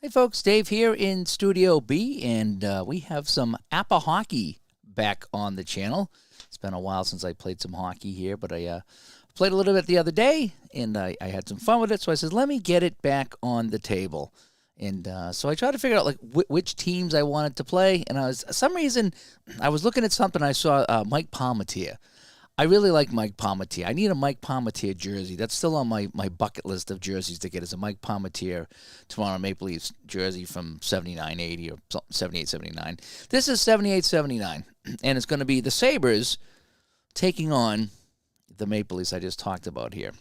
Hey folks, Dave here in Studio B, and we have some APBA hockey back on the channel. It's been a while since I played some hockey here, but I played a little bit the other day, and I had some fun with it, so I said, let me get it back on the table. And so I tried to figure out like which teams I wanted to play, and for some reason, I was looking at something, I saw Mike Palmateer. I really like Mike Palmateer. I need a Mike Palmateer jersey. That's still on my bucket list of jerseys to get, is a Mike Palmateer Toronto Maple Leafs jersey from 79-80 or 78-79. This is 78-79, and it's going to be the Sabres taking on the Maple Leafs I just talked about here.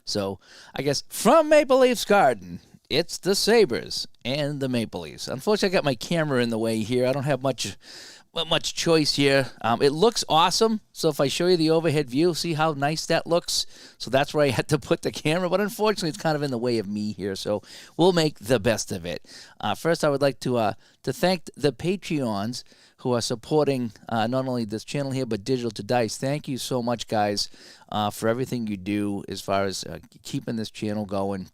So I guess from Maple Leafs Garden, it's the Sabres and the Maple Leafs. Unfortunately, I got my camera in the way here. I don't have much choice here. It looks awesome. So if I show you the overhead view, see how nice that looks? So that's where I had to put the camera. But unfortunately, it's kind of in the way of me here. So we'll make the best of it. First, I would like to thank the Patreons who are supporting not only this channel here, but Digital to Dice. Thank you so much, guys, for everything you do as far as keeping this channel going.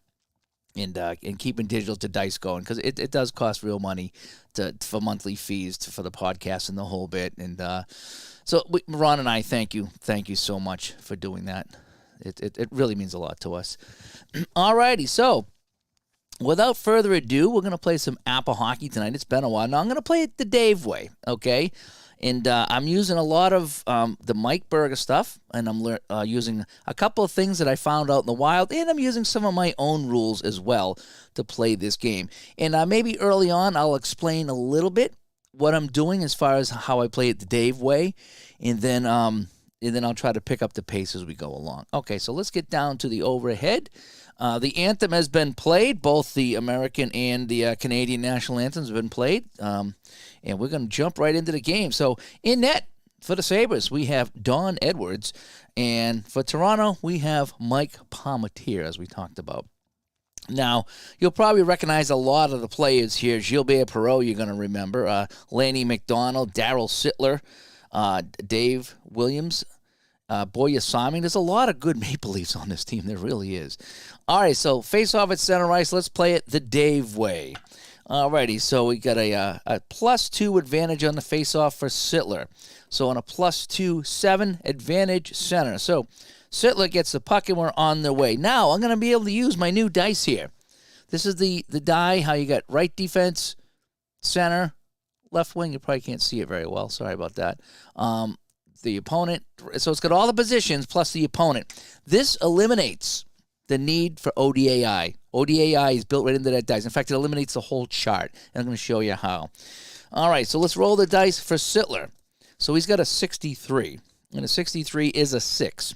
And keeping Digital to Dice going, because it does cost real money for monthly fees for the podcast and the whole bit. And so Ron and I thank you so much for doing that. It really means a lot to us. Alrighty, so without further ado, we're gonna play some APBA hockey tonight. It's been a while. Now I'm gonna play it the Dave way, okay? And I'm using a lot of the Mike Berger stuff, and I'm using a couple of things that I found out in the wild, and I'm using some of my own rules as well to play this game. And maybe early on I'll explain a little bit what I'm doing as far as how I play it the Dave way, and then I'll try to pick up the pace as we go along. Okay, so let's get down to the overhead. The anthem has been played. Both the American and the Canadian national anthems have been played. And we're going to jump right into the game. So in net for the Sabres, we have Don Edwards. And for Toronto, we have Mike Palmateer, as we talked about. Now, you'll probably recognize a lot of the players here. Gilbert Perreault, you're going to remember. Lanny McDonald, Daryl Sittler, Dave Williams, Boya Simon. There's a lot of good Maple Leafs on this team. There really is. All right, so face off at center ice. Let's play it the Dave way. Alrighty, so we got a +2 advantage on the face-off for Sittler. So on a +2-7 advantage center. So Sittler gets the puck and we're on the way. Now I'm going to be able to use my new dice here. This is the die, how you got right defense, center, left wing. You probably can't see it very well. Sorry about that. The opponent. So it's got all the positions plus the opponent. This eliminates the need for ODAI. ODAI is built right into that dice. In fact, it eliminates the whole chart, and I'm going to show you how. All right, so let's roll the dice for Sittler. So he's got a 63, and a 63 is a 6.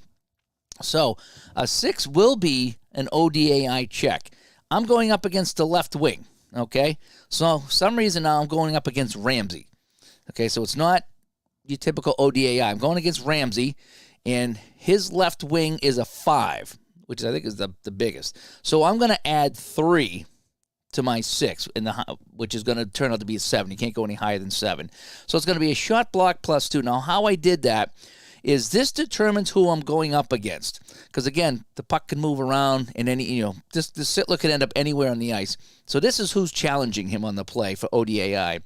So a 6 will be an ODAI check. I'm going up against the left wing, okay? So for some reason now I'm going up against Ramsey. Okay, so it's not your typical ODAI. I'm going against Ramsey, and his left wing is a 5. Which I think is the biggest. So I'm going to add 3 to my 6, which is going to turn out to be a 7. You can't go any higher than 7. So it's going to be a shot block +2. Now, how I did that is this determines who I'm going up against. Because, again, the puck can move around, and the Sittler could end up anywhere on the ice. So this is who's challenging him on the play for ODAI.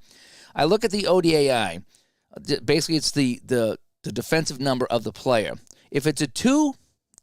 I look at the ODAI. Basically, it's the defensive number of the player. If it's a 2,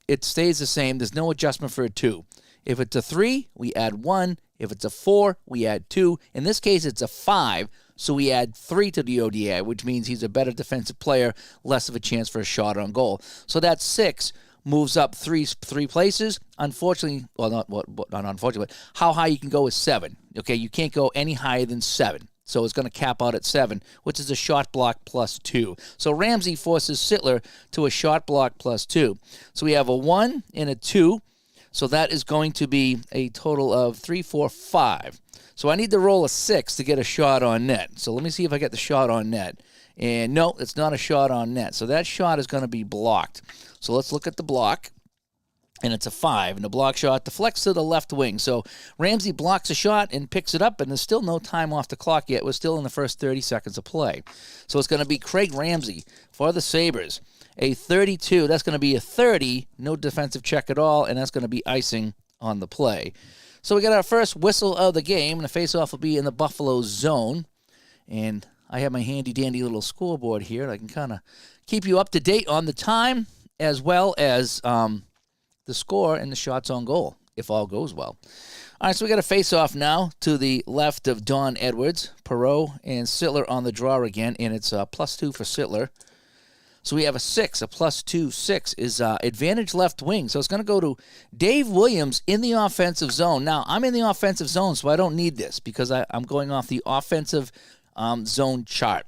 it stays the same. There's no adjustment for a 2. If it's a 3, we add 1. If it's a 4, we add 2. In this case, it's a 5, so we add 3 to the ODI, which means he's a better defensive player, less of a chance for a shot on goal. So that 6 moves up three places. Unfortunately, well, not unfortunately, but how high you can go is 7. Okay, you can't go any higher than 7. So it's going to cap out at 7, which is a shot block +2. So Ramsey forces Sittler to a shot block +2. So we have a 1 and a 2. So that is going to be a total of 3, 4, 5. So I need to roll a 6 to get a shot on net. So let me see if I get the shot on net. And no, it's not a shot on net. So that shot is going to be blocked. So let's look at the block. And it's a 5, and the block shot deflects to the left wing. So Ramsey blocks a shot and picks it up, and there's still no time off the clock yet. We're still in the first 30 seconds of play. So it's going to be Craig Ramsey for the Sabres. A 32, that's going to be a 30, no defensive check at all, and that's going to be icing on the play. So we got our first whistle of the game, and the face-off will be in the Buffalo zone. And I have my handy-dandy little scoreboard here, and I can kind of keep you up to date on the time as well as the score and the shots on goal, if all goes well. All right, so we got a face-off now to the left of Don Edwards. Perreault and Sittler on the draw again, and it's +2 for Sittler. So we have a 6, a +2, 6 is advantage left wing. So it's going to go to Dave Williams in the offensive zone. Now, I'm in the offensive zone, so I don't need this because I'm going off the offensive zone chart.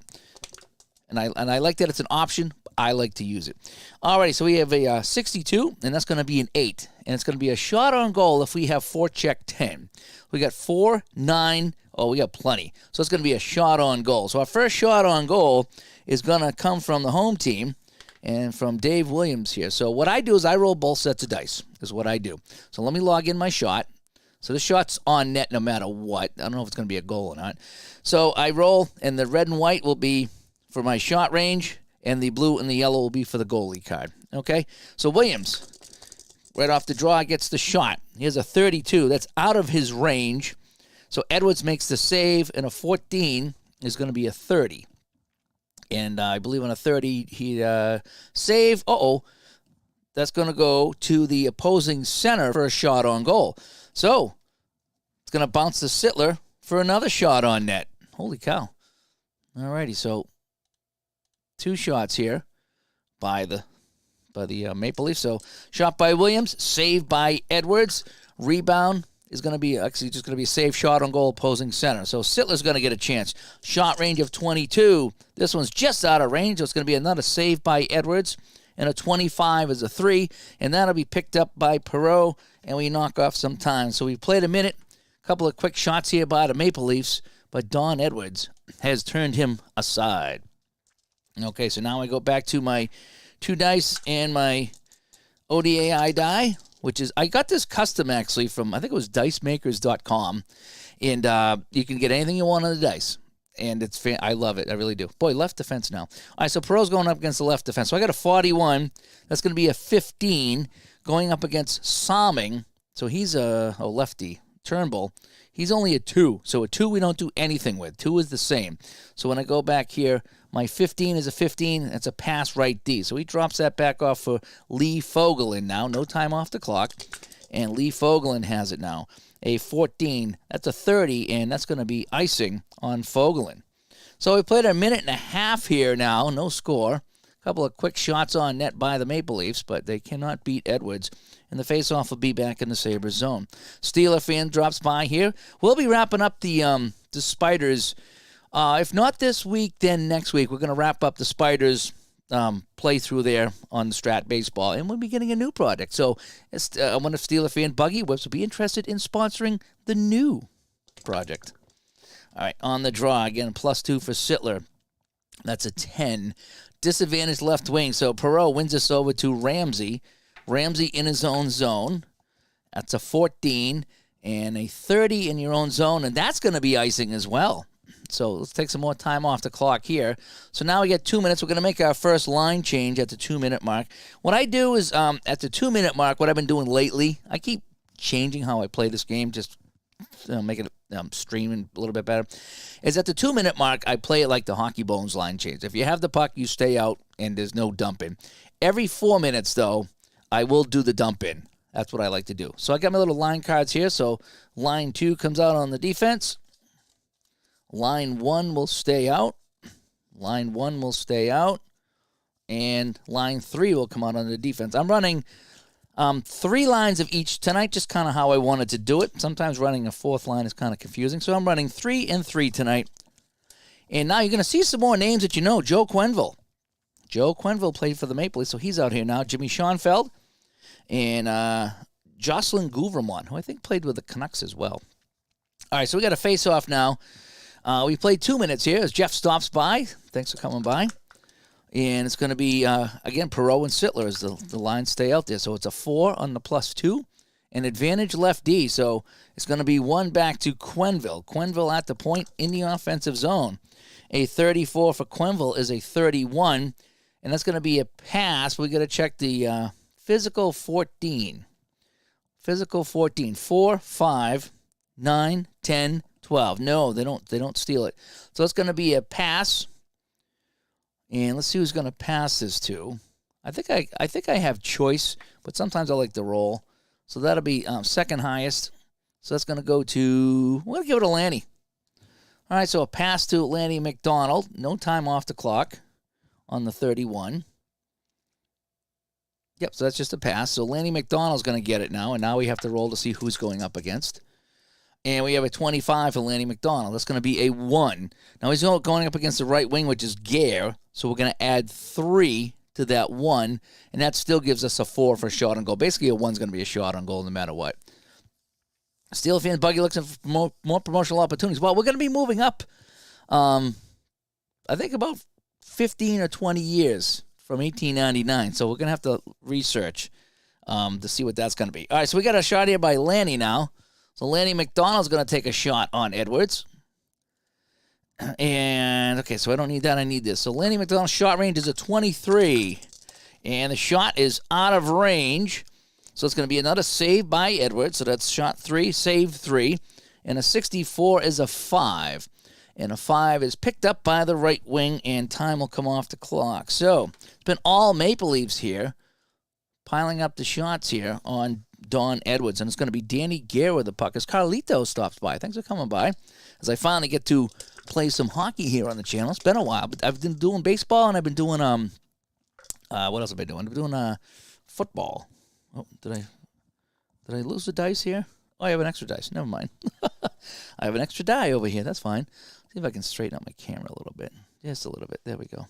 And I like that it's an option. I like to use it. All right, so we have a 62, and that's going to be an 8. And it's going to be a shot on goal if we have forecheck 10. We got 4, 9. Oh, we got plenty. So it's going to be a shot on goal. So our first shot on goal is going to come from the home team and from Dave Williams here. So what I do is I roll both sets of dice is what I do. So let me log in my shot. So the shot's on net no matter what. I don't know if it's going to be a goal or not. So I roll, and the red and white will be for my shot range, and the blue and the yellow will be for the goalie card. Okay? So Williams, right off the draw, gets the shot. He has a 32. That's out of his range. So Edwards makes the save, and a 14 is going to be a 30. And I believe on a 30, he save. That's going to go to the opposing center for a shot on goal. So it's going to bounce to Sittler for another shot on net. Holy cow. All righty, so 2 shots here by the Maple Leafs. So shot by Williams, saved by Edwards. Rebound is going to be actually just going to be a safe shot on goal opposing center. So Sittler's going to get a chance. Shot range of 22. This one's just out of range. So it's going to be another save by Edwards. And a 25 is a 3. And that'll be picked up by Perreault. And we knock off some time. So we played a minute. A couple of quick shots here by the Maple Leafs. But Don Edwards has turned him aside. Okay, so now I go back to my 2 dice and my ODAI die, which is, I got this custom actually from, I think it was dicemakers.com, and you can get anything you want on the dice, and it's I love it, I really do. Boy, left defense now. All right, so Perreault's going up against the left defense, so I got a 41, that's going to be a 15, going up against Salming, so he's a lefty, Turnbull. He's only a 2, so a 2 we don't do anything with. 2 is the same. So when I go back here, my 15 is a 15. That's a pass right D. So he drops that back off for Lee Fogelin now. No time off the clock. And Lee Fogelin has it now. A 14. That's a 30, and that's going to be icing on Fogelin. So we played a minute and a half here now. No score. A couple of quick shots on net by the Maple Leafs, but they cannot beat Edwards. And the faceoff will be back in the Sabres zone. Steeler fan drops by here. We'll be wrapping up the Spiders. If not this week, then next week. We're going to wrap up the Spiders playthrough there on the Strat Baseball. And we'll be getting a new product. So I wonder if Steeler fan Buggy Whips will be interested in sponsoring the new project. All right, on the draw, again, +2 for Sittler. That's a 10. Disadvantaged left wing. So Perreault wins this over to Ramsey. Ramsey in his own zone. That's a 14 and a 30 in your own zone, and that's going to be icing as well. So let's take some more time off the clock here. So now we get 2 minutes. We're going to make our first line change at the 2-minute mark. What I do is at the 2-minute mark, what I've been doing lately, I keep changing how I play this game, just make it streaming a little bit better, is at the 2-minute mark, I play it like the Hockey Bones line change. If you have the puck, you stay out, and there's no dumping. Every 4 minutes, though, I will do the dump in. That's what I like to do. So I got my little line cards here. So line 2 comes out on the defense. Line 1 will stay out. Line 1 will stay out. And line 3 will come out on the defense. I'm running 3 lines of each tonight, just kind of how I wanted to do it. Sometimes running a 4th line is kind of confusing. So I'm running 3 and 3 tonight. And now you're going to see some more names that you know. Joe Quenneville. Joe Quenneville played for the Maple Leafs, so he's out here now. Jimmy Schoenfeld. And Jocelyn Gouvermont, who I think played with the Canucks as well. All right, so we got a face-off now. We played 2 minutes here as Jeff stops by. Thanks for coming by. And it's going to be, again, Perreault and Sittler as the lines stay out there. So it's a 4 on the +2. And advantage left D. So it's going to be 1 back to Quenneville. Quenneville at the point in the offensive zone. A 34 for Quenneville is a 31. And that's going to be a pass. We got to check the physical 14. Physical 14. 4, 5, 9, 10, 12. No, they don't steal it. So it's going to be a pass. And let's see who's going to pass this to. I think I have choice, but sometimes I like to roll. So that'll be second highest. So that's going to go to, we're going to give it to Lanny. All right, so a pass to Lanny McDonald. No time off the clock on the 31. Yep, so that's just a pass. So Lanny McDonald's going to get it now, and now we have to roll to see who's going up against. And we have a 25 for Lanny McDonald. That's going to be a 1. Now he's going up against the right wing, which is Gare. So we're going to add 3 to that 1, and that still gives us a 4 for shot on goal. Basically, a 1's going to be a shot on goal no matter what. Steel fans, Buggy looking for more promotional opportunities. Well, we're going to be moving up, I think about 15 or 20 years from 1899. So we're going to have to research to see what that's going to be. All right, so we got a shot here by Lanny now. So Lanny McDonald's going to take a shot on Edwards. And, okay, so I don't need that. I need this. So Lanny McDonald's shot range is a 23. And the shot is out of range. So it's going to be another save by Edwards. So that's shot 3, save 3. And a 64 is a 5. And a 5 is picked up by the right wing, and time will come off the clock. So it's been all Maple Leafs here, piling up the shots here on Don Edwards. And it's going to be Danny Gare with the puck as Carlito stops by. Thanks for coming by. As I finally get to play some hockey here on the channel. It's been a while, but I've been doing baseball, and I've been doing, what else have I been doing? I've been doing football. Oh, did I lose the dice here? Oh, I have an extra dice. Never mind. I have an extra die over here. That's fine. See if I can straighten up my camera a little bit. Just a little bit. There we go.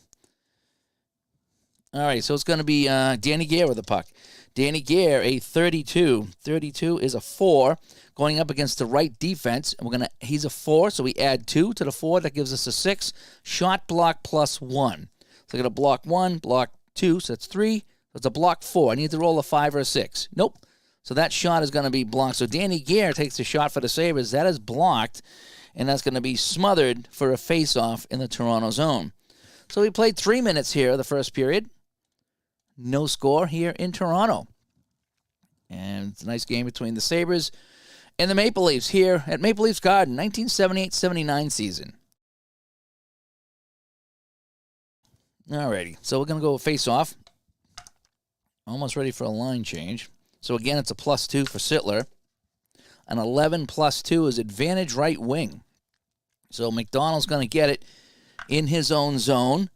All right, so it's going to be Danny Gare with the puck. Danny Gare, a 32. 32 is a 4 going up against the right defense. And he's a 4, so we add 2 to the 4. That gives us a 6. Shot block plus 1. So I got a block 1, block 2, so that's 3. It's a block 4. I need to roll a 5 or a 6. Nope. So that shot is going to be blocked. So Danny Gare takes the shot for the Sabres. That is blocked, and that's going to be smothered for a face-off in the Toronto zone. So we played 3 minutes here the first period. No score here in Toronto. And it's a nice game between the Sabres and the Maple Leafs here at Maple Leafs Garden, 1978-79 season. Alrighty, so we're going to go face-off. Almost ready for a line change. So again, it's a +2 for Sittler. An 11 +2 is advantage right wing. So McDonald's going to get it in his own zone.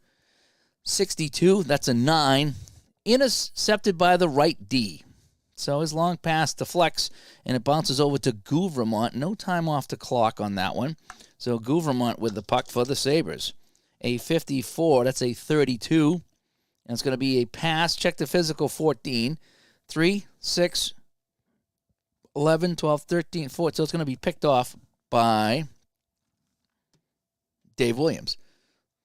62, that's a 9. Intercepted by the right D. So his long pass deflects, and it bounces over to Gouvermont. No time off the clock on that one. So Gouvermont with the puck for the Sabres. A 54, that's a 32. And it's going to be a pass. Check the physical 14. 3, 6, 11, 12, 13, 14. So it's going to be picked off by Dave Williams.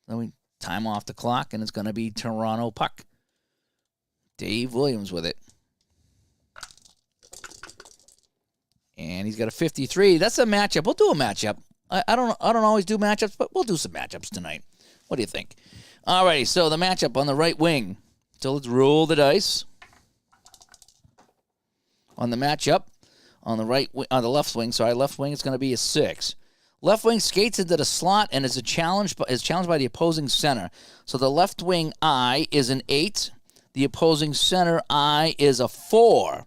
So we time off the clock, and it's going to be Toronto puck. Dave Williams with it. And he's got a 53. That's a matchup. We'll do a matchup. I don't always do matchups, but we'll do some matchups tonight. What do you think? All righty, so the matchup on the right wing. So let's roll the dice. On the matchup, on the left wing, left wing, it's going to be a 6. Left wing skates into the slot and is challenged by the opposing center. So the left wing I is an 8. The opposing center I is a 4.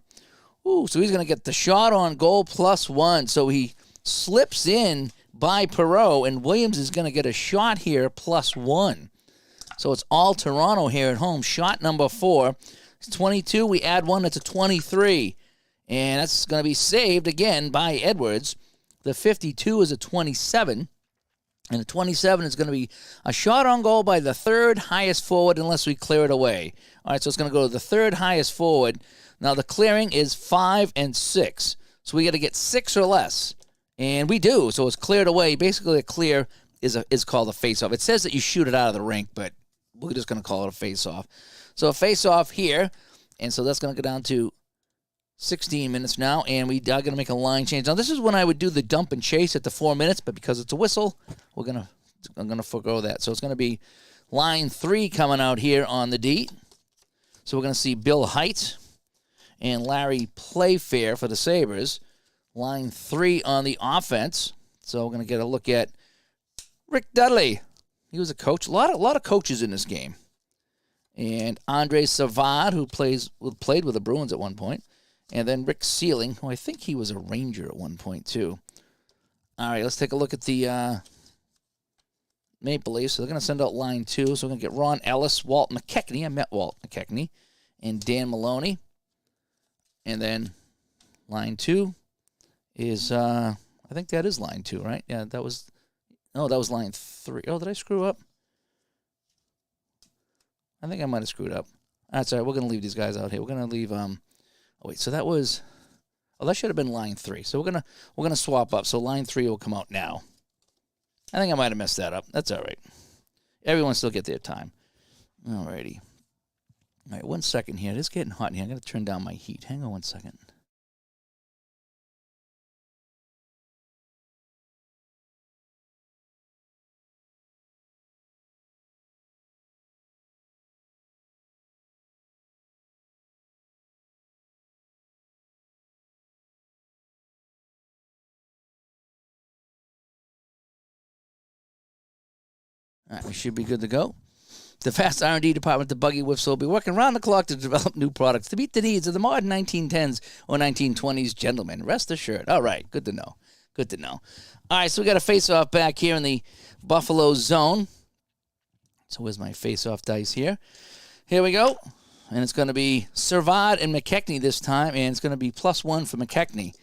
Ooh, so he's going to get the shot on goal +1. So he slips in by Perreault, and Williams is going to get a shot here +1. So it's all Toronto here at home. Shot number 4. It's 22. We add 1. It's a 23. And that's going to be saved again by Edwards. The 52 is a 27. And the 27 is going to be a shot on goal by the third highest forward unless we clear it away. All right, so it's going to go to the third highest forward. Now the clearing is 5 and 6. So we got to get 6 or less. And we do. So it's cleared away. Basically, a clear is called a face-off. It says that you shoot it out of the rink, but we're just going to call it a face-off. So a face-off here. And so that's going to go down to 16 minutes now, and we are going to make a line change. Now, this is when I would do the dump and chase at the 4 minutes, but because it's a whistle, I'm going to forego that. So it's going to be line 3 coming out here on the D. So we're going to see Bill Height, and Larry Playfair for the Sabres. Line 3 on the offense. So we're going to get a look at Rick Dudley. He was a coach. A lot of coaches in this game. And Andre Savard, who played with the Bruins at one point. And then Rick Sealing, who I think he was a Ranger at one point too. All right, let's take a look at the Maple Leafs. So they're going to send out line 2. So we're going to get Ron Ellis, Walt McKechnie. I met Walt McKechnie. And Dan Maloney. And then line 2 is, I think that is line 2, right? Yeah, that was line 3. Oh, did I screw up? I think I might have screwed up. That's all right. We're going to leave these guys out here. We're going to leave, so that was, that should have been line 3. So we're going to swap up. So line 3 will come out now. I think I might have messed that up. That's all right. Everyone still get their time. All righty. All right, 1 second here. It is getting hot in here. I'm going to turn down my heat. Hang on 1 second. All right, we should be good to go. The Fast R&D department, the Buggy Whiffs, will be working around the clock to develop new products to meet the needs of the modern 1910s or 1920s gentlemen. Rest assured. All right, good to know. Good to know. All right, so we got a face-off back here in the Buffalo zone. So where's my face-off dice here? Here we go. And it's going to be Servad and McKechnie this time, and it's going to be +1 for McKechnie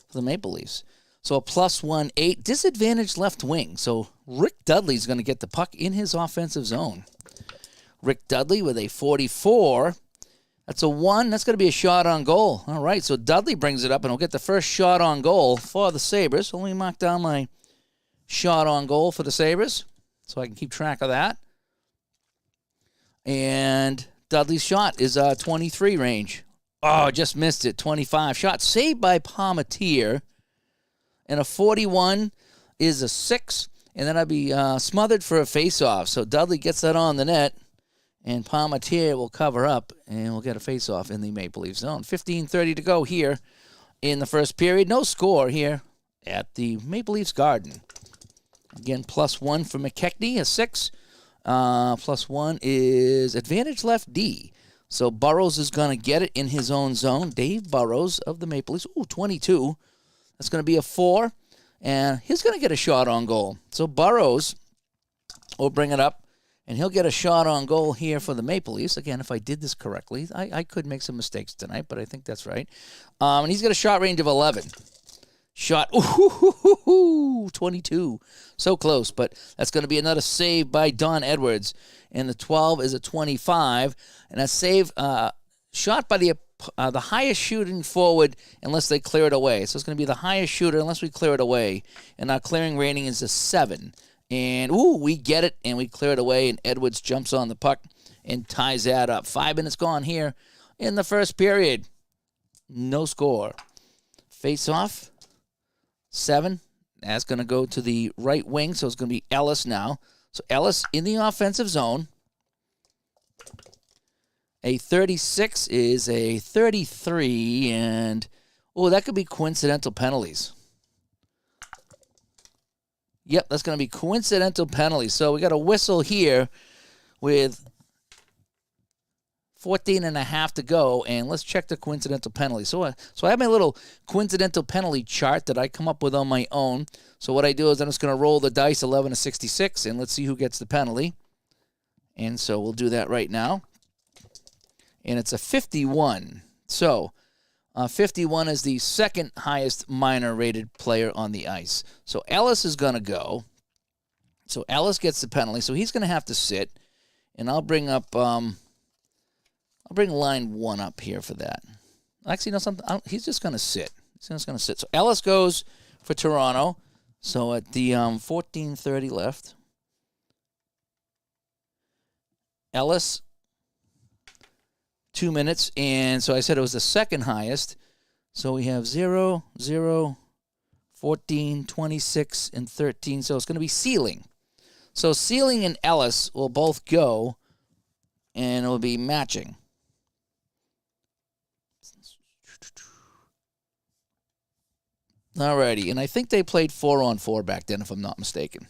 for the Maple Leafs. So a +1/8, disadvantaged left wing. So Rick Dudley's going to get the puck in his offensive zone. Rick Dudley with a 44. That's a 1. That's going to be a shot on goal. All right, so Dudley brings it up, and he'll get the first shot on goal for the Sabres. So let me mark down my shot on goal for the Sabres so I can keep track of that. And Dudley's shot is 23 range. Oh, just missed it, 25. Shot saved by Palmateer. And a 41 is a 6, and then I'd be smothered for a face-off. So Dudley gets that on the net, and Palmateer will cover up, and we'll get a face-off in the Maple Leaf zone. 15:30 to go here in the first period. No score here at the Maple Leafs Garden. Again, +1 for McKechnie, a 6. +1 is advantage left D. So Burrows is going to get it in his own zone. Dave Burrows of the Maple Leafs. Ooh, 22. That's going to be a 4, and he's going to get a shot on goal. So Burrows will bring it up, and he'll get a shot on goal here for the Maple Leafs. Again, if I did this correctly, I could make some mistakes tonight, but I think that's right. And he's got a shot range of 11. Shot, 22. So close, but that's going to be another save by Don Edwards. And the 12 is a 25, and a save shot by the highest shooting forward unless they clear it away. So it's going to be the highest shooter unless we clear it away. And our clearing rating is a 7. And, we get it, and we clear it away, and Edwards jumps on the puck and ties that up. 5 minutes gone here in the first period. No score. Face-off, 7. That's going to go to the right wing, so it's going to be Ellis now. So Ellis in the offensive zone. A 36 is a 33, and, that could be coincidental penalties. Yep, that's going to be coincidental penalties. So we got a whistle here with 14.5 to go, and let's check the coincidental penalty. So I have my little coincidental penalty chart that I come up with on my own. So what I do is I'm just going to roll the dice 11 to 66, and let's see who gets the penalty. And so we'll do that right now. And it's a 51. So 51 is the second highest minor-rated player on the ice. So Ellis is going to go. So Ellis gets the penalty. So he's going to have to sit. And I'll bring up, I'll bring line 1 up here for that. Actually, no, something. He's just going to sit. He's just going to sit. So Ellis goes for Toronto. So at the 14:30 left, Ellis, 2 minutes, and so I said it was the second highest. So we have 0, 0, 14, 26, and 13. So it's going to be Sealing. So Sealing and Ellis will both go, and it will be matching. Alrighty, and I think they played 4-on-4 back then, if I'm not mistaken.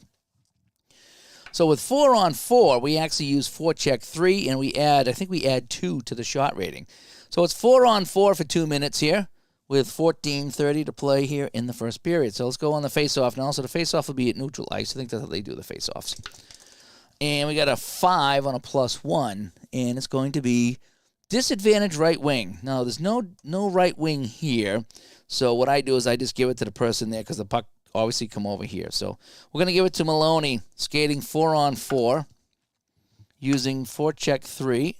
So with 4-on-4, we actually use forecheck 3, and I think we add 2 to the shot rating. So it's 4-on-4 for 2 minutes here, with 14:30 to play here in the first period. So let's go on the face-off now. So the face-off will be at neutral ice. I think that's how they do the face-offs. And we got a 5 on a +1, and it's going to be disadvantage right wing. Now, there's no right wing here. So what I do is I just give it to the person there because the puck obviously come over here. So we're going to give it to Maloney, skating 4-on-4, using forecheck 3.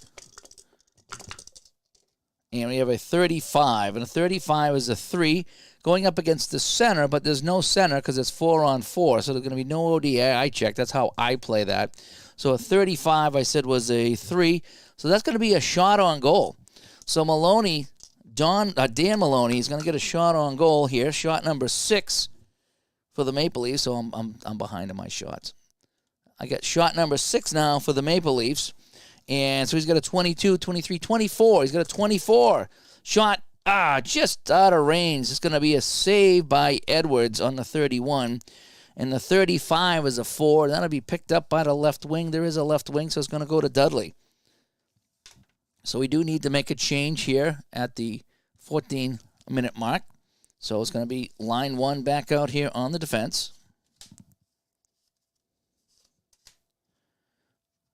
And we have a 35. And a 35 is a 3 going up against the center, but there's no center because it's 4-on-4. So there's going to be no ODI check. That's how I play that. So a 35, I said, was a 3. So that's going to be a shot on goal. So Maloney, Dan Maloney is going to get a shot on goal here. Shot number 6 for the Maple Leafs. So I'm behind in my shots. I got shot number 6 now for the Maple Leafs. And so he's got a 22, 23, 24. He's got a 24. Shot, just out of range. It's going to be a save by Edwards on the 31. And the 35 is a 4. That'll be picked up by the left wing. There is a left wing, so it's going to go to Dudley. So we do need to make a change here at the 14-minute mark. So it's going to be line 1 back out here on the defense.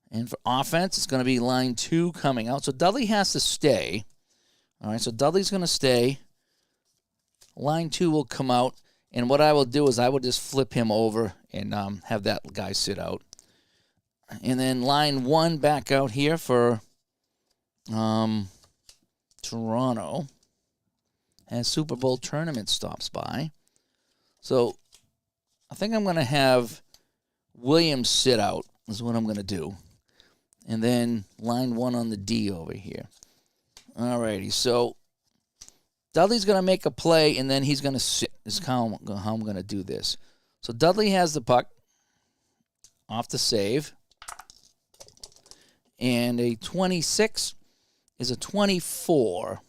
And for offense, it's going to be line 2 coming out. So Dudley has to stay. All right, so Dudley's going to stay. Line 2 will come out. And what I will do is I will just flip him over and have that guy sit out. And then line 1 back out here for Toronto as Super Bowl tournament stops by. So I think I'm going to have Williams sit out is what I'm going to do. And then line 1 on the D over here. All righty, so Dudley's going to make a play, and then he's going to sit. This is how I'm going to do this. So Dudley has the puck off the save. And a 26 is a 24.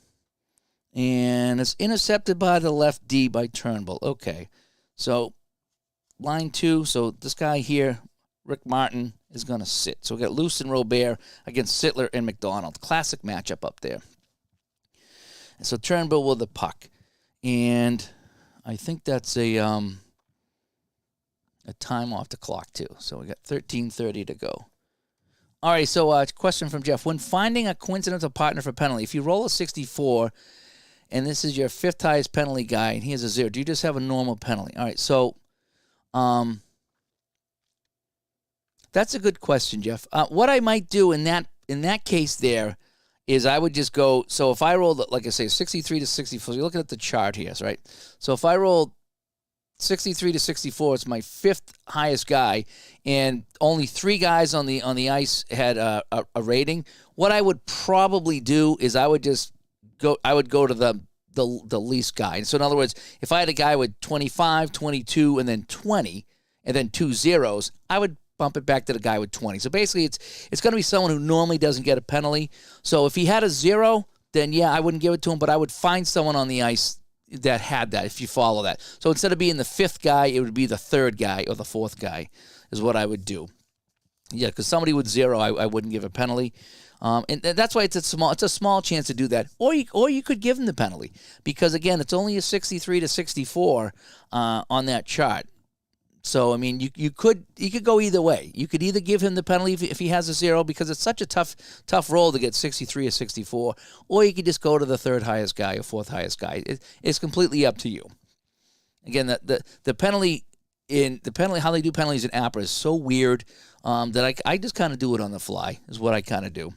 And it's intercepted by the left D by Turnbull. Okay, so line 2. So this guy here, Rick Martin, is going to sit. So we got Luce and Robert against Sittler and McDonald. Classic matchup up there. And so Turnbull with the puck. And I think that's a time off the clock, too. So we got 13:30 to go. All right, so question from Jeff. When finding a coincidental partner for penalty, if you roll a 64 and this is your 5th highest penalty guy and he has a 0, do you just have a normal penalty? All right, so that's a good question, Jeff. What I might do in that case there is I would just go, so if I rolled, like I say, 63 to 64, you're looking at the chart here, right? So if I rolled 63 to 64, it's my 5th highest guy, and only 3 guys on the ice had a rating. What I would probably do is I would go to the least guy. So in other words, if I had a guy with 25, 22, and then 20, and then 2 zeros, I would bump it back to the guy with 20. So basically, it's going to be someone who normally doesn't get a penalty. So if he had a 0, then yeah, I wouldn't give it to him, but I would find someone on the ice that had that, if you follow that. So instead of being the 5th guy, it would be the 3rd guy or the 4th guy is what I would do. Yeah, because somebody with 0, I wouldn't give a penalty. And that's why it's a small chance to do that. Or you could give him the penalty. Because, again, it's only a 63 to 64 on that chart. So, I mean, you could go either way. You could either give him the penalty if he has a 0 because it's such a tough roll to get 63 or 64, or you could just go to the 3rd highest guy or 4th highest guy. It's completely up to you. Again, the penalty how they do penalties in APBA is so weird that I just kind of do it on the fly is what I kind of do.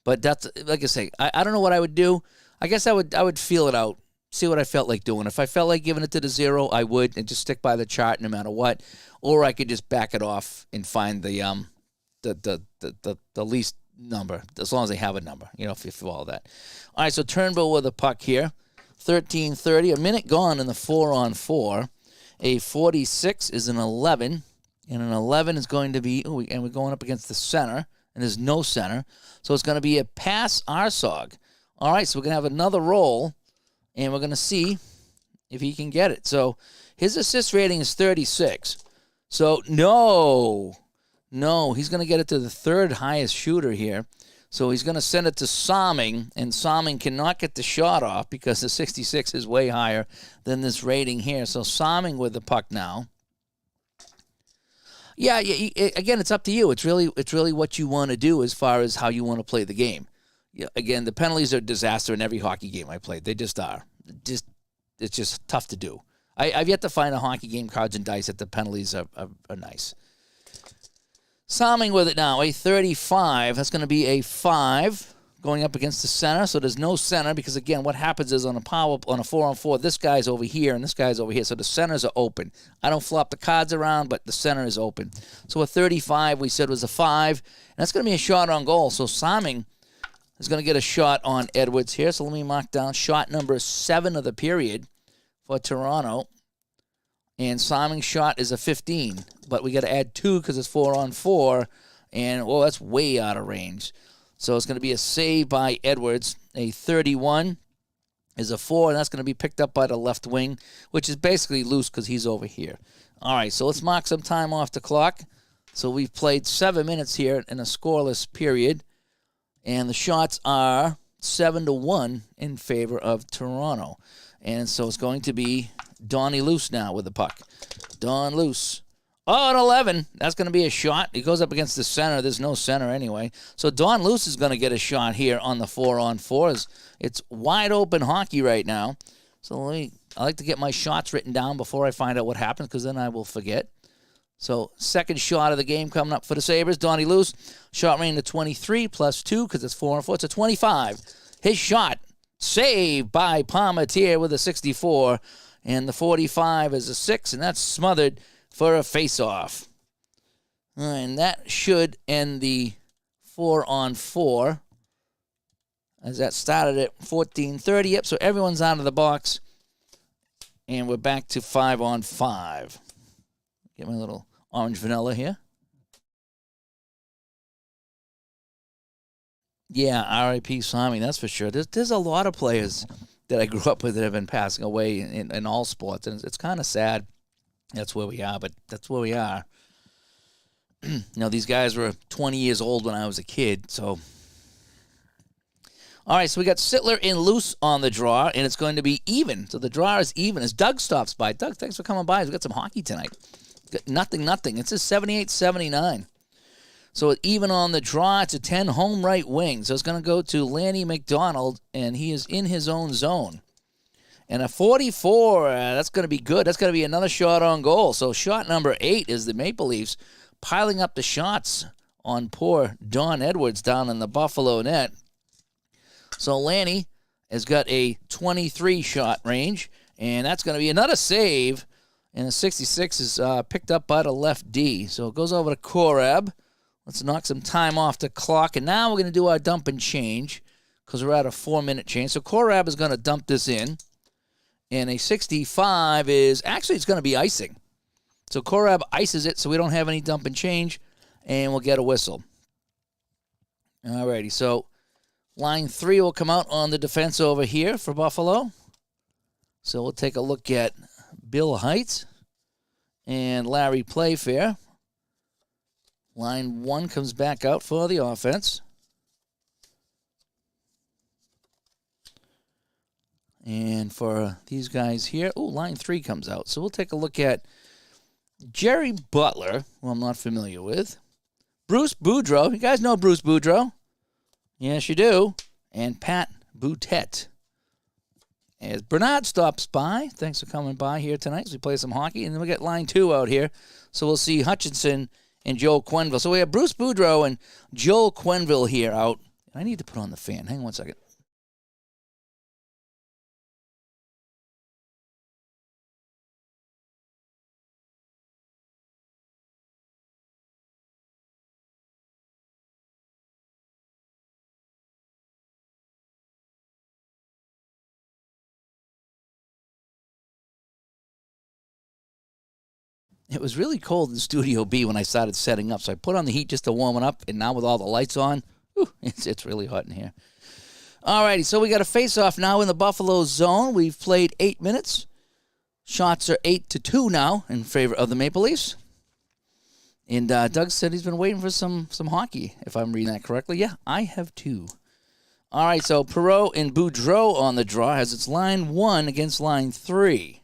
But that's, like I say, I don't know what I would do. I guess I would feel it out. See what I felt like doing. If I felt like giving it to the 0, I would, and just stick by the chart no matter what. Or I could just back it off and find the least number, as long as they have a number, if you follow that. All right, so Turnbull with a puck here. 13:30, a minute gone in the 4-on-4. A 46 is an 11, and an 11 is going to be, and we're going up against the center, and there's no center. So it's going to be a pass Arsog. All right, so we're going to have another roll. And we're going to see if he can get it. So his assist rating is 36. So no, he's going to get it to the third highest shooter here. So he's going to send it to Somming, and Somming cannot get the shot off because the 66 is way higher than this rating here. So Somming with the puck now. Yeah, again, it's up to you. It's really what you want to do as far as how you want to play the game. Yeah, again, the penalties are a disaster in every hockey game I played. They just are. It's just tough to do. I've yet to find a hockey game, cards and dice, that the penalties are nice. Somming with it now, a 35. That's going to be a 5 going up against the center. So there's no center because, again, what happens is on a 4-on-4, this guy's over here and this guy's over here. So the centers are open. I don't flop the cards around, but the center is open. So a 35 we said was a 5. And that's going to be a shot on goal. So Somming is going to get a shot on Edwards here. So let me mark down shot number 7 of the period for Toronto. And Somming's shot is a 15. But we got to add 2 because it's 4-on-4. And, well, that's way out of range. So it's going to be a save by Edwards. A 31 is a 4, and that's going to be picked up by the left wing, which is basically loose because he's over here. All right, so let's mark some time off the clock. So we've played 7 minutes here in a scoreless period. And the shots are 7-1 in favor of Toronto. And so it's going to be Donnie Luce now with the puck. Don Luce. Oh, an 11. That's going to be a shot. He goes up against the center. There's no center anyway. So Don Luce is going to get a shot here on the 4-on-4s. It's wide open hockey right now. So I like to get my shots written down before I find out what happens because then I will forget. So second shot of the game coming up for the Sabres. Donnie Luce, shot rating to 23 plus 2 because it's 4-on-4. It's a 25. His shot saved by Palmateer with a 64. And the 45 is a 6, and that's smothered for a face-off. And that should end the 4-on-4. As that started at 14:30. Yep, so everyone's out of the box. And we're back to 5-on-5. Get my little orange vanilla here. Yeah, R.I.P. Somming, that's for sure. There's a lot of players that I grew up with that have been passing away in all sports, and it's kind of sad. That's where we are, but that's where we are. You know, these guys were 20 years old when I was a kid, so. All right, so we got Sittler and Luce on the draw, and it's going to be even. So the draw is even as Doug stops by. Doug, thanks for coming by. We got some hockey tonight. Nothing. It says 78-79. So even on the draw, it's a 10 home right wing. So it's going to go to Lanny McDonald, and he is in his own zone. And a 44, that's going to be good. That's going to be another shot on goal. So shot number 8 is the Maple Leafs piling up the shots on poor Don Edwards down in the Buffalo net. So Lanny has got a 23 shot range, and that's going to be another save. And the 66 is picked up by the left D. So it goes over to Korab. Let's knock some time off the clock. And now we're going to do our dump and change because we're at a 4-minute change. So Korab is going to dump this in. And a 65 is, actually it's going to be icing. So Korab ices it so we don't have any dump and change. And we'll get a whistle. Alrighty, so line 3 will come out on the defense over here for Buffalo. So we'll take a look at Bill Heights and Larry Playfair. Line 1 comes back out for the offense. And for these guys here, line 3 comes out. So we'll take a look at Jerry Butler, who I'm not familiar with. Bruce Boudreau. You guys know Bruce Boudreau? Yes, you do. And Pat Boutet. As Bernard stops by, thanks for coming by here tonight as we play some hockey. And then we got line 2 out here. So we'll see Hutchinson and Joel Quenneville. So we have Bruce Boudreau and Joel Quenneville here out. I need to put on the fan. Hang on one second. It was really cold in Studio B when I started setting up, so I put on the heat just to warm it up, and now with all the lights on, it's really hot in here. All righty, so we got a face-off now in the Buffalo zone. We've played 8 minutes. Shots are 8-2 now in favor of the Maple Leafs. And Doug said he's been waiting for some hockey, if I'm reading that correctly. Yeah, I have too. All right, so Perreault and Boudreau on the draw has its line 1 against line 3.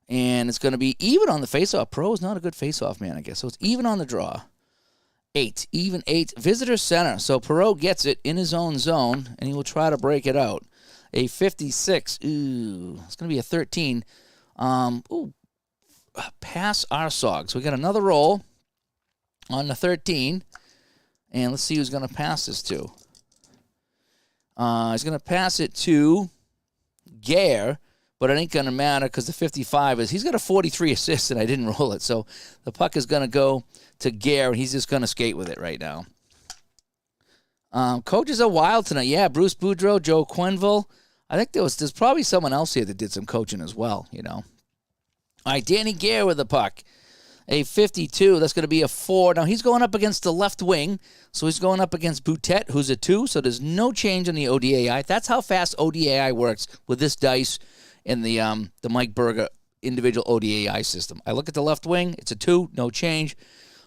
And it's going to be even on the faceoff. Perreault's not a good faceoff man, I guess. So it's even on the draw. 8, even 8. Visitor center. So Perreault gets it in his own zone, and he will try to break it out. A 56. Ooh, it's going to be a 13. Pass Arsog. So we got another roll on the 13. And let's see who's going to pass this to. He's going to pass it to Gare. But it ain't going to matter because the 55 he's got a 43 assists, and I didn't roll it. So the puck is going to go to Gare, and he's just going to skate with it right now. Coaches are wild tonight. Yeah, Bruce Boudreau, Joe Quenneville. I think there's probably someone else here that did some coaching as well, you know. All right, Danny Gare with the puck. A 52. That's going to be a 4. Now, he's going up against the left wing, so he's going up against Boutet, who's a 2, so there's no change on the ODAI. That's how fast ODAI works with this dice in the Mike Berger individual ODAI system. I look at the left wing, it's a 2, no change.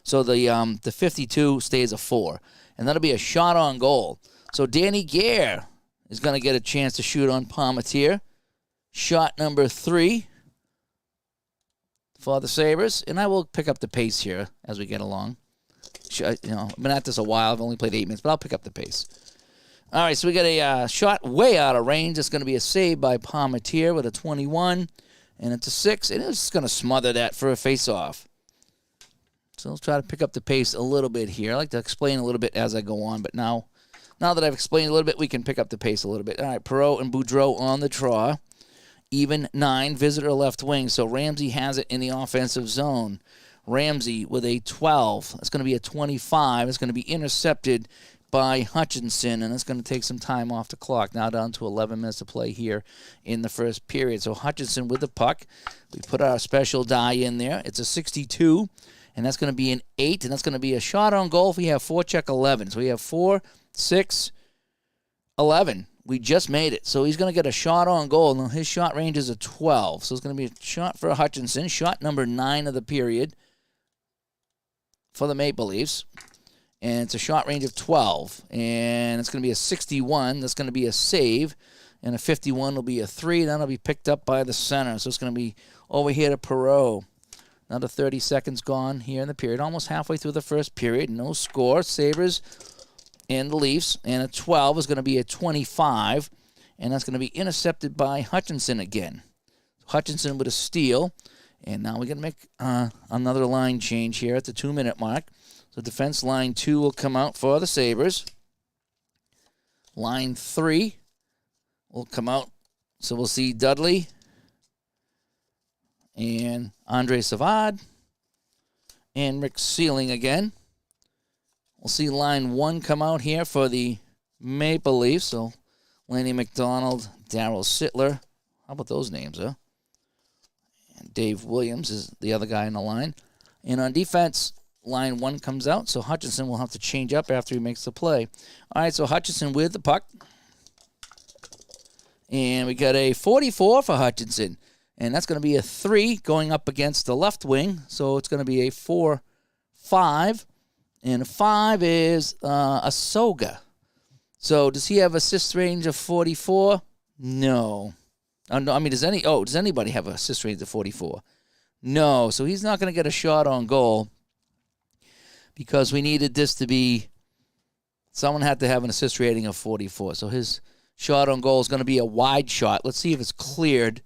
So the 52 stays a 4. And that'll be a shot on goal. So Danny Gare is going to get a chance to shoot on Palmateer. Shot number 3 for the Sabres. And I will pick up the pace here as we get along. I've been at this a while. I've only played 8 minutes, but I'll pick up the pace. All right, so we got a shot way out of range. It's going to be a save by Palmateer with a 21, and it's a 6, and it's going to smother that for a face-off. So let's try to pick up the pace a little bit here. I like to explain a little bit as I go on, but now that I've explained a little bit, we can pick up the pace a little bit. All right, Perreault and Boudreau on the draw. Even 9, visitor left wing, so Ramsey has it in the offensive zone. Ramsey with a 12. That's going to be a 25. It's going to be intercepted by Hutchinson, and it's going to take some time off the clock. Now down to 11 minutes to play here in the first period. So Hutchinson with the puck. We put our special die in there. It's a 62, and that's going to be an 8, and that's going to be a shot on goal if we have 4-check 11. So we have 4, 6, 11. We just made it. So he's going to get a shot on goal. Now his shot range is a 12. So it's going to be a shot for Hutchinson. Shot number 9 of the period for the Maple Leafs. And it's a shot range of 12. And it's going to be a 61. That's going to be a save. And a 51 will be a 3. Then it'll be picked up by the center. So it's going to be over here to Perreault. Another 30 seconds gone here in the period. Almost halfway through the first period. No score. Sabres and the Leafs. And a 12 is going to be a 25. And that's going to be intercepted by Hutchinson again. Hutchinson with a steal. And now we're going to make another line change here at the 2-minute mark. So defense line 2 will come out for the Sabres. Line 3 will come out. So we'll see Dudley and Andre Savard and Rick Sealing again. We'll see line 1 come out here for the Maple Leafs. So Lanny McDonald, Darryl Sittler. How about those names, huh? And Dave Williams is the other guy in the line. And on defense, line 1 comes out, so Hutchinson will have to change up after he makes the play. All right, so Hutchinson with the puck. And we got a 44 for Hutchinson. And that's going to be a 3 going up against the left wing. So it's going to be a 4-5. And a 5 is a Soga. So does he have assist range of 44? No. I mean, does anybody have an assist range of 44? No. So he's not going to get a shot on goal, because we needed this to be, someone had to have an assist rating of 44. So his shot on goal is going to be a wide shot. Let's see if it's cleared.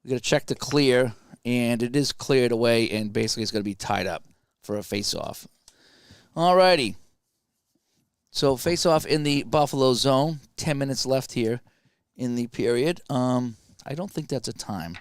We're going to check the clear, and it is cleared away, and basically it's going to be tied up for a face-off. All righty. So face-off in the Buffalo zone. 10 minutes left here in the period. I don't think that's a time.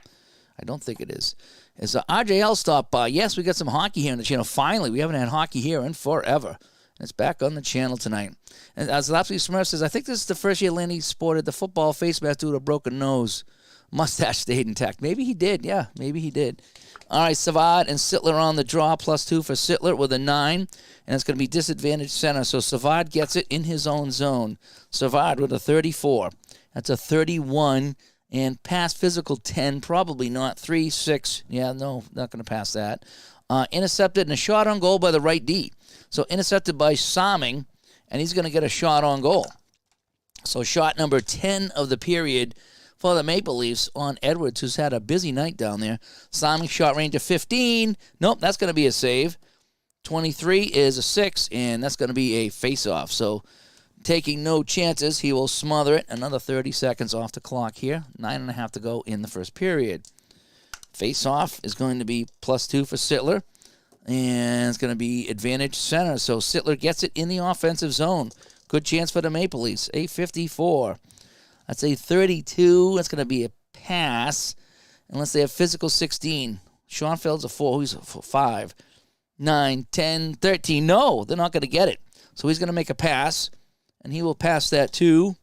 I don't think it is. As RJL stopped by, yes, we got some hockey here on the channel. Finally, we haven't had hockey here in forever. And it's back on the channel tonight. And as Lapsley Smurf says, I think this is the first year Lenny sported the football face mask due to a broken nose. Mustache stayed intact. Maybe he did. Yeah, maybe he did. All right, Savard and Sittler on the draw. +2 for Sittler with a 9. And it's going to be disadvantaged center. So Savard gets it in his own zone. Savard with a 34. That's a 31 And pass physical 10, probably not. 3, 6, yeah, no, not going to pass that. Intercepted and a shot on goal by the right D. So intercepted by Salming, and he's going to get a shot on goal. So shot number 10 of the period for the Maple Leafs on Edwards, who's had a busy night down there. Salming shot range of 15. Nope, that's going to be a save. 23 is a 6, and that's going to be a face-off. So taking no chances, he will smother it. Another 30 seconds off the clock here. 9.5 to go in the first period. Face-off is going to be +2 for Sittler, and it's going to be advantage center. So Sittler gets it in the offensive zone. Good chance for the Maple Leafs. A 54. That's a 32. That's going to be a pass, unless they have physical 16. Schoenfeld's a 4. Who's a 5? 9, 10, 13. No, they're not going to get it. So he's going to make a pass, and he will pass that to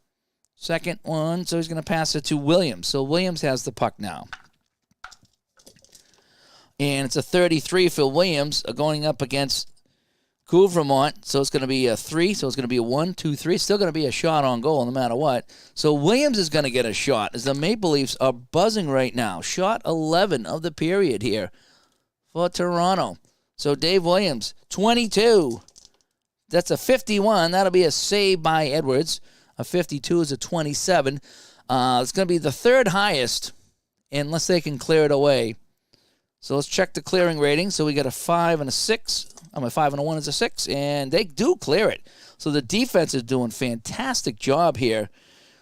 second one. So he's going to pass it to Williams. So Williams has the puck now. And it's a 33 for Williams going up against Couvremont. So it's going to be a 3. So it's going to be a 1, 2, 3. Still going to be a shot on goal no matter what. So Williams is going to get a shot as the Maple Leafs are buzzing right now. Shot 11 of the period here for Toronto. So Dave Williams, 22. That's a 51. That'll be a save by Edwards. A 52 is a 27. It's going to be the third highest unless they can clear it away. So let's check the clearing rating. So we got a 5 and a 6. A 5 and a 1 is a 6, and they do clear it. So the defense is doing a fantastic job here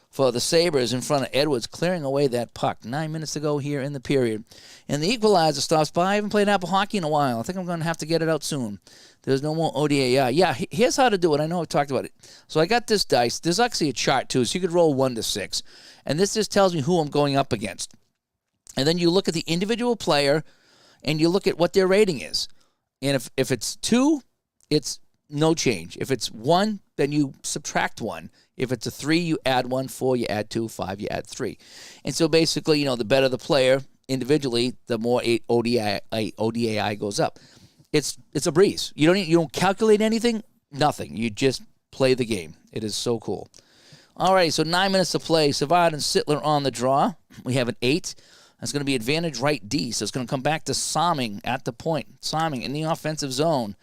for the Sabres in front of Edwards, clearing away that puck. 9 minutes to go here in the period. And the equalizer stops by. I haven't played Apple hockey in a while. I think I'm going to have to get it out soon. There's no more ODA. Yeah, here's how to do it. I know I've talked about it. So I got this dice. There's actually a chart, too, so you could roll 1 to 6. And this just tells me who I'm going up against. And then you look at the individual player, and you look at what their rating is. And if it's 2, it's no change. If it's 1, then you subtract 1. If it's a 3, you add 1. 4, you add 2. 5, you add 3. And so basically, the better the player individually, the more ODAI goes up. It's a breeze. You don't calculate anything, nothing. You just play the game. It is so cool. All right, so 9 minutes to play. Savard and Sittler on the draw. We have an 8. That's going to be advantage right D. So it's going to come back to Salming at the point. Salming in the offensive zone.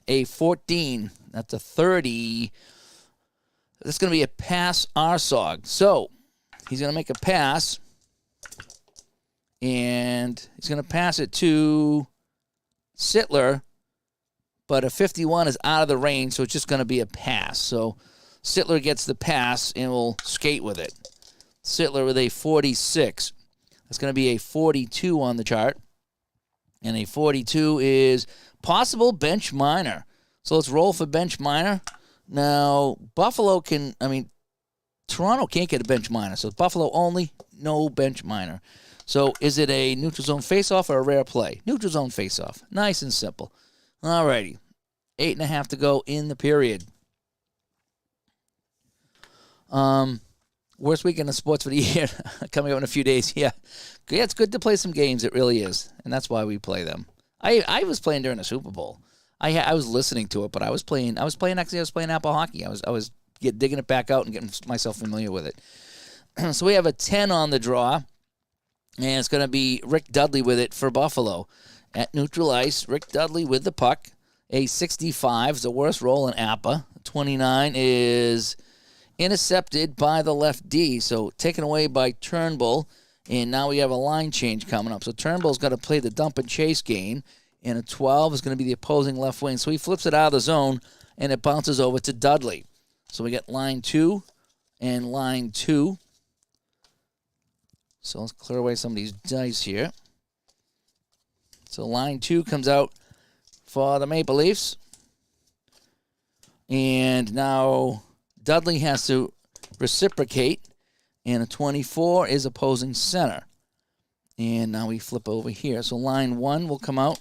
A 14. That's a 30. That's going to be a pass Arsog. So he's going to make a pass. And he's going to pass it to Sittler. But a 51 is out of the range, so it's just going to be a pass. So Sittler gets the pass and will skate with it. Sittler with a 46. That's going to be a 42 on the chart. And a 42 is possible bench minor. So let's roll for bench minor. Now, Toronto can't get a bench minor. So Buffalo only, no bench minor. So is it a neutral zone faceoff or a rare play? Neutral zone faceoff. Nice and simple. All righty. 8.5 to go in the period. Worst weekend of sports for the year coming up in a few days. Yeah, it's good to play some games. It really is, and that's why we play them. I was playing during the Super Bowl. I was listening to it, but I was playing Apple hockey. I was digging it back out and getting myself familiar with it. So we have a 10 on the draw, and it's going to be Rick Dudley with it for Buffalo at neutral ice. Rick Dudley with the puck. A 65 is the worst roll in APBA. 29 is intercepted by the left D, so taken away by Turnbull, and now we have a line change coming up. So Turnbull's got to play the dump and chase game, and a 12 is going to be the opposing left wing. So he flips it out of the zone, and it bounces over to Dudley. So we get line 2 and line 2. So let's clear away some of these dice here. So line 2 comes out for the Maple Leafs. And now Dudley has to reciprocate, and a 24 is opposing center. And now we flip over here. So line 1 will come out.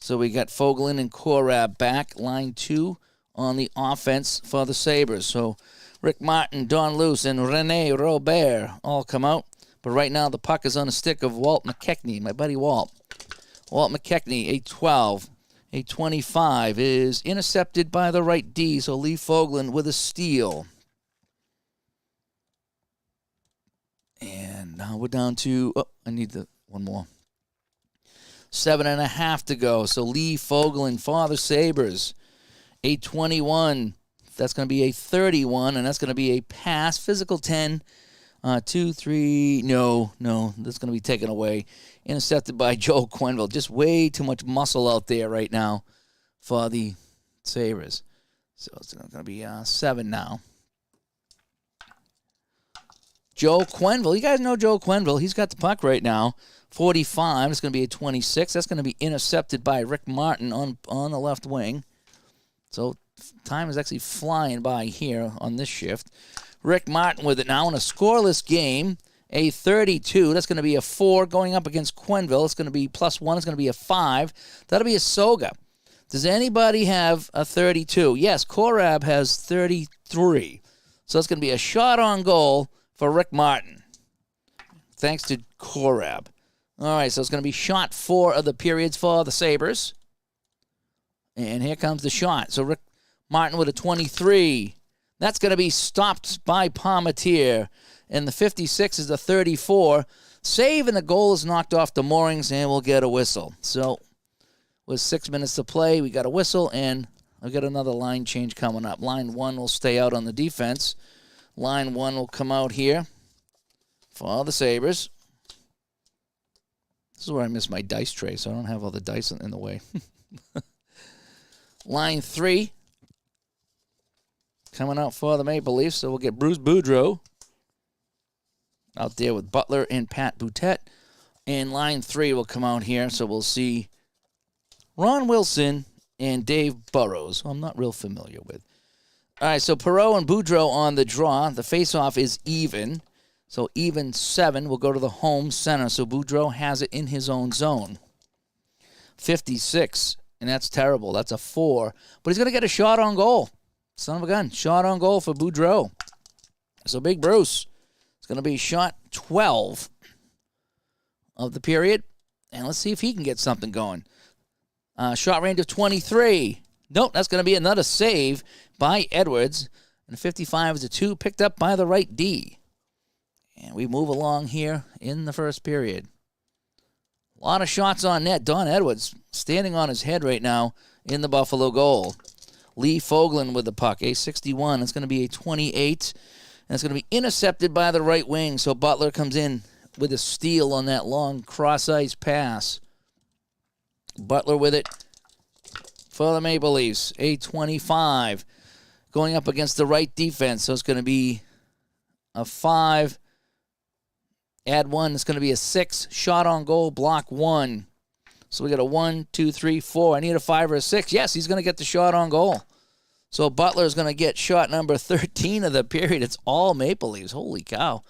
So we got Fogelin and Korab back. Line 2 on the offense for the Sabres. So Rick Martin, Don Luce, and René Robert all come out. But right now the puck is on the stick of Walt McKechnie, my buddy Walt. Walt McKechnie, a 12. A 25 is intercepted by the right D, so Lee Fogelin with a steal. And now we're down to, I need one more. 7.5 to go. So Lee Fogelin for the Sabres. 8:21. That's going to be a 31, and that's going to be a pass. Physical 10. 2, 3. No. That's going to be taken away. Intercepted by Joe Quenneville. Just way too much muscle out there right now for the Sabres. So it's going to be 7 now. Joe Quenneville. You guys know Joe Quenneville. He's got the puck right now. 45. It's going to be a 26. That's going to be intercepted by Rick Martin on the left wing. So time is actually flying by here on this shift. Rick Martin with it now in a scoreless game. A 32. That's going to be a 4 going up against Quenneville. It's going to be +1. It's going to be a 5. That'll be a Soga. Does anybody have a 32? Yes, Korab has 33. So it's going to be a shot on goal for Rick Martin. Thanks to Korab. All right, so it's going to be shot 4 of the periods for the Sabres. And here comes the shot. So Rick Martin with a 23. That's going to be stopped by Palmateer. And the 56 is the 34. Save, and the goal is knocked off the moorings, and we'll get a whistle. So with 6 minutes to play, we got a whistle, and I've got another line change coming up. Line 1 will stay out on the defense. Line 1 will come out here for the Sabres. This is where I miss my dice tray, so I don't have all the dice in the way. Line 3 coming out for the Maple Leafs, so we'll get Bruce Boudreau out there with Butler and Pat Boutette. And line 3 will come out here, so we'll see Ron Wilson and Dave Burrows, who I'm not real familiar with. All right, so Perreault and Boudreau on the draw. The faceoff is even. So even 7 will go to the home center. So Boudreau has it in his own zone. 56, and that's terrible. That's a 4. But he's going to get a shot on goal. Son of a gun. Shot on goal for Boudreau. So Big Bruce is going to be shot 12 of the period. And let's see if he can get something going. Shot range of 23. Nope, that's going to be another save by Edwards. And 55 is a 2 picked up by the right D. And we move along here in the first period. A lot of shots on net. Don Edwards standing on his head right now in the Buffalo goal. Lee Fogelin with the puck, a 61. It's going to be a 28. And it's going to be intercepted by the right wing. So Butler comes in with a steal on that long cross-ice pass. Butler with it for the Maple Leafs, a 25. Going up against the right defense. So it's going to be a 5. Add 1, it's going to be a 6. Shot on goal, block 1. So we got a 1, 2, 3, 4. I need a 5 or a 6. Yes, he's going to get the shot on goal. So Butler's going to get shot number 13 of the period. It's all Maple Leafs. Holy cow.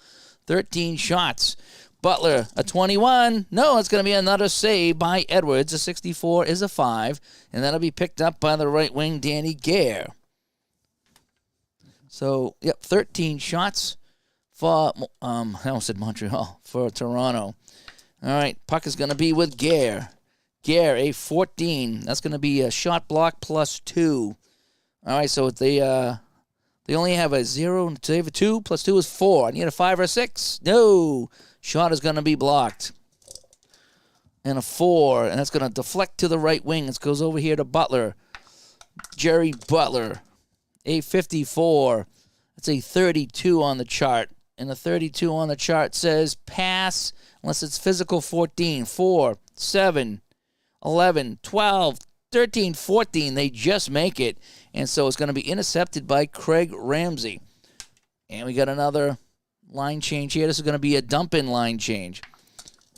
13 shots. Butler, a 21. No, it's going to be another save by Edwards. A 64 is a 5. And that'll be picked up by the right wing, Danny Gare. So, 13 shots for, I almost said Montreal, for Toronto. All right, puck is going to be with Gare. Gare, a 14. That's going to be a shot block plus 2. All right, so they only have a 0. They have a 2 plus 2 is 4. I need a 5 or a 6. No. Shot is going to be blocked. And a 4, and that's going to deflect to the right wing. It goes over here to Butler. Jerry Butler, a 54. That's a 32 on the chart. And the 32 on the chart says pass, unless it's physical 14, 4, 7, 11, 12, 13, 14. They just make it. And so it's going to be intercepted by Craig Ramsey. And we got another line change here. This is going to be a dump-in line change.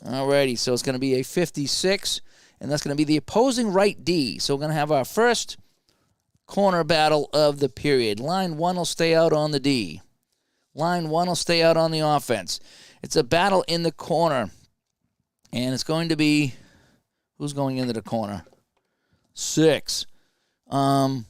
Alrighty, so it's going to be a 56, and that's going to be the opposing right D. So we're going to have our first corner battle of the period. Line 1 will stay out on the D. Line 1 will stay out on the offense. It's a battle in the corner, and it's going to be, who's going into the corner? 6. The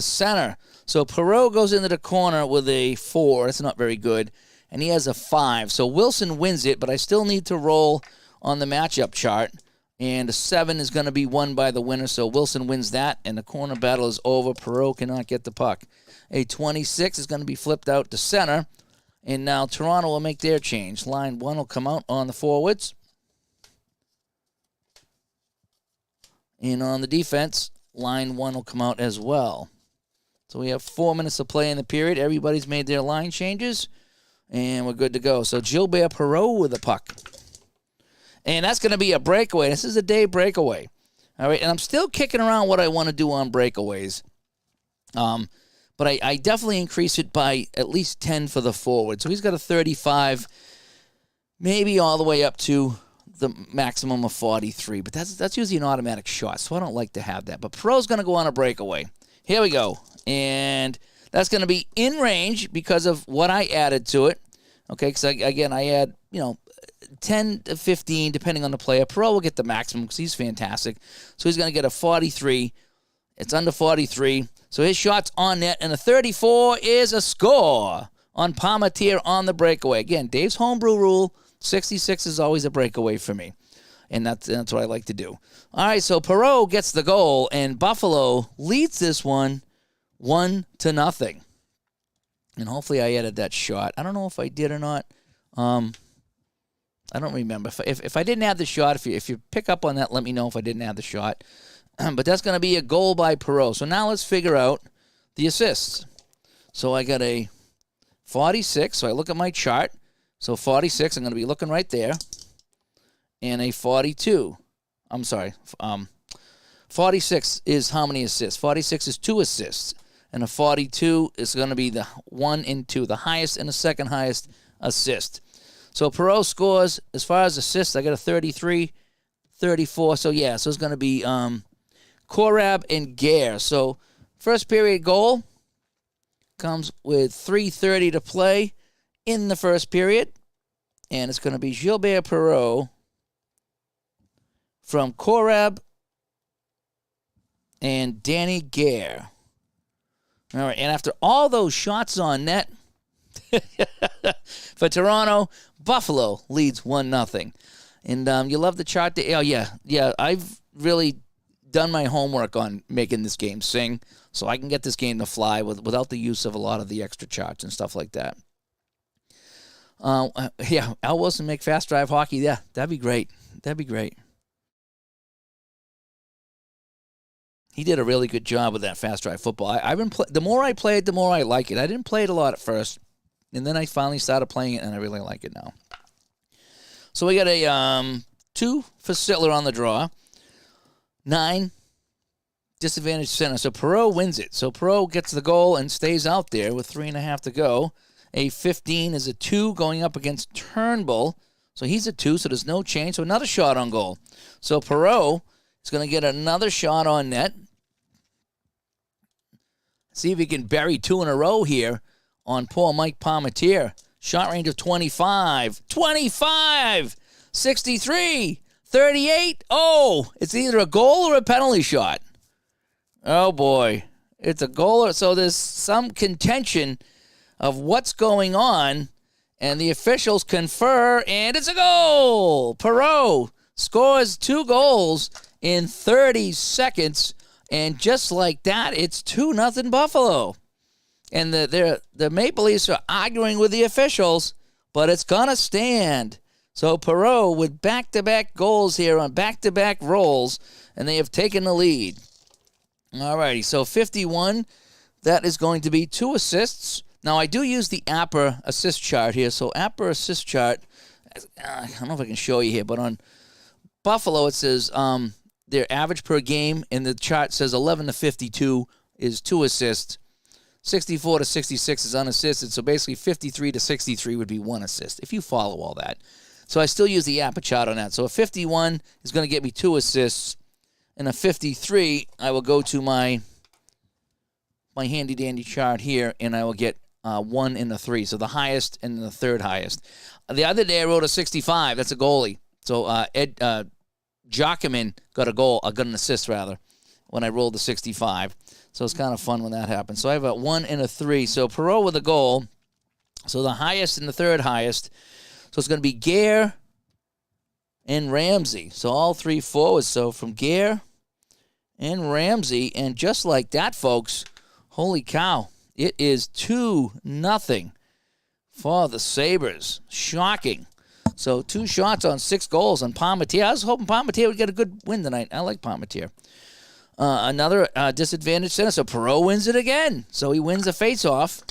center. So Perreault goes into the corner with a 4. That's not very good. And he has a 5. So Wilson wins it, but I still need to roll on the matchup chart. And a 7 is going to be won by the winner. So Wilson wins that, and the corner battle is over. Perreault cannot get the puck. A 26 is going to be flipped out to center. And now Toronto will make their change. Line 1 will come out on the forwards. And on the defense, line 1 will come out as well. So we have 4 minutes to play in the period. Everybody's made their line changes, and we're good to go. So Gilbert Perreault with the puck. And that's going to be a breakaway. This is a day breakaway. All right, and I'm still kicking around what I want to do on breakaways. But I definitely increase it by at least 10 for the forward. So he's got a 35, maybe all the way up to the maximum of 43. But that's usually an automatic shot, so I don't like to have that. But Perreault's going to go on a breakaway. Here we go. And that's going to be in range because of what I added to it. Okay, because, again, I add, 10 to 15, depending on the player. Perreault will get the maximum because he's fantastic. So he's going to get a 43. It's under 43. So his shot's on net, and a 34 is a score on Palmateer on the breakaway. Again, Dave's homebrew rule, 66 is always a breakaway for me, and that's what I like to do. All right, so Perreault gets the goal, and Buffalo leads this one 1-0. And hopefully I added that shot. I don't know if I did or not. I don't remember. If I didn't add the shot, if you pick up on that, let me know if I didn't add the shot. But that's going to be a goal by Perreault. So now let's figure out the assists. So I got a 46. So I look at my chart. So 46, I'm going to be looking right there. And a 42. I'm sorry. 46 is how many assists? 46 is 2 assists. And a 42 is going to be the 1 and 2, the highest and the second highest assist. So Perreault scores, as far as assists, I got a 33, 34. So, yeah, so it's going to be Korab and Gare. So first period goal comes with 3:30 to play in the first period. And it's going to be Gilbert Perreault from Korab and Danny Gare. All right, and after all those shots on net for Toronto, Buffalo leads 1-0. And you love the chart. Oh, yeah, I've really done my homework on making this game sing so I can get this game to fly without the use of a lot of the extra charts and stuff like that. Yeah, Al Wilson make fast drive hockey. Yeah, that'd be great. That'd be great. He did a really good job with that fast drive football. The more I play it, the more I like it. I didn't play it a lot at first, and then I finally started playing it, and I really like it now. So we got a 2 for Sittler on the draw. 9, disadvantage center. So Perreault wins it. So Perreault gets the goal and stays out there with 3.5 to go. A 15 is a 2 going up against Turnbull. So he's a 2, so there's no change. So another shot on goal. So Perreault is going to get another shot on net. See if he can bury 2 in a row here on poor Mike Palmateer. Shot range of 25. 25! 63! 38. Oh, it's either a goal or a penalty shot. Oh, boy. It's a goal. So there's some contention of what's going on, and the officials confer, and it's a goal. Perreault scores 2 goals in 30 seconds, and just like that, it's 2-0 Buffalo. And the Maple Leafs are arguing with the officials, but it's going to stand. So Perreault with back-to-back goals here on back-to-back rolls, and they have taken the lead. All righty, so 51, that is going to be 2 assists. Now, I do use the APBA assist chart here. So APBA assist chart, I don't know if I can show you here, but on Buffalo it says their average per game, and the chart says 11 to 52 is 2 assists. 64 to 66 is unassisted, so basically 53 to 63 would be 1 assist, if you follow all that. So I still use the APBA chart on that. So a 51 is going to get me 2 assists, and a 53, I will go to my handy-dandy chart here, and I will get 1 and a 3, so the highest and the third highest. The other day I wrote a 65. That's a goalie. So Ed Jockerman got an assist, rather, when I rolled the 65. So it's kind of fun when that happens. So I have a 1 and a 3. So Perreault with a goal. So the highest and the third highest. So it's going to be Gare and Ramsey. So all 3 forwards. So from Gare and Ramsey. And just like that, folks, holy cow, it is 2-0 for the Sabres. Shocking. So 2 shots on 6 goals on Palmateer. I was hoping Palmateer would get a good win tonight. I like Palmateer. Another disadvantage center, so Perreault wins it again. So he wins a face-off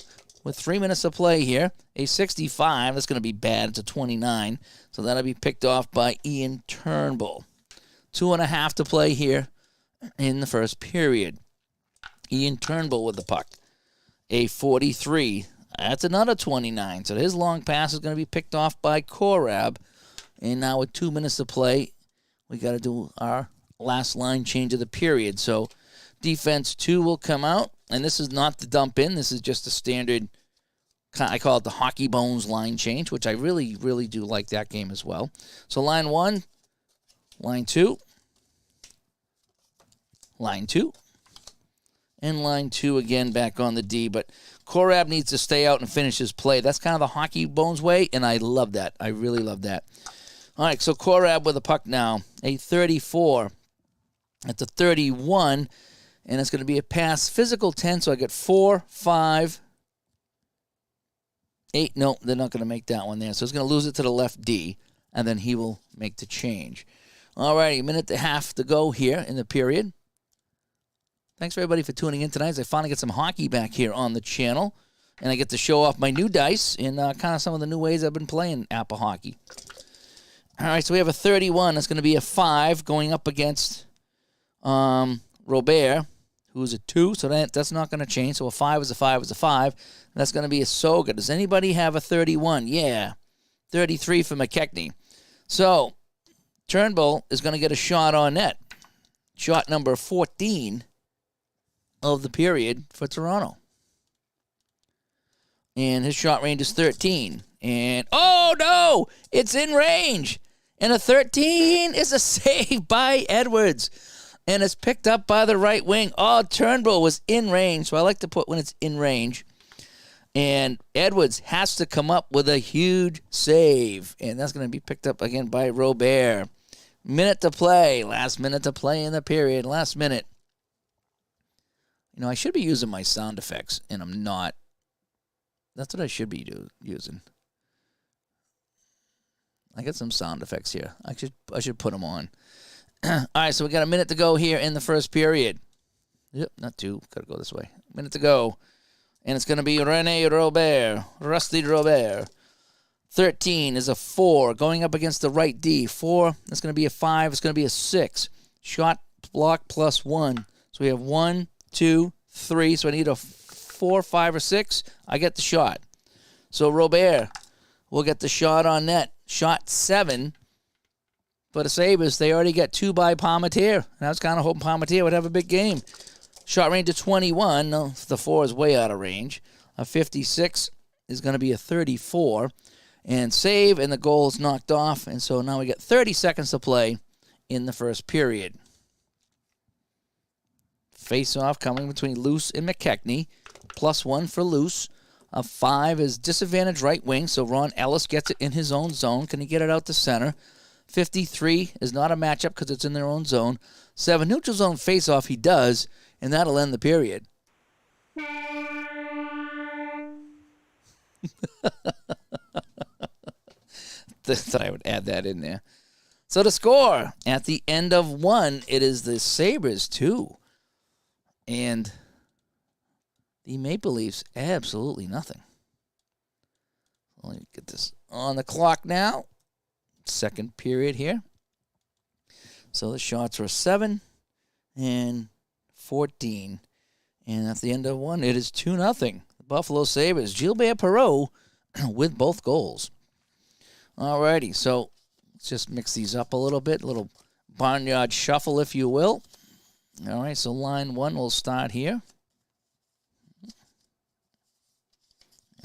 with 3 minutes to play here. A 65. That's going to be bad. It's a 29. So that'll be picked off by Ian Turnbull. 2.5 to play here in the first period. Ian Turnbull with the puck. A 43. That's another 29. So his long pass is going to be picked off by Korab. And now with 2 minutes to play, we got to do our last line change of the period. So defense 2 will come out. And this is not the dump in. This is just a standard, I call it the hockey bones line change, which I really, really do like that game as well. So line 1, line 2, line 2, and line 2 again back on the D. But Korab needs to stay out and finish his play. That's kind of the hockey bones way, and I love that. I really love that. All right, so Korab with the puck now. A 34. That's a 31. And it's going to be a pass. Physical 10, so I get 4, 5, 8. No, they're not going to make that one there. So it's going to lose it to the left D, and then he will make the change. All righty, 1.5 to go here in the period. Thanks, everybody, for tuning in tonight as I finally get some hockey back here on the channel. And I get to show off my new dice and kind of some of the new ways I've been playing APBA hockey. All right, so we have a 31. That's going to be a 5 going up against Robert, who's a 2. So that's not going to change. So a 5 is a 5 is a 5. That's going to be a Soga. Does anybody have a 31? Yeah. 33 for McKechnie. So Turnbull is going to get a shot on net. Shot number 14 of the period for Toronto. And his shot range is 13. And, oh, no! It's in range. And a 13 is a save by Edwards. And it's picked up by the right wing. Oh, Turnbull was in range. So I like to put when it's in range. And Edwards has to come up with a huge save. And that's going to be picked up again by Robert. Minute to play. Last minute to play in the period. Last minute. You know, I should be using my sound effects, and I'm not. That's what I should be using. I got some sound effects here. I should put them on. All right, so we got a minute to go here in the first period. Yep, not 2. Got to go this way. Minute to go. And it's going to be René Robert. Rusty Robert. 13 is a 4. Going up against the right D. 4, that's going to be a 5. It's going to be a 6. Shot block plus 1. So we have 1, 2, 3. So I need a 4, 5, or 6. I get the shot. So Robert will get the shot on net. Shot 7 for the Sabres. They already got 2 by Palmateer. And I was kind of hoping Palmateer would have a big game. Shot range of 21. No, the 4 is way out of range. A 56 is going to be a 34. And save, and the goal is knocked off. And so now we get 30 seconds to play in the first period. Face-off coming between Luce and McKechnie. Plus 1 for Luce. A 5 is disadvantage right wing, so Ron Ellis gets it in his own zone. Can he get it out to center? 53 is not a matchup because it's in their own zone. 7, neutral zone face-off, he does, and that'll end the period. Thought I would add that in there. So the score, at the end of 1, it is the Sabres 2. And the Maple Leafs, absolutely nothing. Let me get this on the clock now. Second period here. So the shots were 7 and 14. And at the end of 1, it is 2-0. The Buffalo Sabres, Gilbert Perreault with both goals. Alrighty, so let's just mix these up a little bit. A little barnyard shuffle, if you will. All right, so line 1 will start here.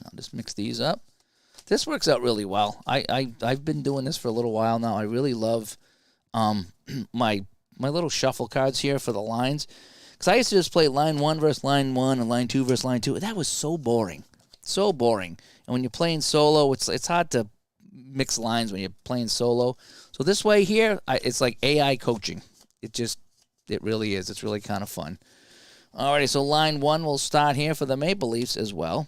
I'll just mix these up. This works out really well. I've been doing this for a little while now. I really love my little shuffle cards here for the lines. Because I used to just play line 1 versus line 1 and line 2 versus line 2. That was so boring. So boring. And when you're playing solo, it's hard to mix lines when you're playing solo. So this way here, it's like AI coaching. It really is. It's really kind of fun. Alrighty, so line 1 will start here for the Maple Leafs as well.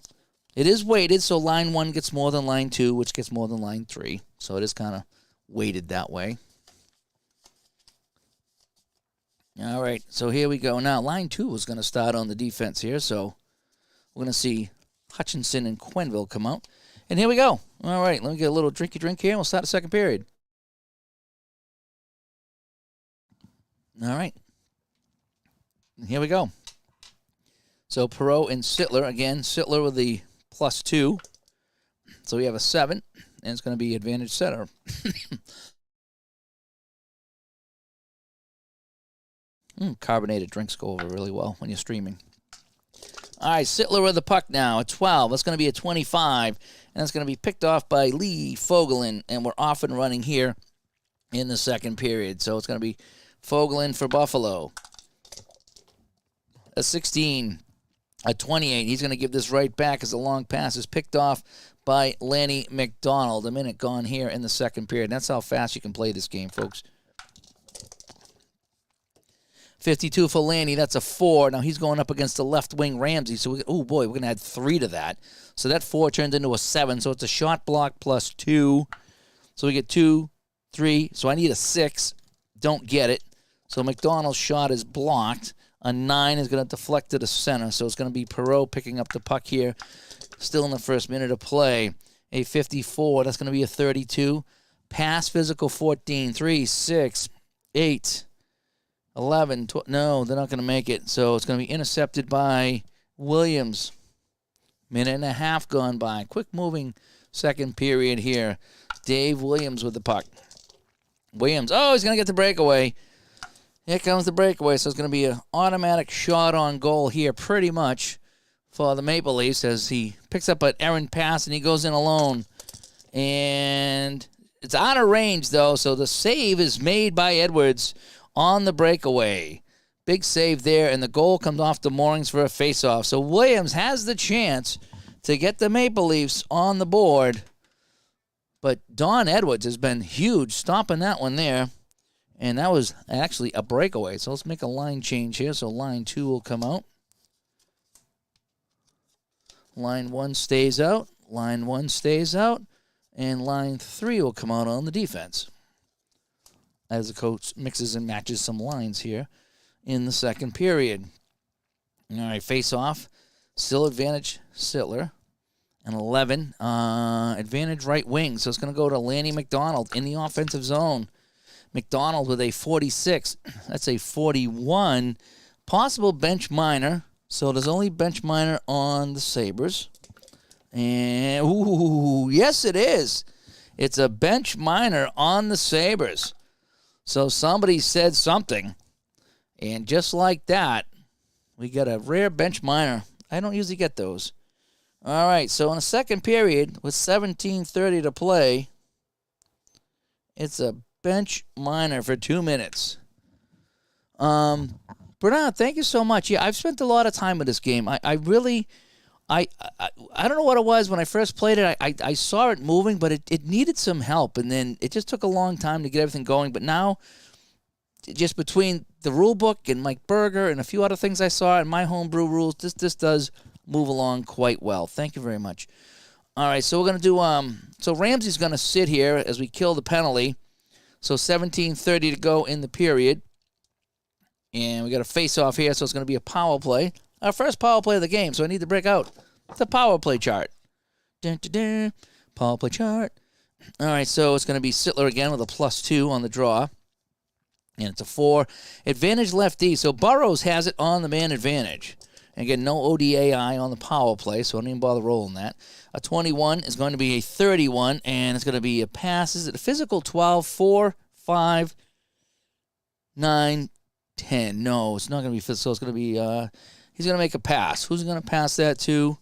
It is weighted, so line 1 gets more than line 2, which gets more than line 3. So it is kind of weighted that way. All right, so here we go. Now, line 2 is going to start on the defense here, so we're going to see Hutchinson and Quenville come out. And here we go. All right, let me get a little drinky drink here, and we'll start the second period. All right. Here we go. So Perot and Sittler. Again, Sittler with the +2. So we have a 7, and it's going to be advantage center. Carbonated drinks go over really well when you're streaming. All right, Sittler with the puck now, a 12. That's going to be a 25, and that's going to be picked off by Lee Fogelin, and we're off and running here in the second period. So it's going to be Fogelin for Buffalo. A 16, a 28. He's going to give this right back as the long pass is picked off by Lanny McDonald. A minute gone here in the second period. That's how fast you can play this game, folks. 52 for Lanny. That's a 4. Now he's going up against the left wing Ramsey. So, oh boy, we're going to add 3 to that. So that 4 turns into a 7. So it's a shot block +2. So we get 2, 3. So I need a 6. Don't get it. So McDonald's shot is blocked. A 9 is going to deflect to the center. So it's going to be Perot picking up the puck here. Still in the first minute of play. A 54. That's going to be a 32. Pass physical 14. 3, 6, 8. 11, 12, no, they're not going to make it. So it's going to be intercepted by Williams. Minute and a half gone by. Quick moving second period here. Dave Williams with the puck. Williams, oh, he's going to get the breakaway. Here comes the breakaway. So it's going to be an automatic shot on goal here pretty much for the Maple Leafs as he picks up an errant pass and he goes in alone. And it's out of range, though, so the save is made by Edwards on the breakaway. Big save there, and the goal comes off the moorings for a faceoff. So Williams has the chance to get the Maple Leafs on the board. But Don Edwards has been huge, stopping that one there. And that was actually a breakaway. So let's make a line change here. So line 2 will come out. Line 1 stays out. Line 1 stays out. And line 3 will come out on the defense, as the coach mixes and matches some lines here in the second period. All right, face-off. Still advantage Sittler. And 11. Advantage right wing. So it's going to go to Lanny McDonald in the offensive zone. McDonald with a 46. That's a 41. Possible bench minor. So there's only bench minor on the Sabres. And, ooh, yes it is. It's a bench minor on the Sabres. So somebody said something, and just like that, we got a rare bench minor. I don't usually get those. All right, so in the second period, with 17:30 to play, it's a bench minor for 2 minutes. Bernard, thank you so much. Yeah, I've spent a lot of time with this game. I really... I don't know what it was when I first played it. I saw it moving, but it needed some help, and then it just took a long time to get everything going. But now, just between the rule book and Mike Berger and a few other things I saw in my homebrew rules, this does move along quite well. Thank you very much. All right, so we're going to do so Ramsey's going to sit here as we kill the penalty. So 17:30 to go in the period. And we got a face-off here, so it's going to be a power play. Our first power play of the game, so I need to break out the power play chart. Dun, dun, dun. Power play chart. All right, so it's going to be Sittler again with a +2 on the draw. And it's a 4. Advantage lefty, so Burrows has it on the man advantage. And again, no ODAI on the power play, so I don't even bother rolling that. A 21 is going to be a 31, and it's going to be a pass. Is it a physical 12, 4, 5, 9, 10? No, it's not going to be physical. It's going to be... he's going to make a pass. Who's he going to pass that to?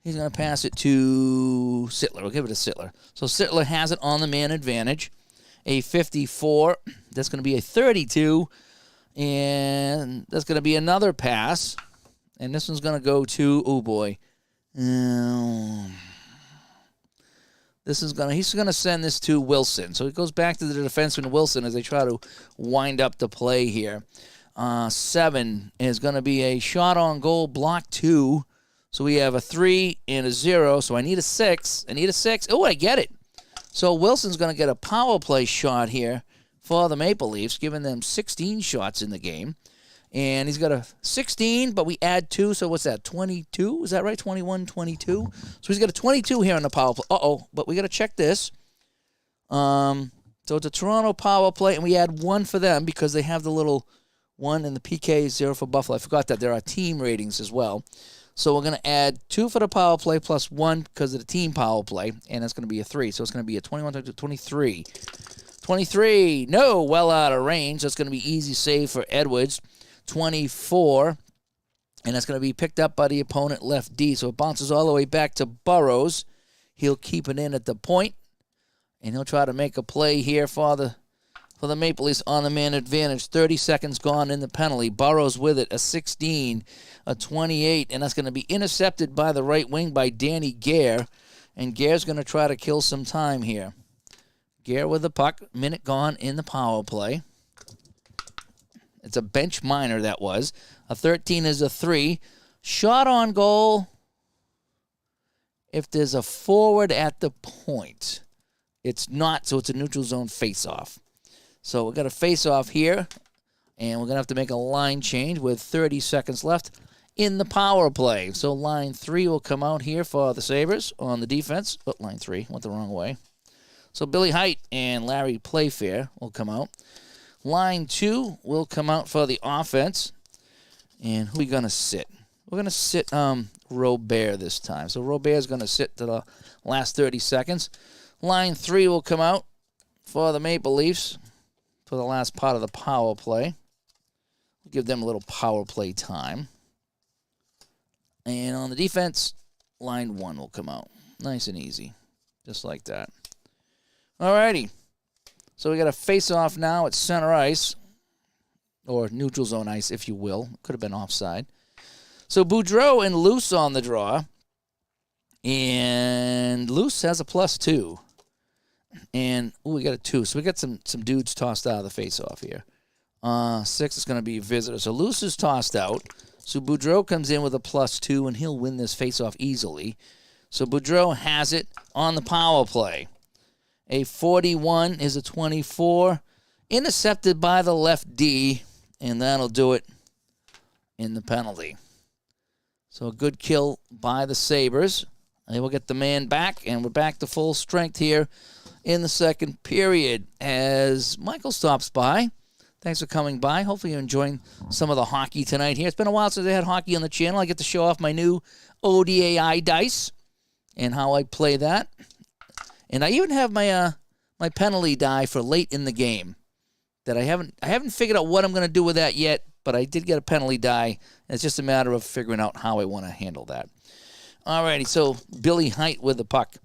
He's going to pass it to Sittler. We'll give it to Sittler. So Sittler has it on the man advantage. A 54. That's going to be a 32. And that's going to be another pass. And this one's going to go to, oh boy. He's going to send this to Wilson. So it goes back to the defenseman Wilson as they try to wind up the play here. 7 is going to be a shot on goal, block 2. So we have a 3 and a 0. So I need a 6. I need a 6. Oh, I get it. So Wilson's going to get a power play shot here for the Maple Leafs, giving them 16 shots in the game. And he's got a 16, but we add 2, so what's that, 22? Is that right, 21, 22? So he's got a 22 here on the power play. Uh-oh, but we got to check this. So it's a Toronto power play, and we add 1 for them because they have the little 1 and the PK 0 for Buffalo. I forgot that there are team ratings as well. So we're going to add 2 for the power play plus 1 because of the team power play, and that's going to be a 3. So it's going to be a 21, 23. 23, no, well out of range. That's going to be easy save for Edwards. 24, and that's going to be picked up by the opponent left D. So it bounces all the way back to Burrows. He'll keep it in at the point, and he'll try to make a play here for the Maple Leafs on the man advantage. 30 seconds gone in the penalty. Burrows with it, a 16, a 28, and that's going to be intercepted by the right wing by Danny Gare, and Gare's going to try to kill some time here. Gare with the puck, minute gone in the power play. It's a bench minor, that was. A 13 is a 3. Shot on goal if there's a forward at the point. It's not, so it's a neutral zone face-off. So we've got a face-off here, and we're going to have to make a line change with 30 seconds left in the power play. So line 3 will come out here for the Sabres on the defense. Oh, line 3 went the wrong way. So Billy Height and Larry Playfair will come out. Line 2 will come out for the offense. And who are we going to sit? We're going to sit Robert this time. So Robert's going to sit to the last 30 seconds. Line 3 will come out for the Maple Leafs for the last part of the power play. We'll give them a little power play time. And on the defense, line 1 will come out. Nice and easy. Just like that. Alrighty. So we got a face-off now at center ice, or neutral zone ice, if you will. Could have been offside. So Boudreau and Luce on the draw, and Luce has a +2. And, we got a 2. So we got some dudes tossed out of the face-off here. 6 is going to be visitor. So Luce is tossed out. So Boudreau comes in with a +2, and he'll win this face-off easily. So Boudreau has it on the power play. A 41 is a 24. Intercepted by the left D, and that'll do it in the penalty. So a good kill by the Sabres. They will get the man back, and we're back to full strength here in the second period as Michael stops by. Thanks for coming by. Hopefully you're enjoying some of the hockey tonight here. It's been a while since I had hockey on the channel. I get to show off my new ODAI dice and how I play that. And I even have my my penalty die for late in the game that I haven't figured out what I'm going to do with that yet, but I did get a penalty die. It's just a matter of figuring out how I want to handle that. Alrighty, so Billy Height with the puck.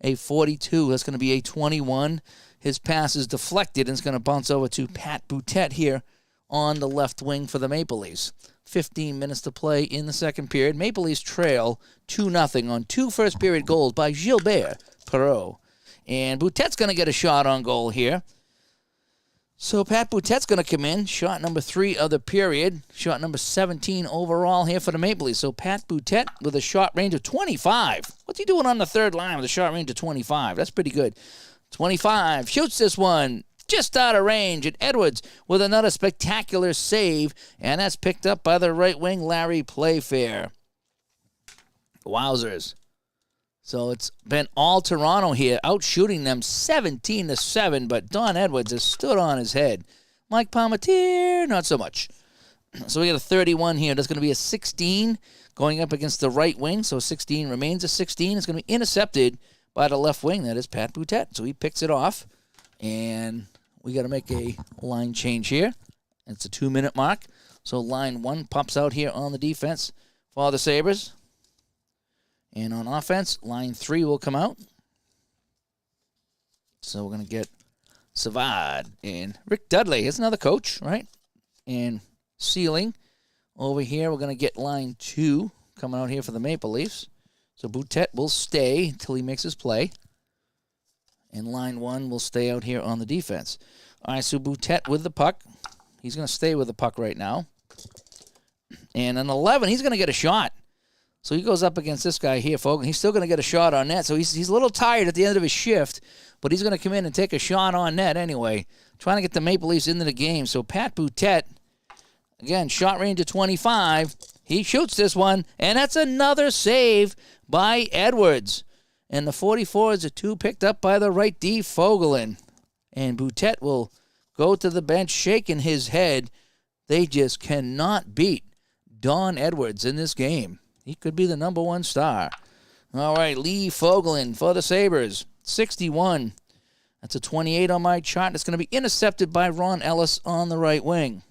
A 42, that's going to be a 21. His pass is deflected, and it's going to bounce over to Pat Boutet here on the left wing for the Maple Leafs. 15 minutes to play in the second period. Maple Leafs trail 2-0 on 2 first-period goals by Gilbert Perreault. And Boutet's going to get a shot on goal here. So Pat Boutet's going to come in. Shot number 3 of the period. Shot number 17 overall here for the Maple Leafs. So Pat Boutet with a shot range of 25. What's he doing on the third line with a shot range of 25? That's pretty good. 25. Shoots this one just out of range. And Edwards with another spectacular save. And that's picked up by the right wing, Larry Playfair. Wowzers. So it's been all Toronto here, out shooting them 17-7, but Don Edwards has stood on his head. Mike Palmateer, not so much. So we got a 31 here. That's going to be a 16 going up against the right wing. So 16 remains a 16. It's going to be intercepted by the left wing. That is Pat Boutet. So he picks it off, and we got to make a line change here. It's a 2-minute mark. So line 1 pops out here on the defense for the Sabres. And on offense, line 3 will come out. So we're going to get Savard and Rick Dudley. Here's another coach, right? And Sealing. Over here, we're going to get line 2 coming out here for the Maple Leafs. So Boutet will stay until he makes his play. And line 1 will stay out here on the defense. All right, so Boutet with the puck. He's going to stay with the puck right now. And on 11, he's going to get a shot. So he goes up against this guy here, Fogle. He's still going to get a shot on net. So he's a little tired at the end of his shift, but he's going to come in and take a shot on net anyway, trying to get the Maple Leafs into the game. So Pat Boutet, again, shot range of 25. He shoots this one, and that's another save by Edwards. And the 44 is a 2 picked up by the right D, Fogelin. And Boutet will go to the bench shaking his head. They just cannot beat Don Edwards in this game. He could be the number 1 star. All right, Lee Fogelin for the Sabres, 61. That's a 28 on my chart. It's going to be intercepted by Ron Ellis on the right wing.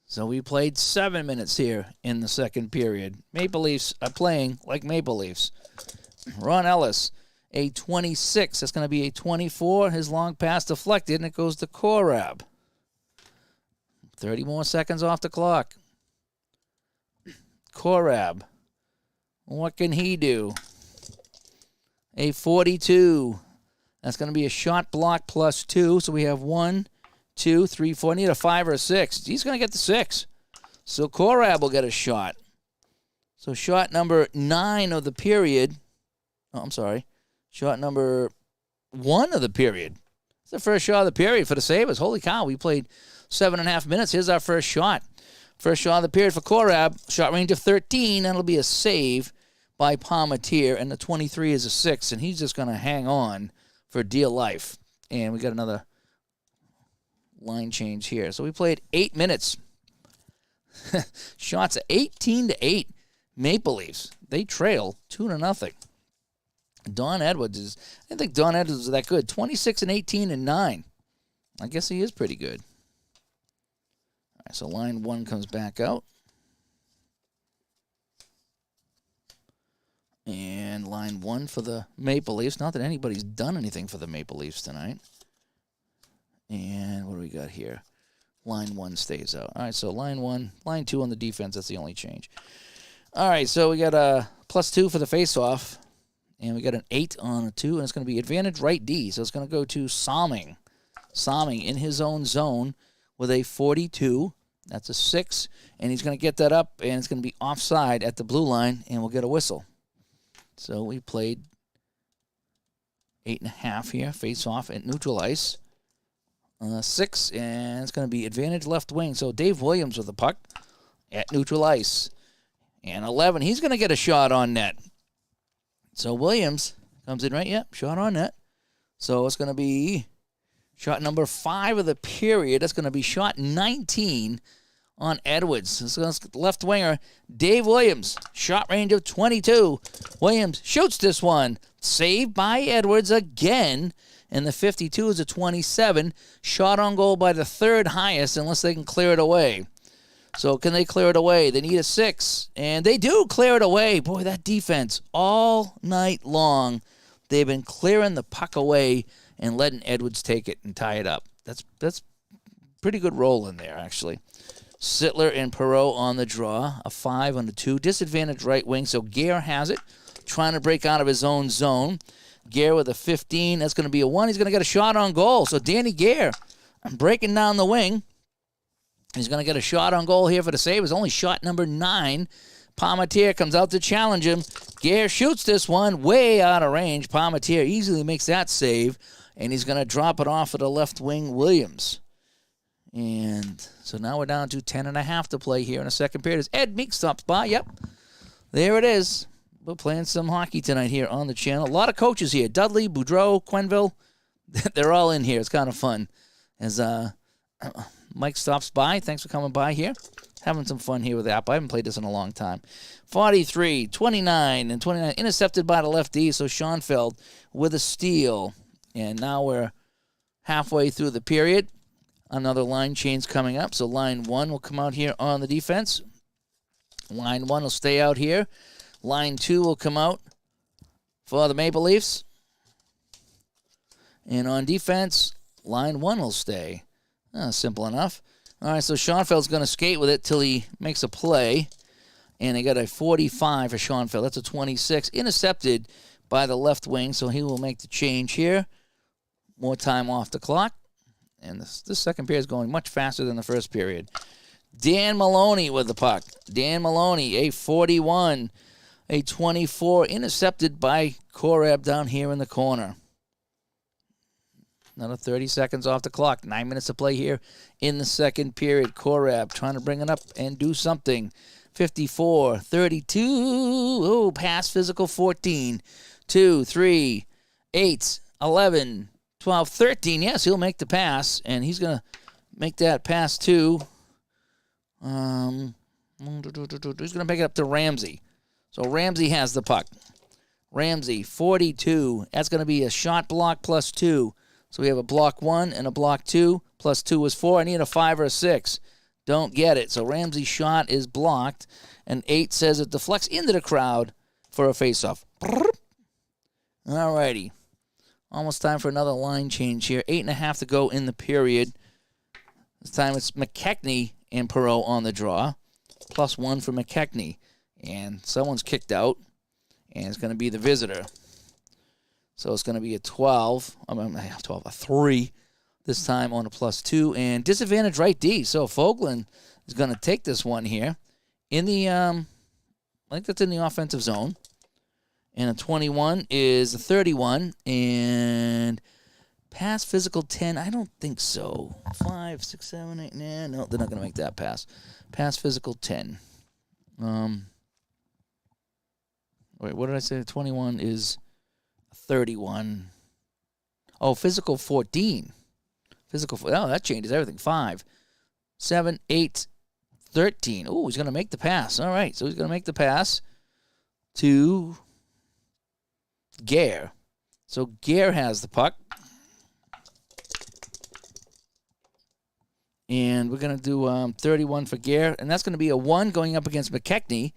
So we played 7 minutes here in the second period. Maple Leafs are playing like Maple Leafs. Ron Ellis, a 26. That's going to be a 24. His long pass deflected, and it goes to Korab. 30 more seconds off the clock. Korab, what can he do? A 42. That's going to be a shot block plus 2. So we have 1, 2, 3, 4. I need a 5 or a 6. He's going to get the 6. So Korab will get a shot. So shot number 9 of the period. Oh, I'm sorry. Shot number 1 of the period. It's the first shot of the period for the Sabres. Holy cow, we played 7.5 minutes. Here's our first shot. First shot of the period for Korab. Shot range of 13. That'll be a save by Palmateer. And the 23 is a 6. And he's just going to hang on for dear life. And we got another line change here. So we played 8 minutes. Shots at 18-8. Maple Leafs. They trail 2-0. Don Edwards is, I didn't think Don Edwards was that good. 26 and 18 and 9. I guess he is pretty good. All right, so line 1 comes back out. And line 1 for the Maple Leafs. Not that anybody's done anything for the Maple Leafs tonight. And what do we got here? Line 1 stays out. All right, so line 1. Line 2 on the defense, that's the only change. All right, so we got a +2 for the faceoff. And we got an 8 on a 2, and it's going to be advantage right D. So it's going to go to Salming. Salming in his own zone with a 42. That's a 6. And he's going to get that up, and it's going to be offside at the blue line, and we'll get a whistle. So we played 8.5 here, face off at neutral ice. 6, and it's going to be advantage left wing. So Dave Williams with the puck at neutral ice. And 11, he's going to get a shot on net. So Williams comes in right, yep, shot on net. So it's going to be shot number 5 of the period. That's going to be shot 19 on Edwards. So left winger, Dave Williams, shot range of 22. Williams shoots this one. Saved by Edwards again. And the 52 is a 27. Shot on goal by the 3rd highest unless they can clear it away. So can they clear it away? They need a 6. And they do clear it away. Boy, that defense all night long, they've been clearing the puck away and letting Edwards take it and tie it up. That's pretty good roll in there, actually. Sittler and Perreault on the draw. A 5 on the 2. Disadvantage right wing, so Gare has it. Trying to break out of his own zone. Gare with a 15. That's going to be a 1. He's going to get a shot on goal. So Danny Gare breaking down the wing. He's going to get a shot on goal here for the Sabres. Only shot number 9. Palmateer comes out to challenge him. Gare shoots this one way out of range. Palmateer easily makes that save, and he's going to drop it off of the left wing, Williams. And so now we're down to 10.5 to play here in the second period. As Ed Meek stops by. Yep, there it is. We're playing some hockey tonight here on the channel. A lot of coaches here. Dudley, Boudreau, Quenville. They're all in here. It's kind of fun. As Mike stops by. Thanks for coming by here. Having some fun here with APBA. I haven't played this in a long time. 43, 29, and 29. Intercepted by the lefty, so Schoenfeld with a steal. And now we're halfway through the period. Another line change coming up. So line 1 will come out here on the defense. Line 1 will stay out here. Line 2 will come out for the Maple Leafs. And on defense, line 1 will stay. Simple enough. All right, so Schoenfeld's going to skate with it till he makes a play. And they got a 45 for Schoenfeld. That's a 26. Intercepted by the left wing, so he will make the change here. More time off the clock. And this second period is going much faster than the first period. Dan Maloney with the puck. Dan Maloney, a 41, a 24, intercepted by Korab down here in the corner. Another 30 seconds off the clock. 9 minutes to play here in the second period. Korab trying to bring it up and do something. 54, 32. Oh, pass physical 14. 2, 3, 8, 11, 12, 13. Yes, he'll make the pass, and he's going to make that pass to... he's going to make it up to Ramsey. So Ramsey has the puck. Ramsey, 42. That's going to be a shot block plus 2. So we have a block 1 and a block 2. Plus 2 is 4. I need a 5 or a 6. Don't get it. So Ramsey's shot is blocked. And 8 says it deflects into the crowd for a faceoff. All righty. Almost time for another line change here. 8.5 to go in the period. This time it's McKechnie and Perreault on the draw. Plus 1 for McKechnie. And someone's kicked out. And it's going to be the visitor. So it's going to be a 12. A 3 this time on a plus 2. And disadvantage right D. So Fogland is going to take this one here. In the, I think that's in the offensive zone. And a 21 is a 31. And pass physical 10. I don't think so. 5, 6, 7, 8. Nah, no, they're not going to make that pass. Pass physical 10. Wait, what did I say? 21 is 31. Oh, physical 14. Oh, that changes everything. 5, 7, 8, 13. Oh, he's going to make the pass. All right, so he's going to make the pass to Gare. So Gare has the puck. And we're going to do 31 for Gare. And that's going to be a 1 going up against McKechnie.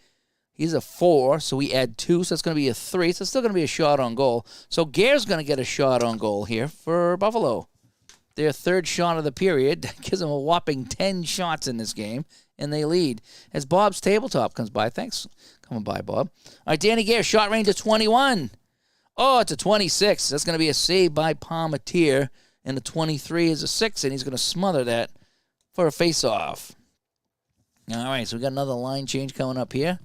He's a 4, so we add 2, so it's going to be a 3. So it's still going to be a shot on goal. So Gare's going to get a shot on goal here for Buffalo. Their third shot of the period. That gives them a whopping 10 shots in this game, and they lead. As Bob's Tabletop comes by. Thanks. Coming by, Bob. All right, Danny Gare, shot range of 21. Oh, it's a 26. That's going to be a save by Palmateer, and the 23 is a 6, and he's going to smother that for a face-off. All right, so we got another line change coming up here.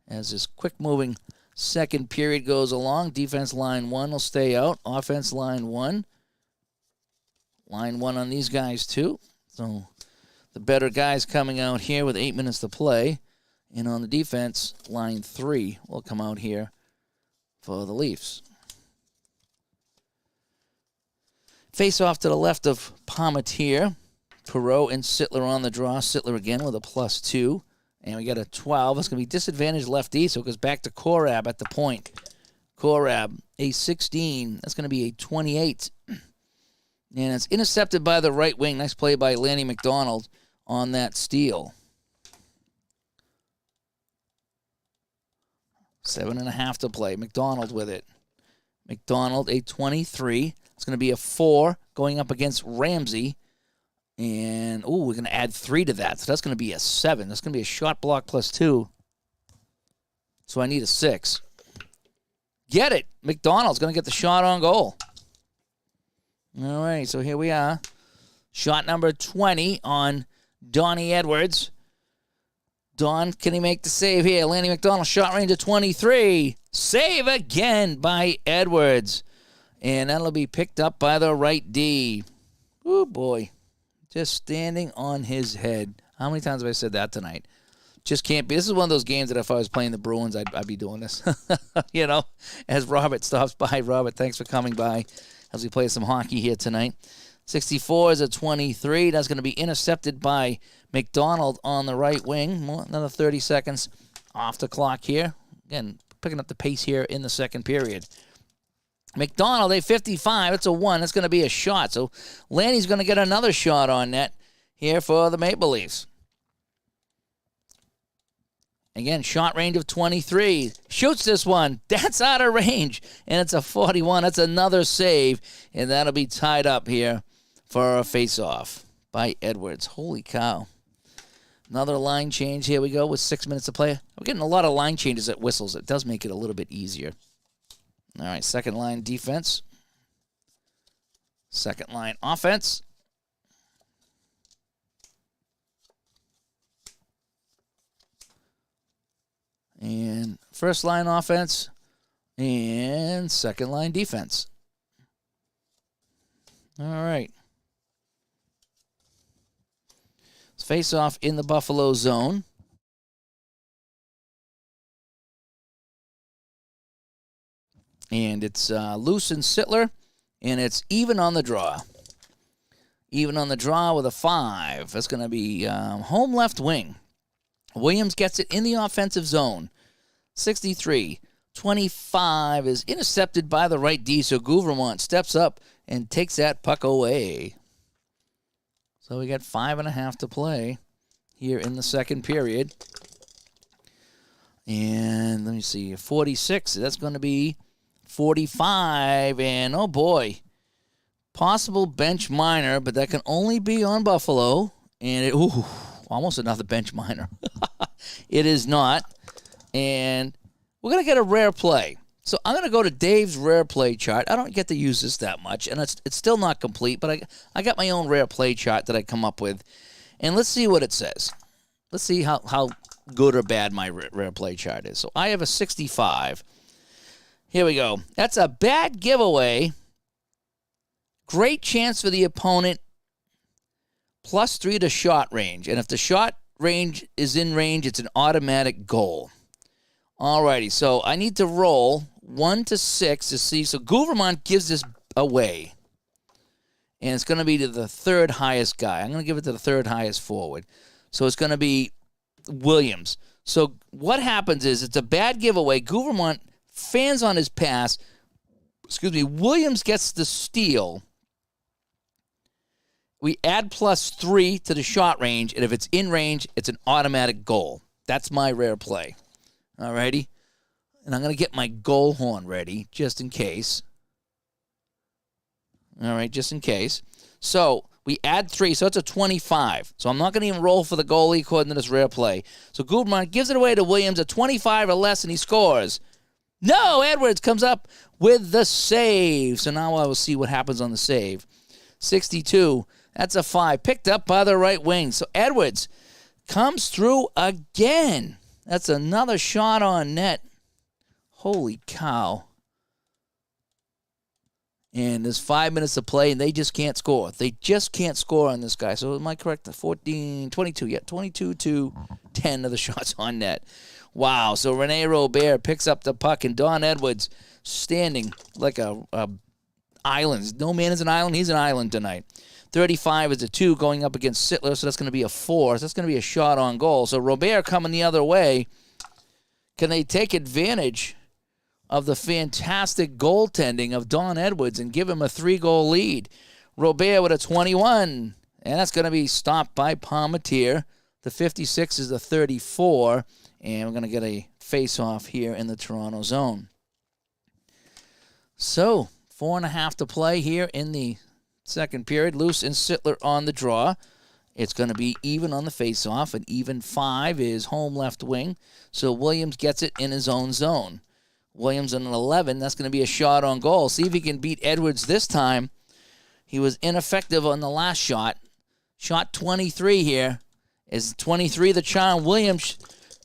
As this quick-moving second period goes along, defense line 1 will stay out. Offense line 1. Line 1 on these guys, too. So the better guys coming out here with 8 minutes to play. And on the defense, line 3 will come out here for the Leafs. Face off to the left of Palmateer. Perreault and Sittler on the draw. Sittler again with a plus 2. And we got a 12. That's going to be disadvantage lefty, so it goes back to Korab at the point. Korab, a 16. That's going to be a 28. And it's intercepted by the right wing. Nice play by Lanny McDonald on that steal. 7.5 to play. McDonald with it. McDonald, a 23. It's going to be a 4 going up against Ramsey. And, we're going to add 3 to that. So that's going to be a 7. That's going to be a shot block plus 2. So I need a 6. Get it. McDonald's going to get the shot on goal. All right, so here we are. Shot number 20 on Donnie Edwards. Don, can he make the save here? Lanny McDonald, shot range of 23. Save again by Edwards. And that'll be picked up by the right D. Oh, boy. Just standing on his head. How many times have I said that tonight? Just can't be. This is one of those games that if I was playing the Bruins, I'd be doing this. As Robert stops by. Robert, thanks for coming by as we play some hockey here tonight. 64 is a 23. That's going to be intercepted by McDonald on the right wing. Another 30 seconds off the clock here. Again, picking up the pace here in the second period. McDonald, a 55. It's a 1. It's going to be a shot. So Lanny's going to get another shot on net here for the Maple Leafs. Again, shot range of 23. Shoots this one. That's out of range. And it's a 41. That's another save. And that'll be tied up here for a face-off by Edwards. Holy cow. Another line change. Here we go with 6 minutes to play. We're getting a lot of line changes at whistles. It does make it a little bit easier. All right, second line defense. Second line offense. And first line offense and second line defense. All right. Let's face off in the Buffalo zone. And it's Loose and Sittler, and it's even on the draw. Even on the draw with a 5. That's going to be home left wing. Williams gets it in the offensive zone. 63. 25 is intercepted by the right D, so Gouvernement steps up and takes that puck away. So we got 5.5 to play here in the second period. And let me see, 46. That's going to be 45. And, oh, boy, possible bench minor, but that can only be on Buffalo. And, almost another bench minor. It is not. And we're going to get a rare play. So I'm going to go to Dave's rare play chart. I don't get to use this that much, and it's still not complete, but I got my own rare play chart that I come up with. And let's see what it says. Let's see how good or bad my rare play chart is. So I have a 65. Here we go. That's a bad giveaway. Great chance for the opponent. +3 to shot range. And if the shot range is in range, it's an automatic goal. Alrighty, so I need to roll 1 to 6 to see. So Gouvernement gives this away. And it's going to be to the third highest guy. I'm going to give it to the third highest forward. So it's going to be Williams. So what happens is it's a bad giveaway. Gouvernement fans on his pass. Williams gets the steal. We add +3 to the shot range, and if it's in range, it's an automatic goal. That's my rare play. All righty? And I'm going to get my goal horn ready just in case. All right, just in case. So we add 3, so it's a 25. So I'm not going to even roll for the goalie according to this rare play. So Gouvernement gives it away to Williams at 25 or less, and he scores. No, Edwards comes up with the save. So now I will see what happens on the save. 62, that's a 5. Picked up by the right wing. So Edwards comes through again. That's another shot on net. Holy cow. And there's 5 minutes to play, and they just can't score. They just can't score on this guy. So am I correct? 22. Yeah, 22 to 10 of the shots on net. Wow. So Rene Robert picks up the puck, and Don Edwards standing like a island. No man is an island. He's an island tonight. 35 is a 2 going up against Sittler, so that's going to be a 4. So that's going to be a shot on goal. So Robert coming the other way. Can they take advantage of the fantastic goaltending of Don Edwards and give him a 3-goal lead? Robert with a 21, and that's going to be stopped by Palmateer. The 56 is the 34, and we're going to get a face-off here in the Toronto zone. So 4.5 to play here in the second period. Loose and Sittler on the draw. It's going to be even on the faceoff, and even 5 is home left wing. So Williams gets it in his own zone. Williams on an 11. That's going to be a shot on goal. See if he can beat Edwards this time. He was ineffective on the last shot. Shot 23 here. Is 23 the charm? Williams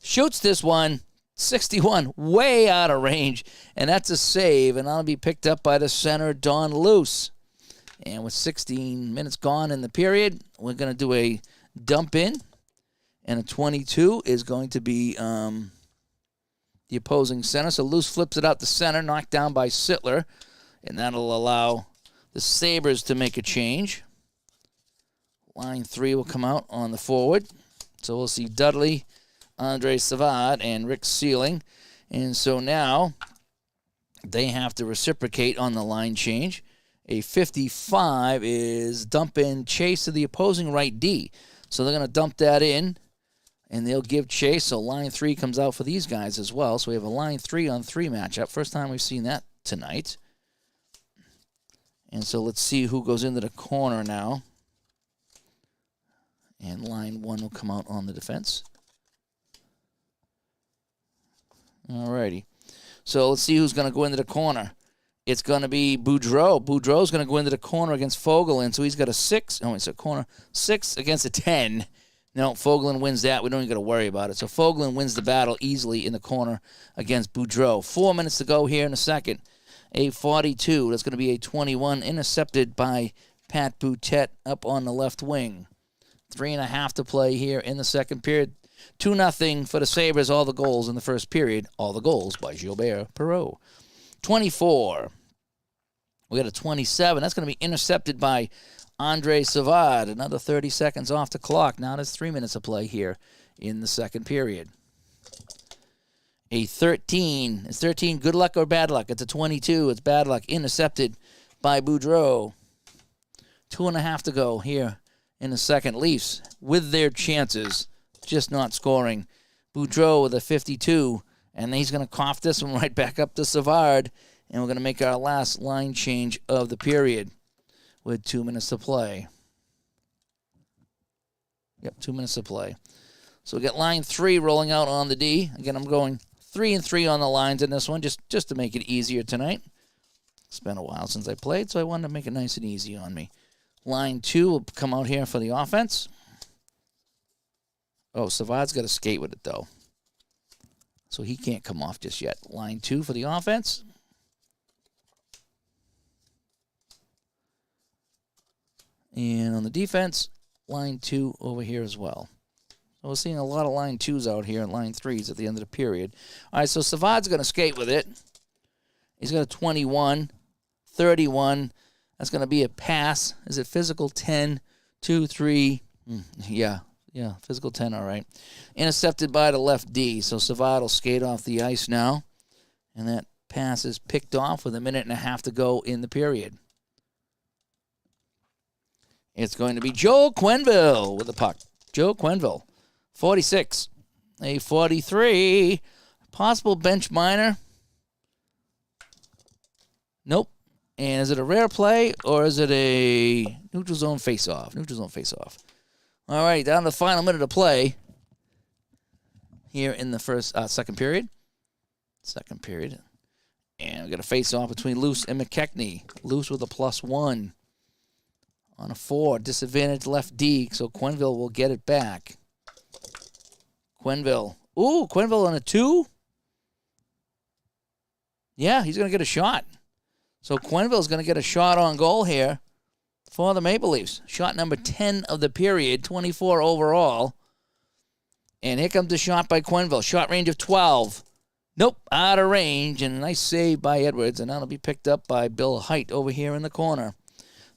shoots this one. 61, way out of range. And that's a save, and that'll be picked up by the center, Don Luce. And with 16 minutes gone in the period, we're going to do a dump in. And a 22 is going to be the opposing center. So Luce flips it out the center, knocked down by Sittler. And that'll allow the Sabres to make a change. Line 3 will come out on the forward. So we'll see Dudley, Andre Savard, and Rick Sealing. And so now they have to reciprocate on the line change. A 55 is dump in Chase to the opposing right D. So they're going to dump that in, and they'll give Chase. So line 3 comes out for these guys as well. So we have a line 3-on-3 matchup. First time we've seen that tonight. And so let's see who goes into the corner now. And line 1 will come out on the defense. Alrighty. So let's see who's going to go into the corner. It's going to be Boudreau. Boudreau's going to go into the corner against Fogelin, so he's got a 6. Oh, it's a corner 6 against a 10. No, Fogelin wins that. We don't even got to worry about it. So Fogelin wins the battle easily in the corner against Boudreau. 4 minutes to go here in the second. A 42. That's going to be a 21 intercepted by Pat Boutet up on the left wing. 3.5 to play here in the second period. 2-0 for the Sabres. All the goals in the first period. All the goals by Gilbert Perreault. 24. We got a 27. That's going to be intercepted by Andre Savard. Another 30 seconds off the clock. Now there's 3 minutes of play here in the second period. A 13. It's 13 good luck or bad luck. It's a 22. It's bad luck. Intercepted by Boudreau. 2.5 to go here in the second. Leafs with their chances, just not scoring. Boudreau with a 52. And he's going to cough this one right back up to Savard. And we're going to make our last line change of the period with 2 minutes to play. Yep, 2 minutes to play. So we got line 3 rolling out on the D. Again, I'm going 3 and 3 on the lines in this one, just to make it easier tonight. It's been a while since I played, so I wanted to make it nice and easy on me. Line 2 will come out here for the offense. Oh, Savard's got to skate with it, though. So he can't come off just yet. Line 2 for the offense. And on the defense, line 2 over here as well. So we're seeing a lot of line 2s out here and line 3s at the end of the period. All right, so Savard's going to skate with it. He's got a 21, 31. That's going to be a pass. Is it physical 10, 2, 3? Yeah, physical 10, all right. Intercepted by the left D, so Savard will skate off the ice now. And that pass is picked off with 1.5 minutes to go in the period. It's going to be Joe Quenneville with the puck. Joe Quenneville, 46. A 43. Possible bench minor. Nope. And is it a rare play or is it a neutral zone face-off? Neutral zone face-off. All right, down to the final minute of play here in the second period. Second period. And we got a face-off between Luce and McKechnie. Luce with a +1. On a 4, disadvantage left D, so Quenneville will get it back. Quenneville. Ooh, Quenneville on a 2? Yeah, he's going to get a shot. So Quenneville's going to get a shot on goal here for the Maple Leafs. Shot number 10 of the period, 24 overall. And here comes the shot by Quenneville. Shot range of 12. Nope, out of range. And a nice save by Edwards, and that'll be picked up by Bill Height over here in the corner.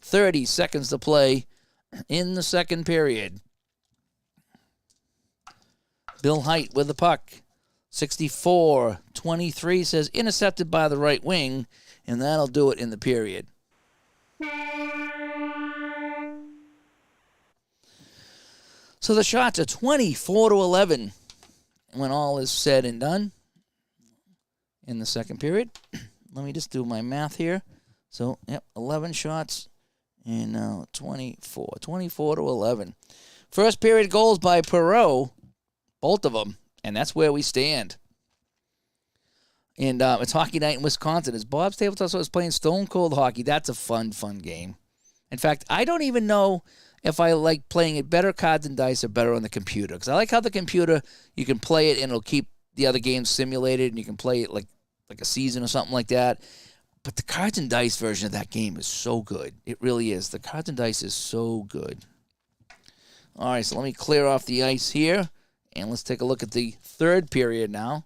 30 seconds to play in the second period. Bill Height with the puck. 64-23 says intercepted by the right wing, and that'll do it in the period. So the shots are 24-11 when all is said and done in the second period. Let me just do my math here. So, 11 shots. And now 24-11. First period goals by Perreault, both of them, and that's where we stand. And it's hockey night in Wisconsin. As Bob's Tabletop was playing Stone Cold Hockey, that's a fun game. In fact, I don't even know if I like playing it better cards and dice or better on the computer. Because I like how the computer, you can play it and it'll keep the other games simulated, and you can play it like a season or something like that. But the cards and dice version of that game is so good. It really is. The cards and dice is so good. All right, so let me clear off the ice here, and let's take a look at the third period now.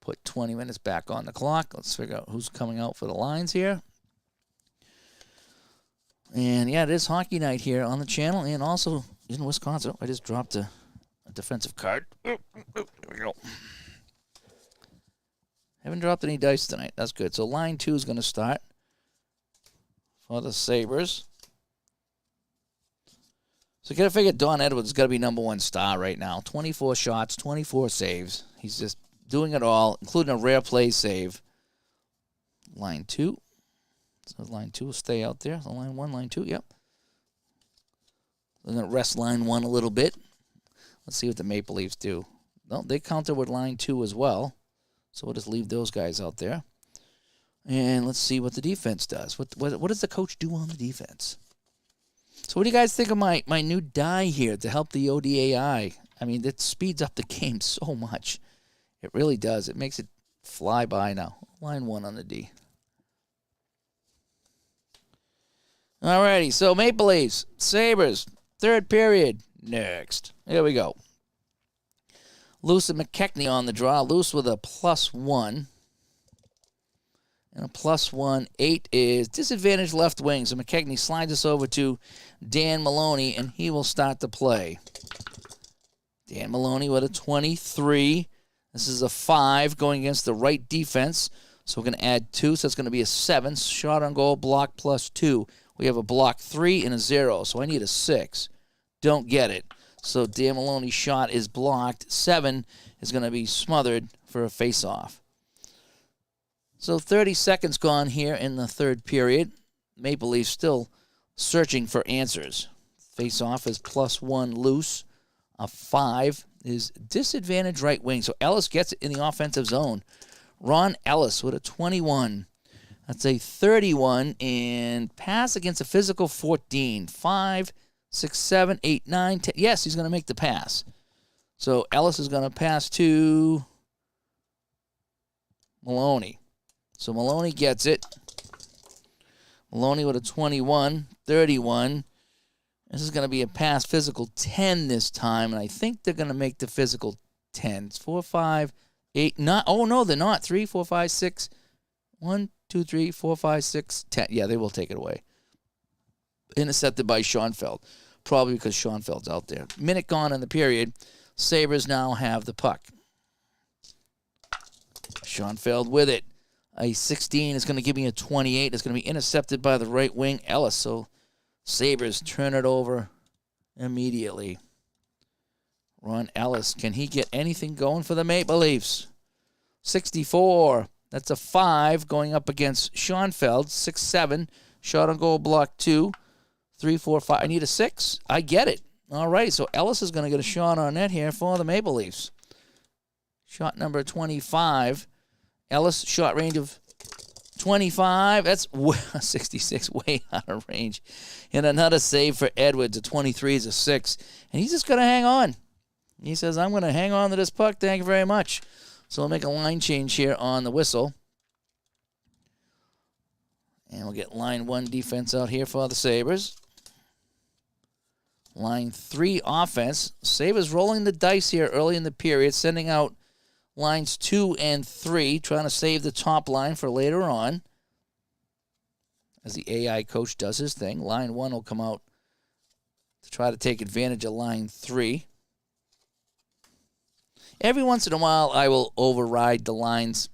Put 20 minutes back on the clock. Let's figure out who's coming out for the lines here. And, yeah, it is hockey night here on the channel, and also in Wisconsin. I just dropped a defensive card. There we go. Haven't dropped any dice tonight. That's good. So line 2 is going to start for the Sabres. So you got to figure Don Edwards has got to be number 1 star right now. 24 shots, 24 saves. He's just doing it all, including a rare play save. Line 2. So line 2 will stay out there. So line 1, line 2, yep. We're going to rest line 1 a little bit. Let's see what the Maple Leafs do. No, they counter with line 2 as well. So we'll just leave those guys out there. And let's see what the defense does. What does the coach do on the defense? So what do you guys think of my new die here to help the ODAI? I mean, it speeds up the game so much. It really does. It makes it fly by now. Line 1 on the D. Alrighty, so Maple Leafs, Sabres, third period. Next. Here we go. Luce and McKechnie on the draw. Luce with a +1. And a +1. 8 is disadvantaged left wing. So McKechnie slides us over to Dan Maloney, and he will start to play. Dan Maloney with a 23. This is a 5 going against the right defense. So we're going to add 2, so it's going to be a 7. Shot on goal, block +2. We have a block 3 and a 0, so I need a 6. Don't get it. So Dan Maloney's shot is blocked. 7 is going to be smothered for a face-off. So 30 seconds gone here in the third period. Maple Leafs still searching for answers. Face-off is +1 Luce. A 5 is disadvantaged right wing. So Ellis gets it in the offensive zone. Ron Ellis with a 21. That's a 31, and pass against a physical 14. 5, 6, 7, 8, 9, 10. Yes, he's going to make the pass. So Ellis is going to pass to Maloney. So Maloney gets it. Maloney with a 21, 31. This is going to be a pass physical 10 this time, and I think they're going to make the physical 10. It's 4, 5, 8, 9. Oh, no, they're not. 3, 4, 5, 6. 1, 2, 3, 4, 5, 6, 10. Yeah, they will take it away. Intercepted by Schoenfeld. Probably because Schoenfeld's out there. Minute gone in the period. Sabres now have the puck. Schoenfeld with it. A 16 is going to give me a 28. It's going to be intercepted by the right wing, Ellis. So Sabres turn it over immediately. Ron Ellis. Can he get anything going for the Maple Leafs? 64. That's a 5 going up against Schoenfeld. 6, 7. Shot on goal, block 2. 3, 4, 5. I need a 6. I get it. All right, so Ellis is going to get a shot on net here for the Maple Leafs. Shot number 25. Ellis, shot range of 25. That's 66, way out of range. And another save for Edwards. A 23 is a 6. And he's just going to hang on. He says, I'm going to hang on to this puck. Thank you very much. So we'll make a line change here on the whistle. And we'll get line 1 defense out here for the Sabres. Line 3 offense. Sabres rolling the dice here early in the period, sending out lines 2 and 3, trying to save the top line for later on. As the AI coach does his thing. Line 1 will come out to try to take advantage of line 3. Every once in a while, I will override the lines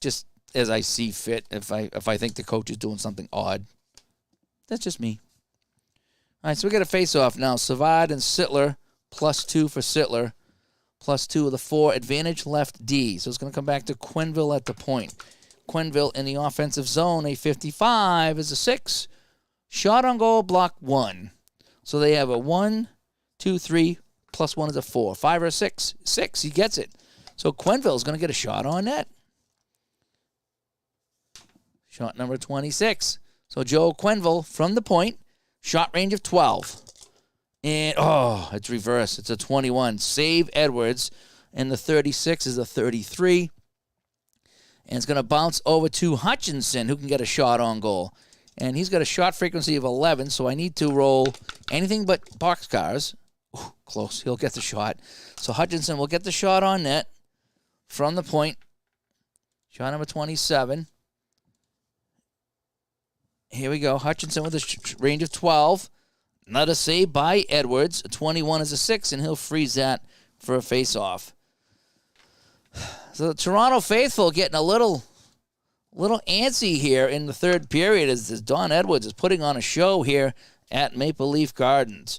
just as I see fit if I think the coach is doing something odd. That's just me. All right, so we got a face-off now. Savard and Sittler, +2 for Sittler, +2 of the 4. Advantage left D. So it's going to come back to Quenneville at the point. Quenneville in the offensive zone. A 55 is a 6. Shot on goal, block 1. So they have a 1, 2, 3, +1 is a 4. 5 or 6. 6, he gets it. So Quenneville is going to get a shot on net. Shot number 26. So Joe Quenneville from the point. Shot range of 12. And, it's reverse. It's a 21. Save Edwards. And the 36 is a 33. And it's going to bounce over to Hutchinson, who can get a shot on goal. And he's got a shot frequency of 11, so I need to roll anything but boxcars. Ooh, close. He'll get the shot. So Hutchinson will get the shot on net from the point. Shot number 27. Here we go. Hutchinson with a range of 12. Another save by Edwards. A 21 is a 6, and he'll freeze that for a face-off. So the Toronto faithful getting a little antsy here in the third period as Don Edwards is putting on a show here at Maple Leaf Gardens.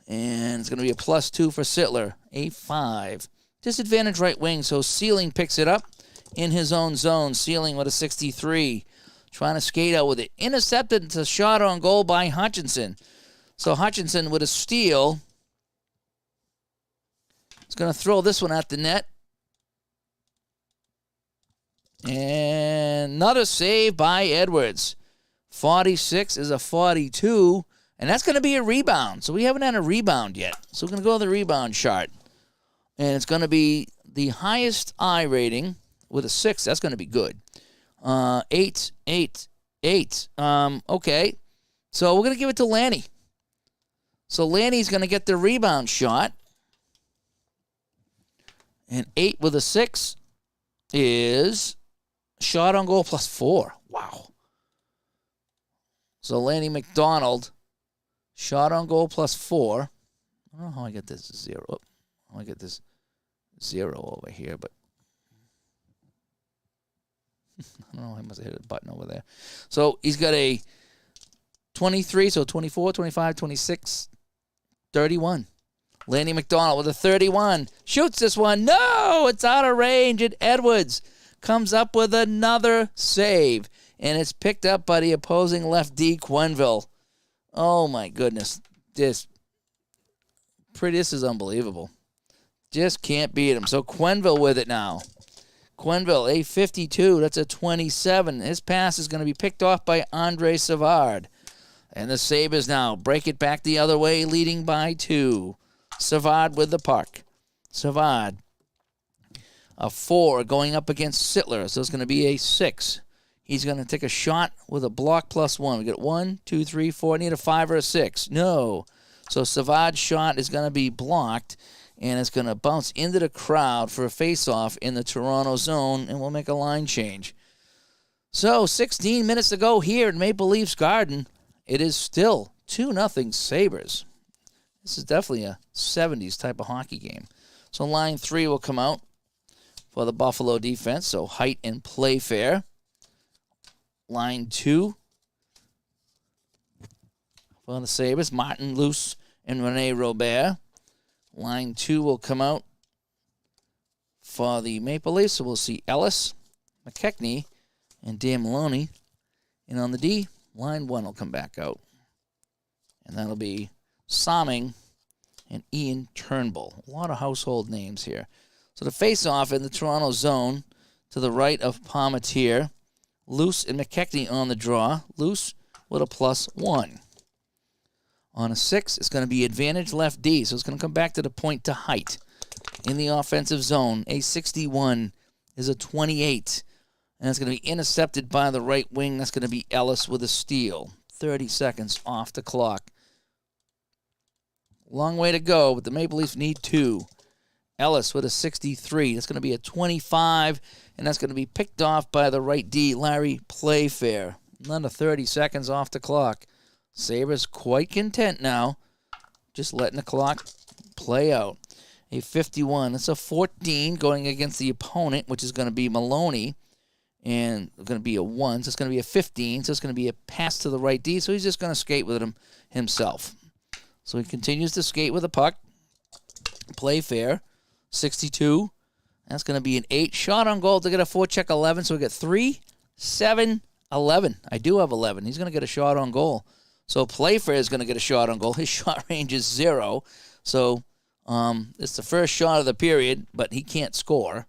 And it's going to be a +2 for Sittler. A 5. Disadvantage right wing, so Sealing picks it up in his own zone. Sealing with a 63. Trying to skate out with it. Intercepted to shot on goal by Hutchinson. So Hutchinson with a steal. He's going to throw this one at the net. And another save by Edwards. 46 is a 42. And that's going to be a rebound. So we haven't had a rebound yet. So we're going to go to the rebound chart. And it's going to be the highest I rating with a 6. That's going to be good. 8, 8, 8. Okay. So we're going to give it to Lanny. So Lanny's going to get the rebound shot. And 8 with a 6 is shot on goal plus 4. Wow. So Lanny McDonald, shot on goal plus 4. I don't know how I get this 0. Oh, how I get this 0 over here, but I don't know. I must have hit a button over there. So he's got a 23, so 24, 25, 26, 31. Lanny McDonald with a 31. Shoots this one. No, it's out of range. And Edwards comes up with another save. And it's picked up by the opposing left D, Quenneville. Oh, my goodness. This is unbelievable. Just can't beat him. So Quenneville with it now. Quenneville, a 52. That's a 27. His pass is going to be picked off by Andre Savard. And the Sabres now break it back the other way, leading by 2. Savard with the puck. Savard, a 4 going up against Sittler. So it's going to be a 6. He's going to take a shot with a block plus 1. We got 1, 2, 3, 4. I need a 5 or a 6. No. So Savard's shot is going to be blocked, and it's going to bounce into the crowd for a face-off in the Toronto zone, and we'll make a line change. So 16 minutes to go here at Maple Leafs Garden. It is still 2-0 Sabres. This is definitely a 70s type of hockey game. So line 3 will come out for the Buffalo defense. So Height and Playfair. Line 2 for the Sabres. Martin Luce and Rene Robert. Line 2 will come out for the Maple Leafs. So we'll see Ellis, McKechnie, and Dan Maloney. And on the D, line 1 will come back out. And that'll be Somming and Ian Turnbull. A lot of household names here. So the face-off in the Toronto zone to the right of Palmateer. Luce and McKechnie on the draw. Luce with a plus 1. On a 6, it's going to be advantage left D, so it's going to come back to the point to Height. In the offensive zone, a 61 is a 28. And it's going to be intercepted by the right wing. That's going to be Ellis with a steal. 30 seconds off the clock. Long way to go, but the Maple Leafs need 2. Ellis with a 63. That's going to be a 25, and that's going to be picked off by the right D, Larry Playfair. Another 30 seconds off the clock. Sabres quite content now, just letting the clock play out. A 51. That's a 14 going against the opponent, which is going to be Maloney, and it's going to be a 1. So it's going to be a 15. So it's going to be a pass to the right D, so he's just going to skate with him himself. So he continues to skate with the puck. Playfair, 62. That's going to be an 8. Shot on goal to get a forecheck 11. So we get 3, 7, 11. I do have 11. He's going to get a shot on goal. So Playfair is going to get a shot on goal. His shot range is 0. So it's the first shot of the period, but he can't score.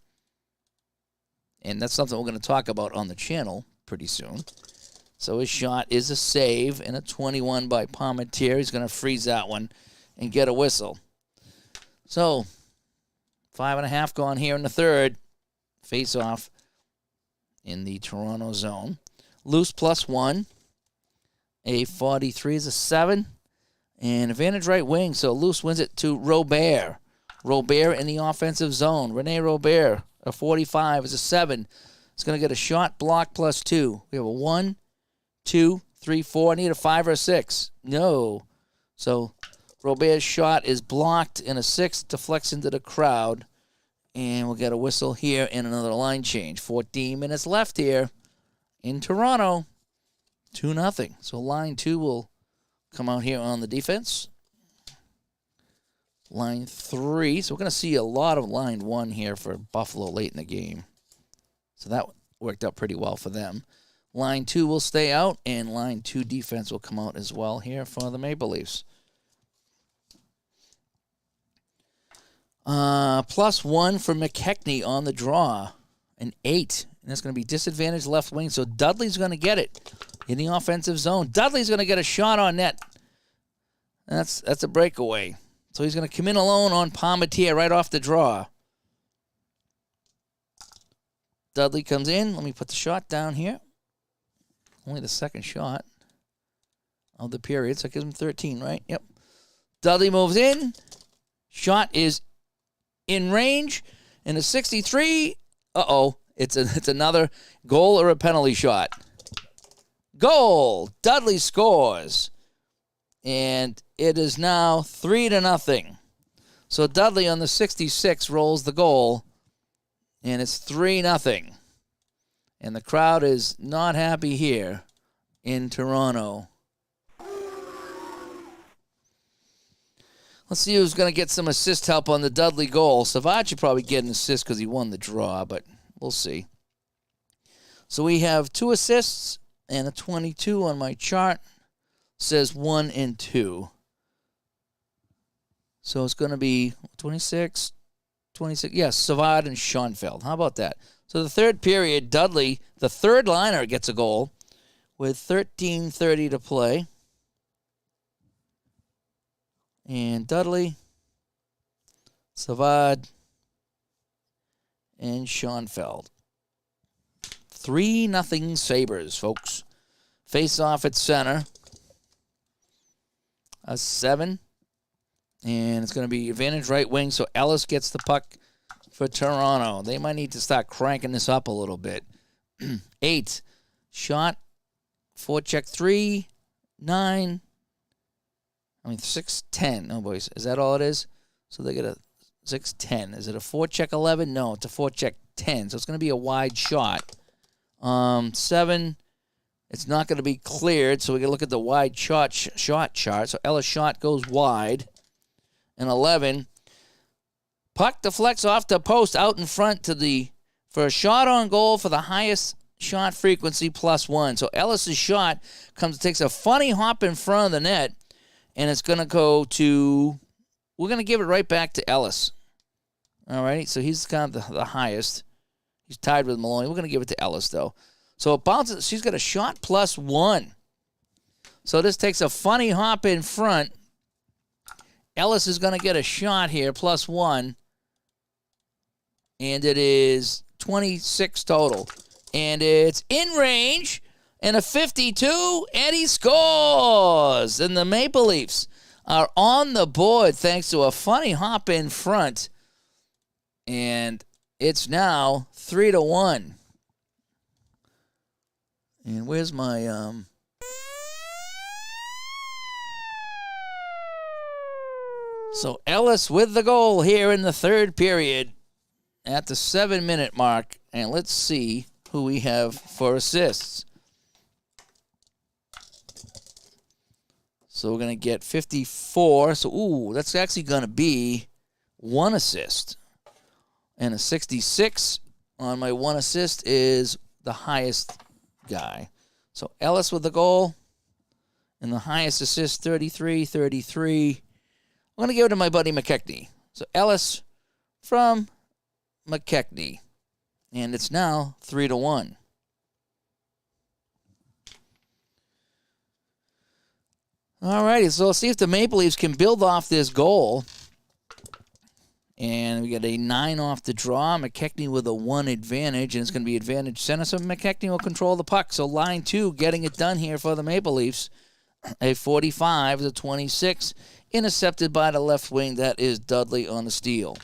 And that's something we're going to talk about on the channel pretty soon. So his shot is a save and a 21 by Palmateer. He's going to freeze that one and get a whistle. So 5.5 gone here in the third. Face off in the Toronto zone. Loose plus 1. A 43 is a 7. And advantage right wing. So Loose wins it to Robert. Robert in the offensive zone. Rene Robert, a 45 is a 7. It's going to get a shot block plus 2. We have a 1, 2, 3, 4. I need a 5 or a 6. No. So Robert's shot is blocked, and a 6 deflects into the crowd. And we'll get a whistle here and another line change. 14 minutes left here in Toronto. 2-0. So line 2 will come out here on the defense. Line 3. So we're going to see a lot of line 1 here for Buffalo late in the game. So that worked out pretty well for them. Line 2 will stay out, and line 2 defense will come out as well here for the Maple Leafs. Plus 1 for McKechnie on the draw. An 8. And that's going to be disadvantage left wing. So Dudley's going to get it in the offensive zone. Dudley's going to get a shot on net. That's a breakaway. So he's going to come in alone on Palmateer right off the draw. Dudley comes in. Let me put the shot down here. Only the second shot of the period, so it gives him 13, right? Yep. Dudley moves in. Shot is in range. And a 63. Uh-oh. It's another goal or a penalty shot. Goal. Dudley scores. And it is now 3-0. So Dudley on the 66 rolls the goal. And it's 3-0. And the crowd is not happy here in Toronto. Let's see who's going to get some assist help on the Dudley goal. Savard should probably get an assist because he won the draw, but we'll see. So we have 2 assists and a 22 on my chart. Says 1 and 2. So it's going to be 26. Yes, Savard and Schoenfeld. How about that? So the third period, Dudley, the third liner, gets a goal with 13:30 to play. And Dudley, Savard, and Schoenfeld. 3-0 Sabres, folks. Face off at center. A 7. And it's going to be advantage right wing, so Ellis gets the puck for Toronto. They might need to start cranking this up a little bit. 8. Shot. Forecheck 3. 9. 6-10. Oh, boys. Is that all it is? So they get a 6-10. Is it a forecheck 11? No, it's a forecheck 10. So it's going to be a wide shot. 7. It's not going to be cleared, so we can look at the wide shot chart. So Ellis' shot goes wide. And 11, puck deflects off the post out in front for a shot on goal for the highest shot frequency +1. So Ellis' shot takes a funny hop in front of the net, and it's going to go to, we're going to give it right back to Ellis. All right, so he's kind of the highest. He's tied with Maloney. We're going to give it to Ellis, though. So it bounces. She's got a shot +1. So this takes a funny hop in front. Ellis is going to get a shot here, +1. And it is 26 total. And it's in range. And a 52. And he scores. And the Maple Leafs are on the board thanks to a funny hop in front. And it's now 3-1. And where's my... So Ellis with the goal here in the third period at the 7-minute mark. And let's see who we have for assists. So we're going to get 54. So, that's actually going to be 1 assist. And a 66 on my 1 assist is the highest guy. So Ellis with the goal. And the highest assist, 33. I'm going to give it to my buddy McKechnie. So Ellis from McKechnie. And it's now 3-1. All righty, so let's see if the Maple Leafs can build off this goal. And we got a 9 off the draw. McKechnie with a 1 advantage, and it's going to be advantage center. So McKechnie will control the puck. So line 2 getting it done here for the Maple Leafs. A 45 to 26. Intercepted by the left wing. That is Dudley on the steal.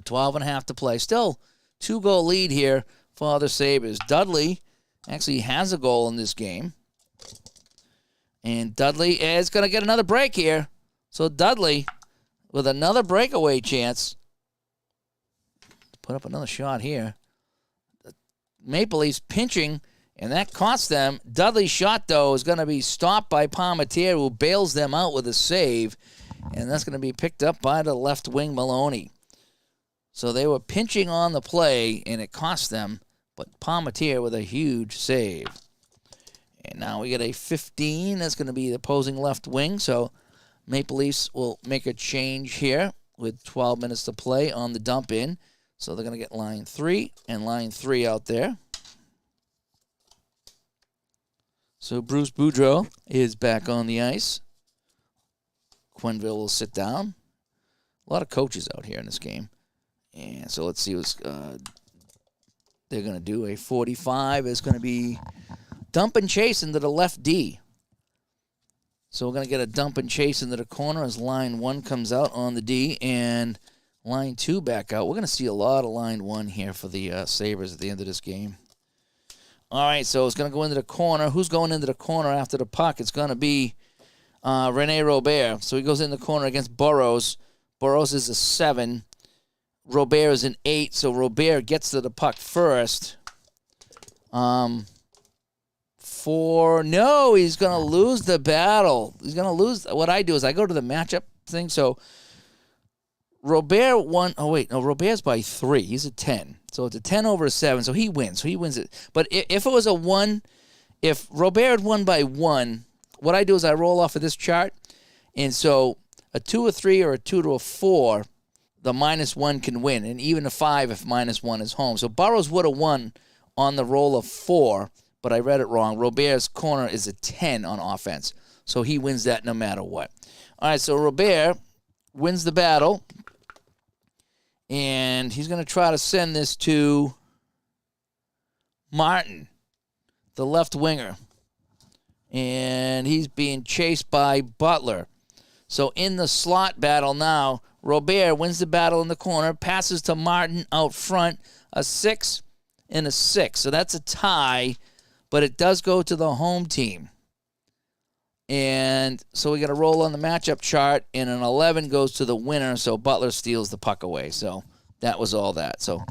12.5 to play. Still 2-goal lead here for the Sabres. Dudley actually has a goal in this game. And Dudley is going to get another break here. So Dudley with another breakaway chance. Put up another shot here. The Maple Leafs pinching, and that cost them. Dudley's shot, though, is going to be stopped by Palmateer, who bails them out with a save. And that's going to be picked up by the left wing Maloney. So they were pinching on the play, and it cost them. But Palmateer with a huge save. And now we get a 15. That's going to be the opposing left wing. So Maple Leafs will make a change here with 12 minutes to play on the dump in. So they're going to get line 3 and line 3 out there. So Bruce Boudreau is back on the ice. Quenville will sit down. A lot of coaches out here in this game. And so let's see what they're going to do. A 45 is going to be dump and chase into the left D. So we're going to get a dump and chase into the corner as line 1 comes out on the D and line 2 back out. We're going to see a lot of line 1 here for the Sabres at the end of this game. All right, so it's going to go into the corner. Who's going into the corner after the puck? It's going to be Rene Robert. So he goes in the corner against Burrows. Burrows is a 7. Robert is an 8. So Robert gets to the puck first. No, he's going to lose the battle. He's going to lose. What I do is I go to the matchup thing. So Robert won. Oh, wait. No, Robert's by 3. He's a 10. So it's a 10 over a 7. So he wins. So he wins it. But if it was a 1, if Robert had won by 1, what I do is I roll off of this chart. And so a 2, a 3, or a 2 to a 4, the -1 can win. And even a 5 if -1 is home. So Burrows would have won on the roll of 4, but I read it wrong. Robert's corner is a 10 on offense. So he wins that no matter what. All right, so Robert wins the battle. And he's going to try to send this to Martin, the left winger. And he's being chased by Butler. So in the slot battle now, Robert wins the battle in the corner, passes to Martin out front, a 6 and a 6. So that's a tie, but it does go to the home team. And so we got to roll on the matchup chart, and an 11 goes to the winner, so Butler steals the puck away. So that was all that. So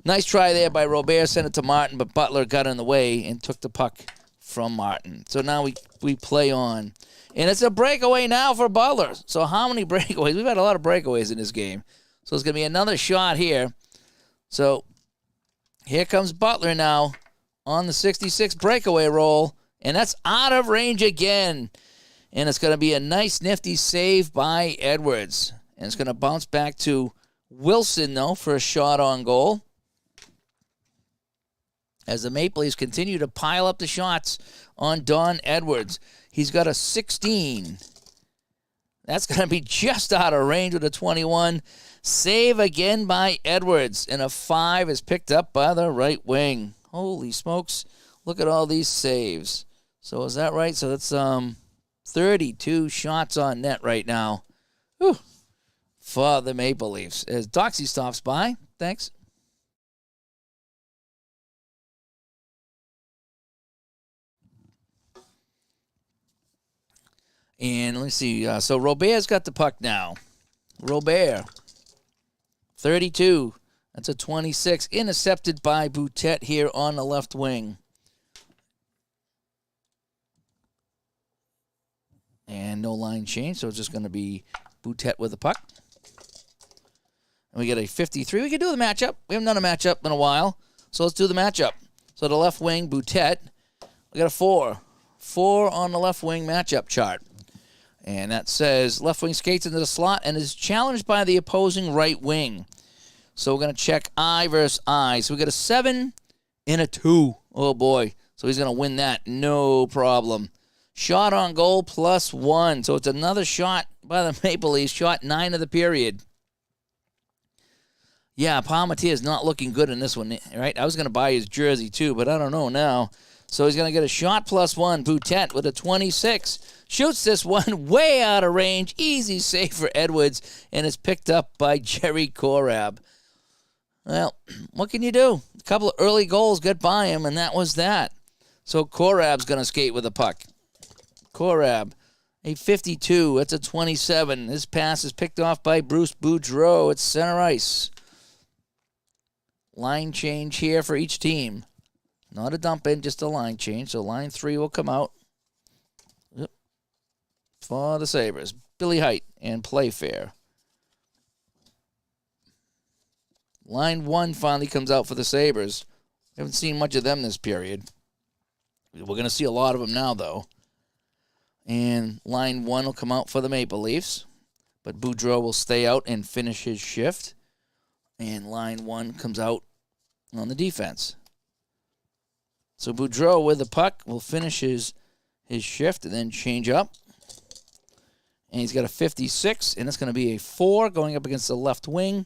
nice try there by Robert, sent it to Martin, but Butler got in the way and took the puck from Martin. So now we play on. And it's a breakaway now for Butler. So how many breakaways? We've had a lot of breakaways in this game. So it's going to be another shot here. So here comes Butler now on the 66 breakaway roll. And that's out of range again. And it's going to be a nice, nifty save by Edwards. And it's going to bounce back to Wilson, though, for a shot on goal. As the Maple Leafs continue to pile up the shots on Don Edwards. He's got a 16. That's going to be just out of range with a 21. Save again by Edwards. And a 5 is picked up by the right wing. Holy smokes. Look at all these saves. So is that right? So that's 32 shots on net right now. Whew. For the Maple Leafs. As Doxy stops by. Thanks. And let's see. So Robert's got the puck now. Robert. 32. That's a 26. Intercepted by Boutet here on the left wing. And no line change, so it's just going to be Boutet with the puck. And we get a 53. We can do the matchup. We haven't done a matchup in a while, so let's do the matchup. So the left wing, Boutet. We got a 4. 4 on the left wing matchup chart. And that says left wing skates into the slot and is challenged by the opposing right wing. So we're going to check eye versus eye. So we got a 7 and a 2. Oh, boy. So he's going to win that. No problem. Shot on goal +1. So it's another shot by the Maple Leafs. Shot 9 of the period. Yeah, Palmateer is not looking good in this one, right? I was going to buy his jersey too, but I don't know now. So he's going to get a shot +1. Boutet with a 26. Shoots this one way out of range. Easy save for Edwards, and it's picked up by Jerry Korab. Well, what can you do? A couple of early goals got by him, and that was that. So Korab's going to skate with the puck. Korab, a 52. That's a 27. This pass is picked off by Bruce Boudreau. It's center ice. Line change here for each team. Not a dump in, just a line change. So line 3 will come out for the Sabres. Billy Height and Playfair. Line 1 finally comes out for the Sabres. We haven't seen much of them this period. We're going to see a lot of them now, though. And line 1 will come out for the Maple Leafs. But Boudreau will stay out and finish his shift. And line 1 comes out on the defense. So Boudreau with the puck will finish his shift and then change up. And he's got a 56, and it's going to be a 4 going up against the left wing,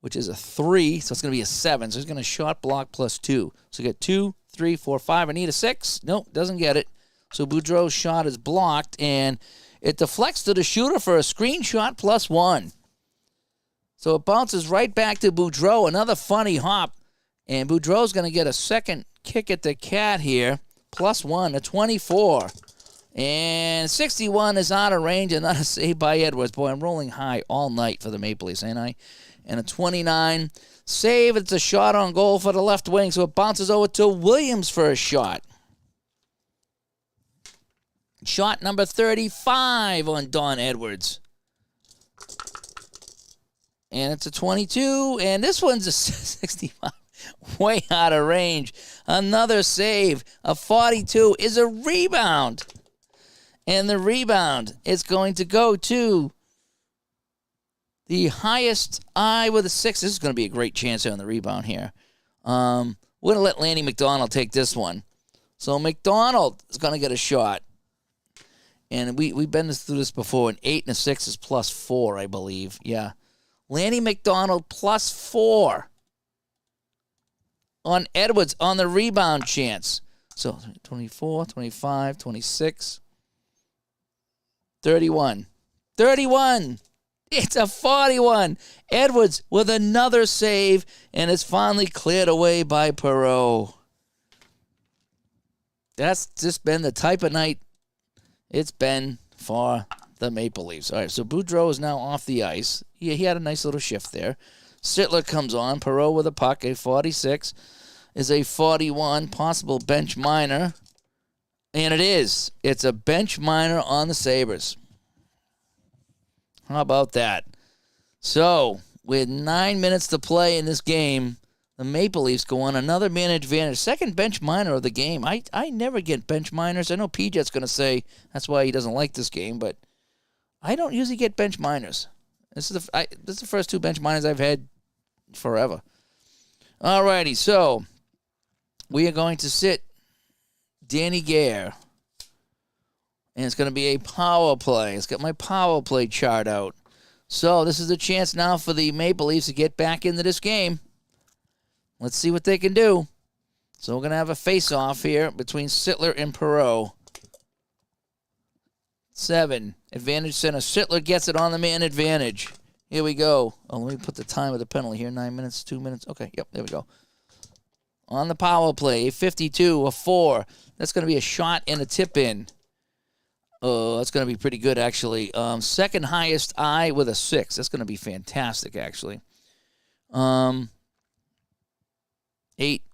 which is a 3, so it's going to be a 7. So he's going to shot block plus 2. So you get 2, 3, 4, 5. I need a 6. Nope, doesn't get it. So Boudreau's shot is blocked, and it deflects to the shooter for a screenshot plus 1. So it bounces right back to Boudreau. Another funny hop, and Boudreau's going to get a second kick at the cat here, plus 1, a 24. And 61 is out of range, and not a save by Edwards. Boy, I'm rolling high all night for the Maple Leafs, ain't I? And a 29. Save, it's a shot on goal for the left wing, so it bounces over to Williams for a shot. Shot number 35 on Don Edwards. And it's a 22, and this one's a 65. Way out of range. Another save. A 42 is a rebound. And the rebound is going to go to the highest eye with a 6. This is going to be a great chance on the rebound here. We're going to let Lanny McDonald take this one. So McDonald is going to get a shot. And we've been through this before. An 8 and a 6 is plus 4, I believe. Yeah. Lanny McDonald plus 4 on Edwards on the rebound chance. So 24, 25, 26. 31. 31. It's a 41. Edwards with another save, and it's finally cleared away by Perreault. That's just been the type of night it's been for the Maple Leafs. All right, so Boudreau is now off the ice. He had a nice little shift there. Sittler comes on. Perreault with a puck. A 46 is a 41. Possible bench minor. And it is. It's a bench minor on the Sabres. How about that? So, with 9 minutes to play in this game, the Maple Leafs go on another man advantage. Second bench minor of the game. I never get bench minors. I know PJ's going to say that's why he doesn't like this game, but I don't usually get bench minors. This is the first 2 bench minors I've had forever. All righty, so we are going to sit Danny Gare. And it's going to be a power play. It's got my power play chart out. So this is a chance now for the Maple Leafs to get back into this game. Let's see what they can do. So we're going to have a face-off here between Sittler and Perreault. 7. Advantage center. Sittler gets it on the man advantage. Here we go. Oh, let me put the time of the penalty here. 9 minutes, 2 minutes. Okay, yep, there we go. On the power play, a 52, a 4. That's going to be a shot and a tip-in. Oh, that's going to be pretty good, actually. Second highest eye with a 6. That's going to be fantastic, actually. 8.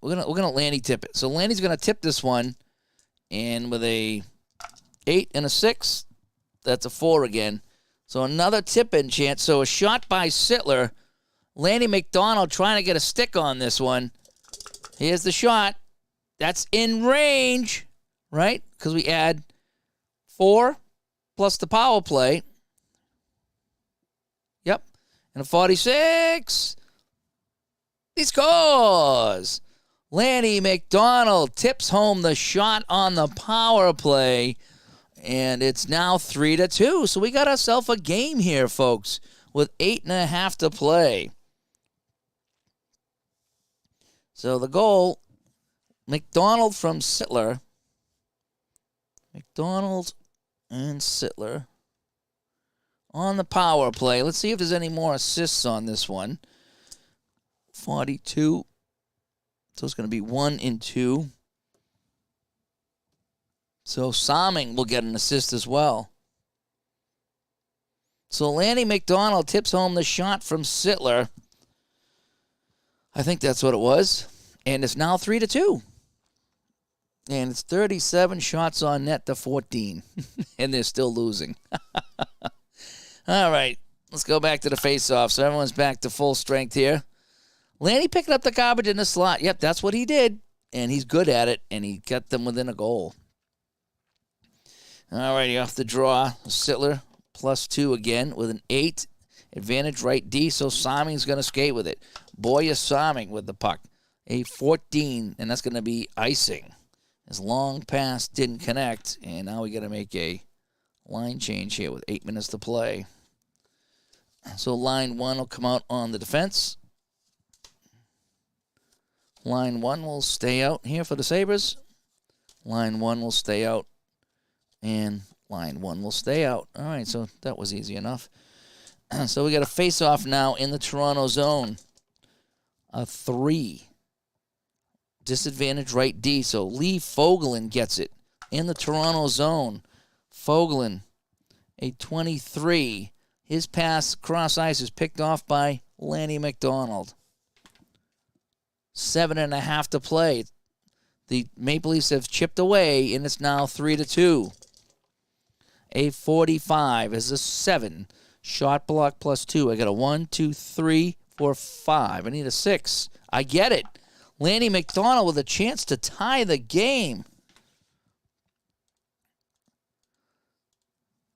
We're gonna Lanny tip it. So Lanny's going to tip this one, and with a 8 and a 6, that's a 4 again. So another tip-in chance. So a shot by Sittler. Lanny McDonald trying to get a stick on this one. Here's the shot. That's in range, right? Because we add 4 plus the power play. Yep. And a 46. He scores. Lanny McDonald tips home the shot on the power play. And it's now 3-2. So we got ourselves a game here, folks, with 8.5 to play. So the goal, McDonald from Sittler. McDonald and Sittler on the power play. Let's see if there's any more assists on this one. 42. So it's going to be 1 and 2. So Salming will get an assist as well. So Lanny McDonald tips home the shot from Sittler. I think that's what it was. And it's now 3-2. And it's 37 shots on net to 14. And they're still losing. All right. Let's go back to the face-off. So everyone's back to full strength here. Lanny picking up the garbage in the slot. Yep, that's what he did. And he's good at it. And he got them within a goal. All righty, off the draw. Sittler +2 again with an 8. Advantage right D, so Salming's going to skate with it. Boyer Salming with the puck. A 14, and that's going to be icing. His long pass didn't connect, and now we got to make a Line change here with 8 minutes to play. So line 1 will come out on the defense. Line 1 will stay out here for the Sabres. Line 1 will stay out. And line 1 will stay out. All right, so that was easy enough. So we got a face-off now in the Toronto zone. A 3. Disadvantage right D. So Lee Fogelin gets it in the Toronto zone. Fogelin, a 23. His pass cross ice is picked off by Lanny McDonald. 7.5 to play. The Maple Leafs have chipped away, and it's now 3-2. A 45 is a 7. Shot block plus 2. I got a 1, 2, 3, 4, 5. I need a 6. I get it. Lanny McDonald with a chance to tie the game.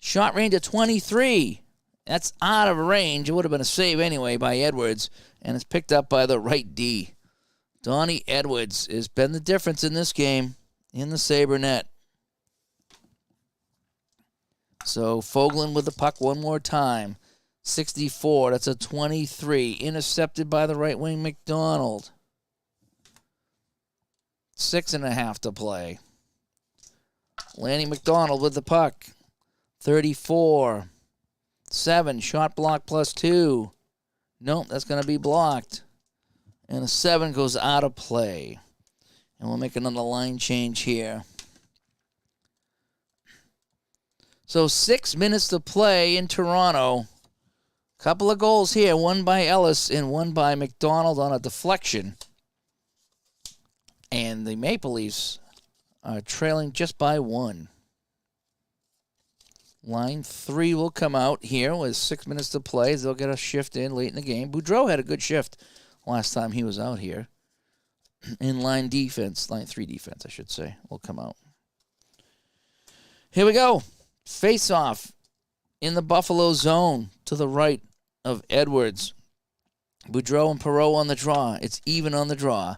Shot range of 23. That's out of range. It would have been a save anyway by Edwards, and it's picked up by the right D. Donnie Edwards has been the difference in this game in the Sabre net. So Fogelin with the puck one more time. 64, that's a 23. Intercepted by the right wing McDonald. 6.5 to play. Lanny McDonald with the puck. 34. 7, shot block plus 2. Nope, that's going to be blocked. And a 7 goes out of play. And we'll make another line change here. So 6 minutes to play in Toronto. Couple of goals here, one by Ellis and one by McDonald on a deflection. And the Maple Leafs are trailing just by 1. Line 3 will come out here with 6 minutes to play. They'll get a shift in late in the game. Boudreau had a good shift last time he was out here. In line defense, line 3 defense, I should say, will come out. Here we go. Face-off in the Buffalo zone to the right of Edwards. Boudreau and Perreault on the draw. It's even on the draw.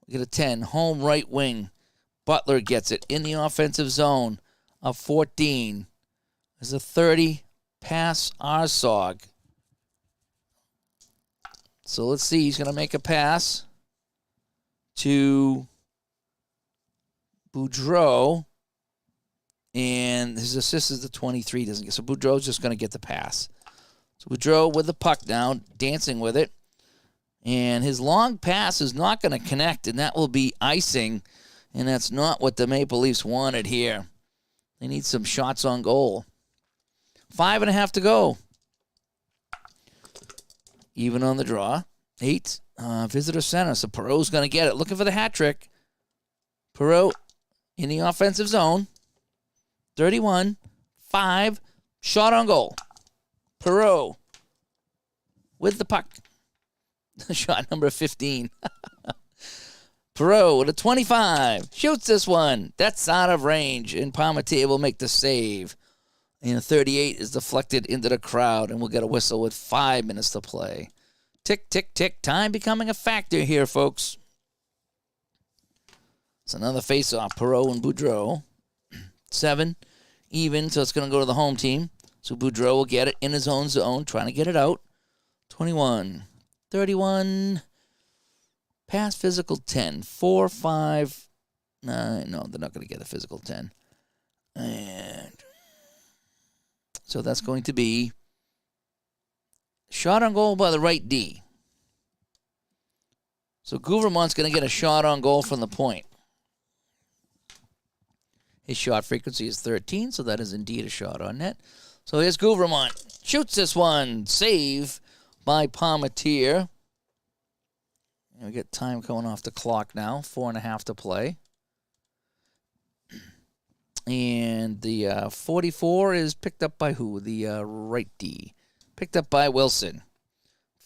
We get a 10. Home right wing. Butler gets it in the offensive zone. A 14. There's a 30. Pass Arsog. So let's see. He's going to make a pass to Boudreau. And his assist is the 23. Doesn't get, so Boudreau's just going to get the pass. So Boudreau with the puck now, dancing with it. And his long pass is not going to connect, and that will be icing. And that's not what the Maple Leafs wanted here. They need some shots on goal. 5.5 to go. Even on the draw. 8. Visitor center. So Perreault's going to get it. Looking for the hat trick. Perreault in the offensive zone. 31. 5. Shot on goal. Perreault with the puck. Shot number 15. Perreault with a 25. Shoots this one. That's out of range. And Palmateer will make the save. And 38 is deflected into the crowd. And we'll get a whistle with 5 minutes to play. Tick, tick, tick. Time becoming a factor here, folks. It's another face-off. Perreault and Boudreau. 7. Even, so it's going to go to the home team. So Boudreau will get it in his own zone, trying to get it out. 21. 31. Pass physical 10. 4, 5, 9. No, they're not going to get a physical 10. And so that's going to be shot on goal by the right D. So Gouvermont's going to get a shot on goal from the point. His shot frequency is 13, so that is indeed a shot on net. So here's Gouvermont. Shoots this one. Save by Palmateer. We get time going off the clock now. 4.5 to play. And the 44 is picked up by who? The right D. Picked up by Wilson.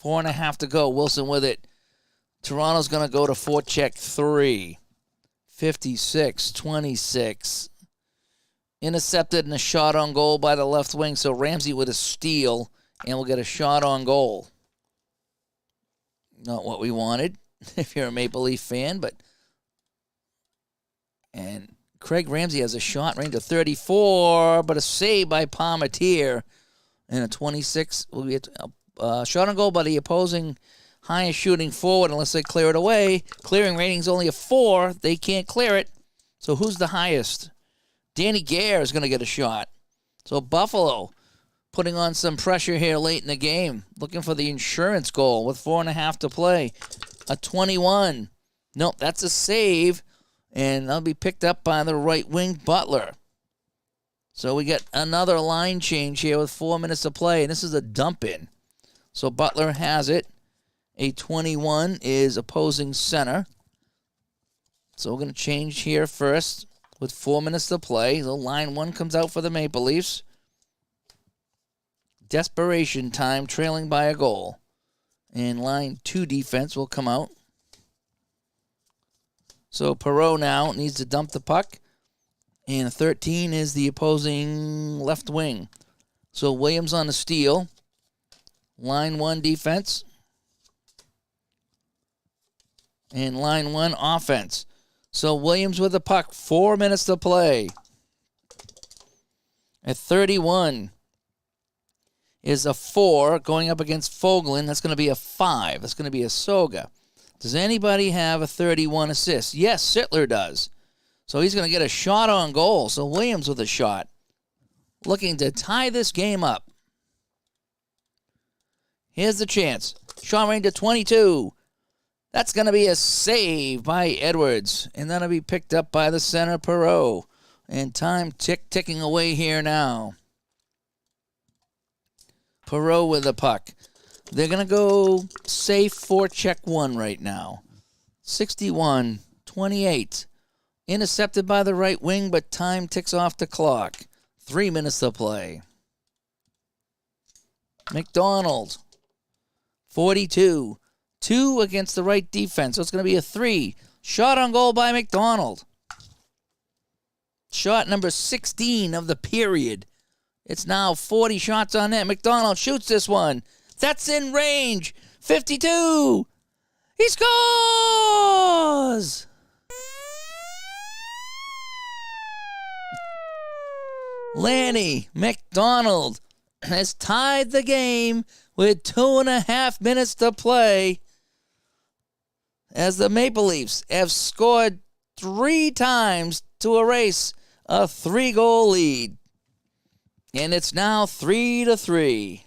4.5 to go. Wilson with it. Toronto's going to go to forecheck 3. 56-26. Intercepted and a shot on goal by the left wing. So Ramsey with a steal, and we'll get a shot on goal. Not what we wanted, if you're a Maple Leaf fan, but and Craig Ramsey has a shot range of 34, but a save by Palmateer. And a 26 will be a shot on goal by the opposing highest shooting forward unless they clear it away. Clearing rating is only a 4. They can't clear it. So who's the highest? Danny Gare is going to get a shot. So Buffalo putting on some pressure here late in the game. Looking for the insurance goal with 4.5 to play. A 21. Nope, that's a save. And that'll be picked up by the right wing Butler. So we get another line change here with 4 minutes to play. And this is a dump in. So Butler has it. A 21 is opposing center. So we're going to change here first with 4 minutes to play. So line 1 comes out for the Maple Leafs. Desperation time, trailing by a goal. And line 2 defense will come out. So Perreault now needs to dump the puck. And 13 is the opposing left wing. So Williams on the steal. Line 1 defense. And line 1 offense. So Williams with the puck. 4 minutes to play. At 31 is a 4 going up against Fogelin. That's going to be a 5. That's going to be a Soga. Does anybody have a 31 assist? Yes, Sittler does. So he's going to get a shot on goal. So Williams with a shot. Looking to tie this game up. Here's the chance. Shot range to 22. That's going to be a save by Edwards. And that'll be picked up by the center, Perreault. And time ticking away here now. Perreault with the puck. They're going to go safe for check 1 right now. 61-28. Intercepted by the right wing, but time ticks off the clock. 3 minutes to play. McDonald. 42. 2 against the right defense. So it's going to be a 3. Shot on goal by McDonald. Shot number 16 of the period. It's now 40 shots on net. McDonald shoots this one. That's in range. 52. He scores! Lanny McDonald has tied the game with 2.5 minutes to play as the Maple Leafs have scored 3 times to erase a 3-goal lead. And it's now 3-3.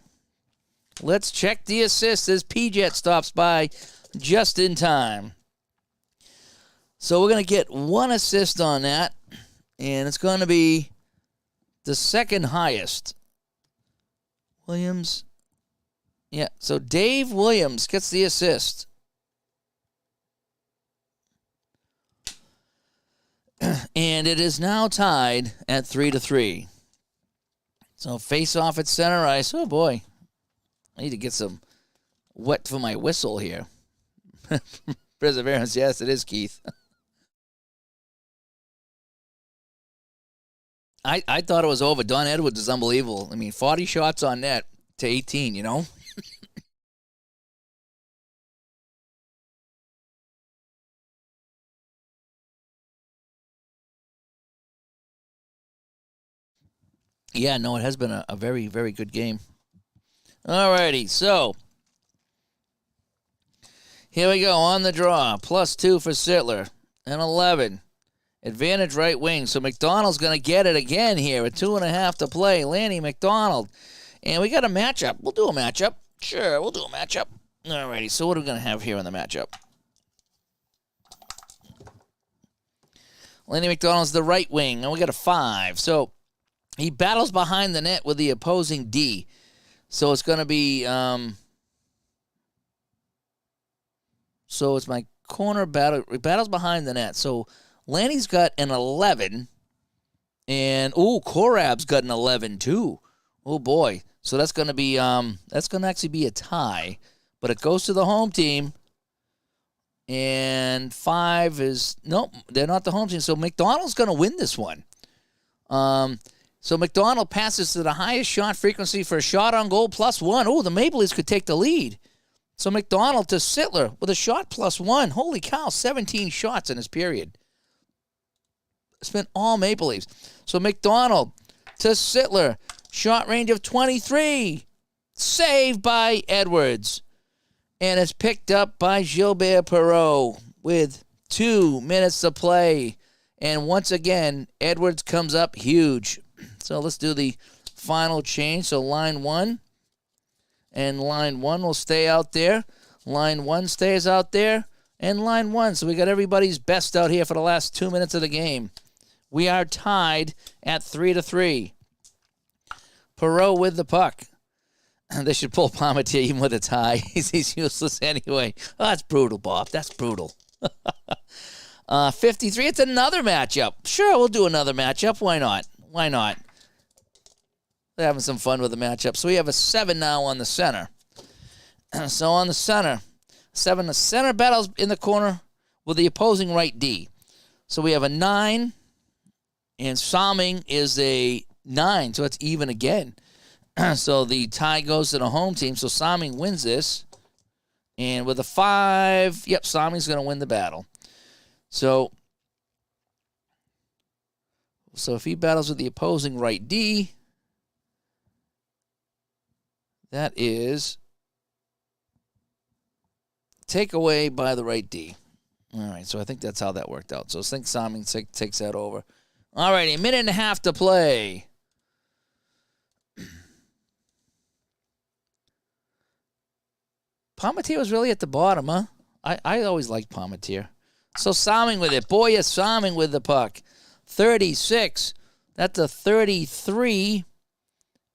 Let's check the assist as P-Jet stops by just in time. So we're going to get 1 assist on that, and it's going to be the second highest. Williams. Yeah, so Dave Williams gets the assist. And it is now tied at 3-3. So face off at center ice. Oh, boy. I need to get some wet for my whistle here. Perseverance, yes, it is, Keith. I thought it was over. Don Edwards is unbelievable. I mean, 40 shots on net to 18, you know? Yeah, no, it has been a very, very good game. All righty, so here we go on the draw. +2 for Sittler. And 11. Advantage right wing. So McDonald's going to get it again here with 2.5 to play. Lanny McDonald. And we got a matchup. We'll do a matchup. Sure, we'll do a matchup. All righty, so what are we going to have here in the matchup? Lanny McDonald's the right wing, and we got a 5. So he battles behind the net with the opposing D. So it's going to be, so it's my corner battle. He battles behind the net. So Lanny's got an 11. And, Korab's got an 11 too. Oh, boy. So that's going to be, that's going to actually be a tie. But it goes to the home team. And 5 is, nope, they're not the home team. So McDonald's going to win this one. So McDonald passes to the highest shot frequency for a shot on goal +1. Oh, the Maple Leafs could take the lead. So McDonald to Sittler with a shot +1. Holy cow, 17 shots in this period. It's been all Maple Leafs. So McDonald to Sittler. Shot range of 23. Saved by Edwards. And it's picked up by Gilbert Perreault with 2 minutes to play. And once again, Edwards comes up huge. So let's do the final change. So line 1. And line 1 will stay out there. Line 1 stays out there. And line 1. So we got everybody's best out here for the last 2 minutes of the game. We are tied at 3-3. Perreault with the puck. They should pull Palmateer even with a tie. He's useless anyway. Oh, that's brutal, Bob. That's brutal. 53. It's another matchup. Sure, we'll do another matchup. Why not? Why not? They're having some fun with the matchup. So we have a 7 now on the center. So on the center, 7. The center battles in the corner with the opposing right D. So we have a 9, and Salming is a 9, so it's even again. So the tie goes to the home team, so Salming wins this. And with a 5, yep, Salming's going to win the battle. So if he battles with the opposing right D, that is takeaway by the right D. All right, so I think that's how that worked out. So I think Salming takes that over. All right, a minute and a half to play. Palmateer was really at the bottom, huh? I always liked Palmateer. So Salming with it. Boy, is Salming with the puck. 36. That's a 33.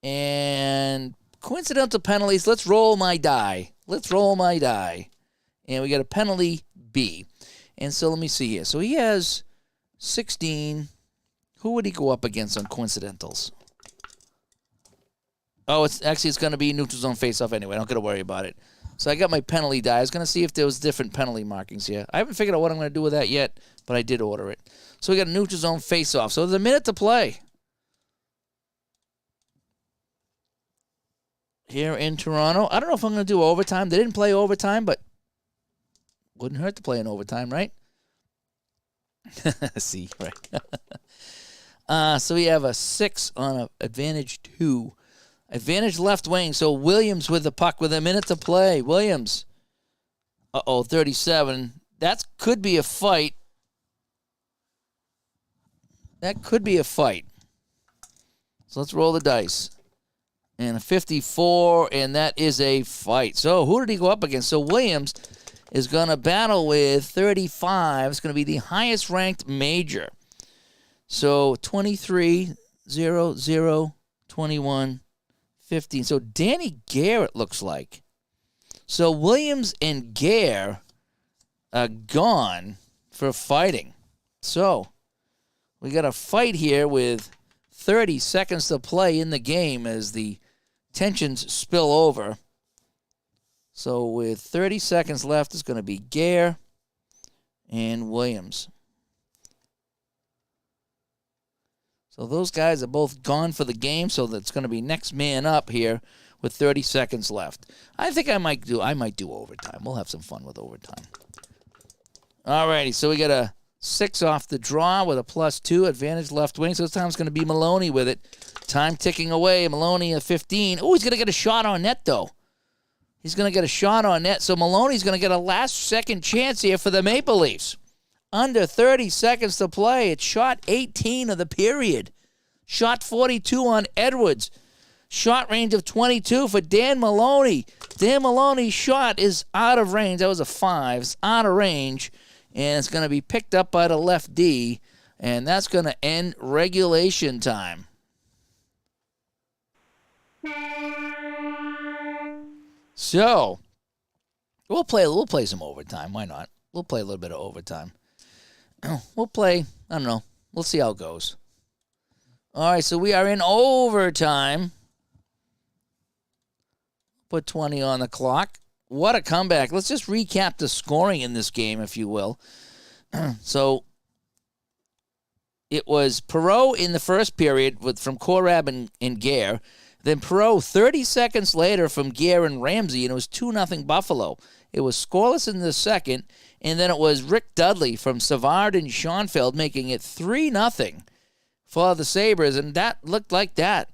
And coincidental penalties. Let's roll my die. Let's roll my die. And we got a penalty B. And so let me see here. So he has 16. Who would he go up against on coincidentals? Oh, it's going to be neutral zone face-off anyway. I don't got to worry about it. So I got my penalty die. I was going to see if there was different penalty markings here. I haven't figured out what I'm going to do with that yet, but I did order it. So we got a neutral zone face-off. So there's a minute to play here in Toronto. I don't know if I'm going to do overtime. They didn't play overtime, but wouldn't hurt to play in overtime, right? See, right. So we have a 6 on a advantage 2. Advantage left wing, so Williams with the puck with a minute to play. Williams. 37. That could be a fight. That could be a fight. So let's roll the dice. And a 54, and that is a fight. So who did he go up against? So Williams is going to battle with 35. It's going to be the highest ranked major. So 23, 0, 0, 21, 15. So Danny Garrett looks like. So Williams and Gare are gone for fighting. So we got a fight here with 30 seconds to play in the game as the tensions spill over. So with 30 seconds left, it's going to be Gare and Williams. So those guys are both gone for the game, so that's going to be next man up here with 30 seconds left. I think I might do overtime. We'll have some fun with overtime. All righty, so we got a 6 off the draw with a +2, advantage left wing. So this time it's going to be Maloney with it. Time ticking away. Maloney at 15. Oh, he's going to get a shot on net, though. He's going to get a shot on net. So Maloney's going to get a last-second chance here for the Maple Leafs. Under 30 seconds to play. It's shot 18 of the period. Shot 42 on Edwards. Shot range of 22 for Dan Maloney. Dan Maloney's shot is out of range. That was a 5. It's out of range. And it's going to be picked up by the left D. And that's going to end regulation time. So, we'll play some overtime. Why not? We'll play a little bit of overtime. We'll play, I don't know. We'll see how it goes. All right, so we are in overtime. Put 20 on the clock. What a comeback. Let's just recap the scoring in this game, if you will. So, it was Perreault in the first period from Korab and Gare. Then Perreault 30 seconds later from Gare and Ramsey, and it was 2-0 Buffalo. It was scoreless in the second, And then it was Rick Dudley from Savard and Schoenfeld making it 3-0 for the Sabres, and that looked like that.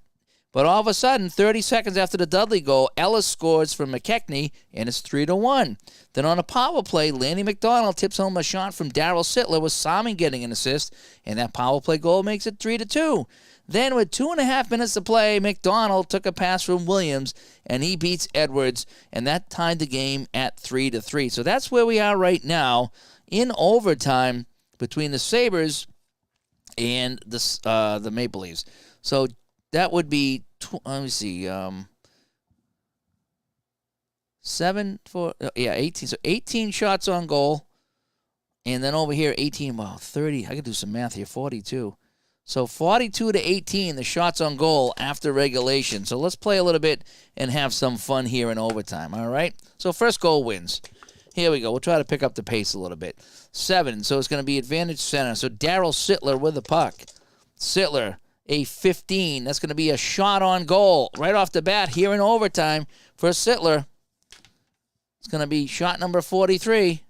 But all of a sudden, 30 seconds after the Dudley goal, Ellis scores from McKechnie, and it's 3-1. Then on a power play, Lanny McDonald tips home a shot from Darryl Sittler with Salmon getting an assist, and that power play goal makes it 3-2. Then with 2.5 minutes to play, McDonald took a pass from Williams, and he beats Edwards, and that tied the game at 3-3. So that's where we are right now in overtime between the Sabres and the Maple Leafs. So that would be, let me see, 18. So 18 shots on goal. And then over here, 18, 30. I could do some math here, 42. So 42-18, the shots on goal after regulation. So let's play a little bit and have some fun here in overtime, all right? So first goal wins. Here we go. We'll try to pick up the pace a little bit. 7, so it's going to be advantage center. So Darryl Sittler with the puck. Sittler, a 15. That's going to be a shot on goal right off the bat here in overtime for Sittler. It's going to be shot number 43.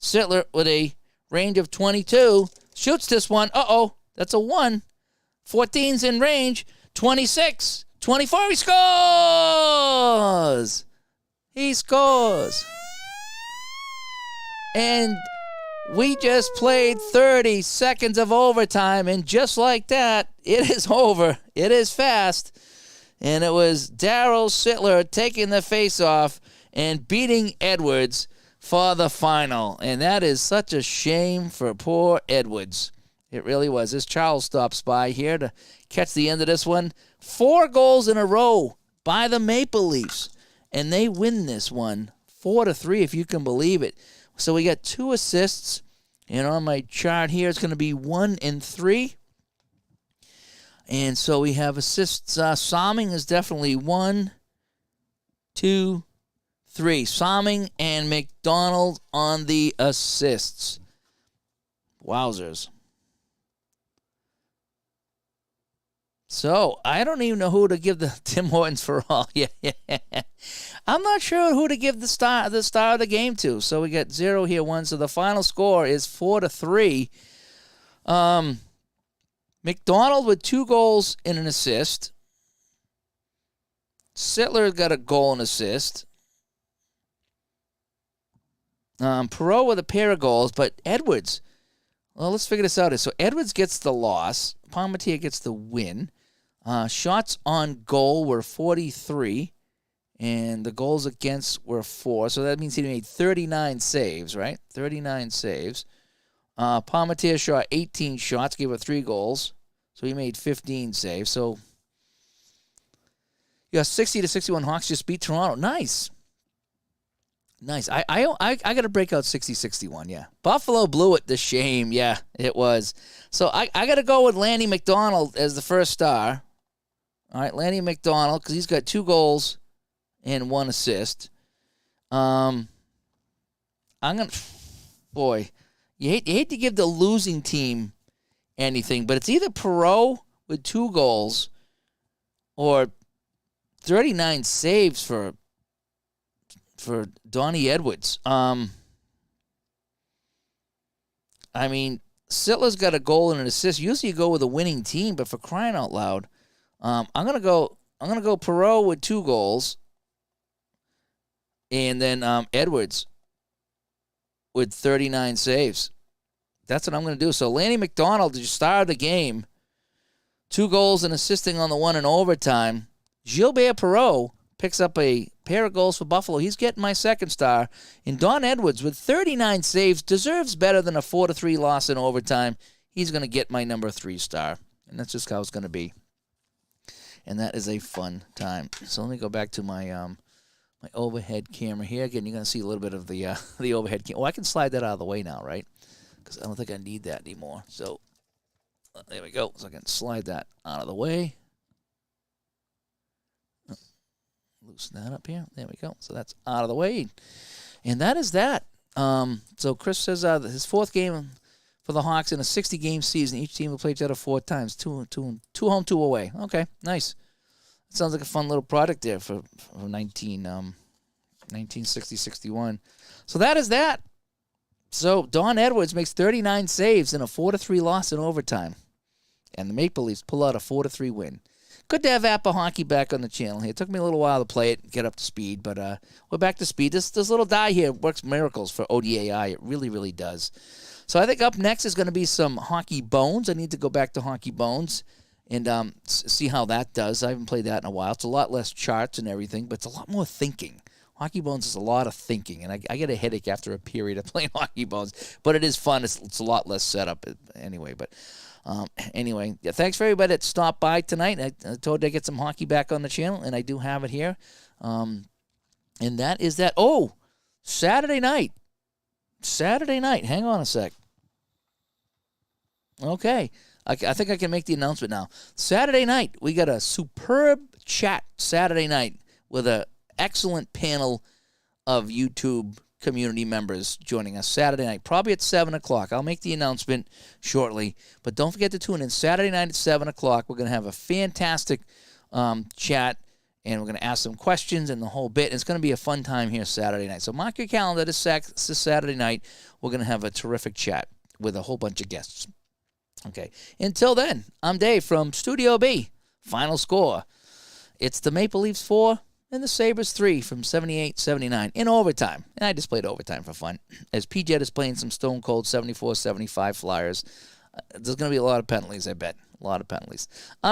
Sittler with a range of 22. Shoots this one. Uh-oh. That's a 1. 14's in range. 26. 24. He scores. He scores. And we just played 30 seconds of overtime, and just like that, it is over. It is fast. And it was Darryl Sittler taking the face-off and beating Edwards for the final. And that is such a shame for poor Edwards. It really was. This Charles stops by here to catch the end of this one. 4 goals in a row by the Maple Leafs. And they win this one 4-3, if you can believe it. So we got 2 assists. And on my chart here, it's going to be 1 and 3. And so we have assists. Salming is definitely 1, 2, 3. Salming and McDonald on the assists. Wowzers. So I don't even know who to give the Tim Hortons for all. Yeah. I'm not sure who to give the star of the game to. So we got 0 here, 1. So the final score is 4-3. McDonald with 2 goals and an assist. Sittler got a goal and assist. Perreault with a pair of goals, but Edwards. Well, let's figure this out. So Edwards gets the loss. Palmateer gets the win. Shots on goal were 43, and the goals against were 4. So that means he made 39 saves, right? 39 saves. Palmateer shot 18 shots, gave up 3 goals. So he made 15 saves. So, 60-61 Hawks just beat Toronto. Nice. I got to break out 60-61, yeah. Buffalo blew it, the shame, yeah, it was. So I got to go with Lanny McDonald as the first star. All right, Lanny McDonald, because he's got 2 goals and 1 assist. I'm going to, boy, you hate to give the losing team anything, but it's either Perreault with 2 goals or 39 saves for Donnie Edwards. I mean, Sittler's got a goal and an assist. Usually you go with a winning team, but for crying out loud, I'm gonna go Perreault with 2 goals, and then Edwards with 39 saves. That's what I'm gonna do. So Lanny McDonald, the star of the game, 2 goals and assisting on the 1 in overtime. Gilbert Perreault picks up a pair of goals for Buffalo. He's getting my second star. And Don Edwards, with 39 saves, deserves better than a 4-3 loss in overtime. He's going to get my number 3 star. And that's just how it's going to be. And that is a fun time. So let me go back to my my overhead camera here. Again, you're going to see a little bit of the overhead camera. Oh, I can slide that out of the way now, right? Because I don't think I need that anymore. So there we go. So I can slide that out of the way. Loosen that up here. There we go. So that's out of the way. And that is that. So Chris says his 4th game for the Hawks in a 60-game season. Each team will play each other 4 times. 2 home, 2 away. Okay, nice. That sounds like a fun little product there for 1960-61. So that is that. So Don Edwards makes 39 saves in a 4-3 loss in overtime. And the Maple Leafs pull out a 4-3 win. Good to have APBA Hockey back on the channel here. It took me a little while to play it, get up to speed, but we're back to speed. This little die here works miracles for ODAI. It really, really does. So I think up next is going to be some Hockey Bones. I need to go back to Hockey Bones and see how that does. I haven't played that in a while. It's a lot less charts and everything, but it's a lot more thinking. Hockey Bones is a lot of thinking, and I get a headache after a period of playing Hockey Bones, but it is fun. It's a lot less setup anyway, but... Anyway, yeah, thanks for everybody that stopped by tonight. I told you to get some hockey back on the channel, and I do have it here. And that is that. Oh, Saturday night. Hang on a sec. Okay. I think I can make the announcement now. Saturday night, we got a superb chat Saturday night with an excellent panel of YouTube community members joining us Saturday night, probably at 7 o'clock. I'll make the announcement shortly, but don't forget to tune in Saturday night at 7 o'clock. We're going to have a fantastic chat, and we're going to ask some questions and the whole bit. It's going to be a fun time here Saturday night. So mark your calendar this Saturday night. We're going to have a terrific chat with a whole bunch of guests. Okay. Until then, I'm Dave from Studio B. Final score. It's the Maple Leafs 4 and the Sabres 3 from 78-79 in overtime. And I just played overtime for fun. As PJ is playing some stone cold 74-75 Flyers. There's going to be a lot of penalties, I bet. A lot of penalties. I'm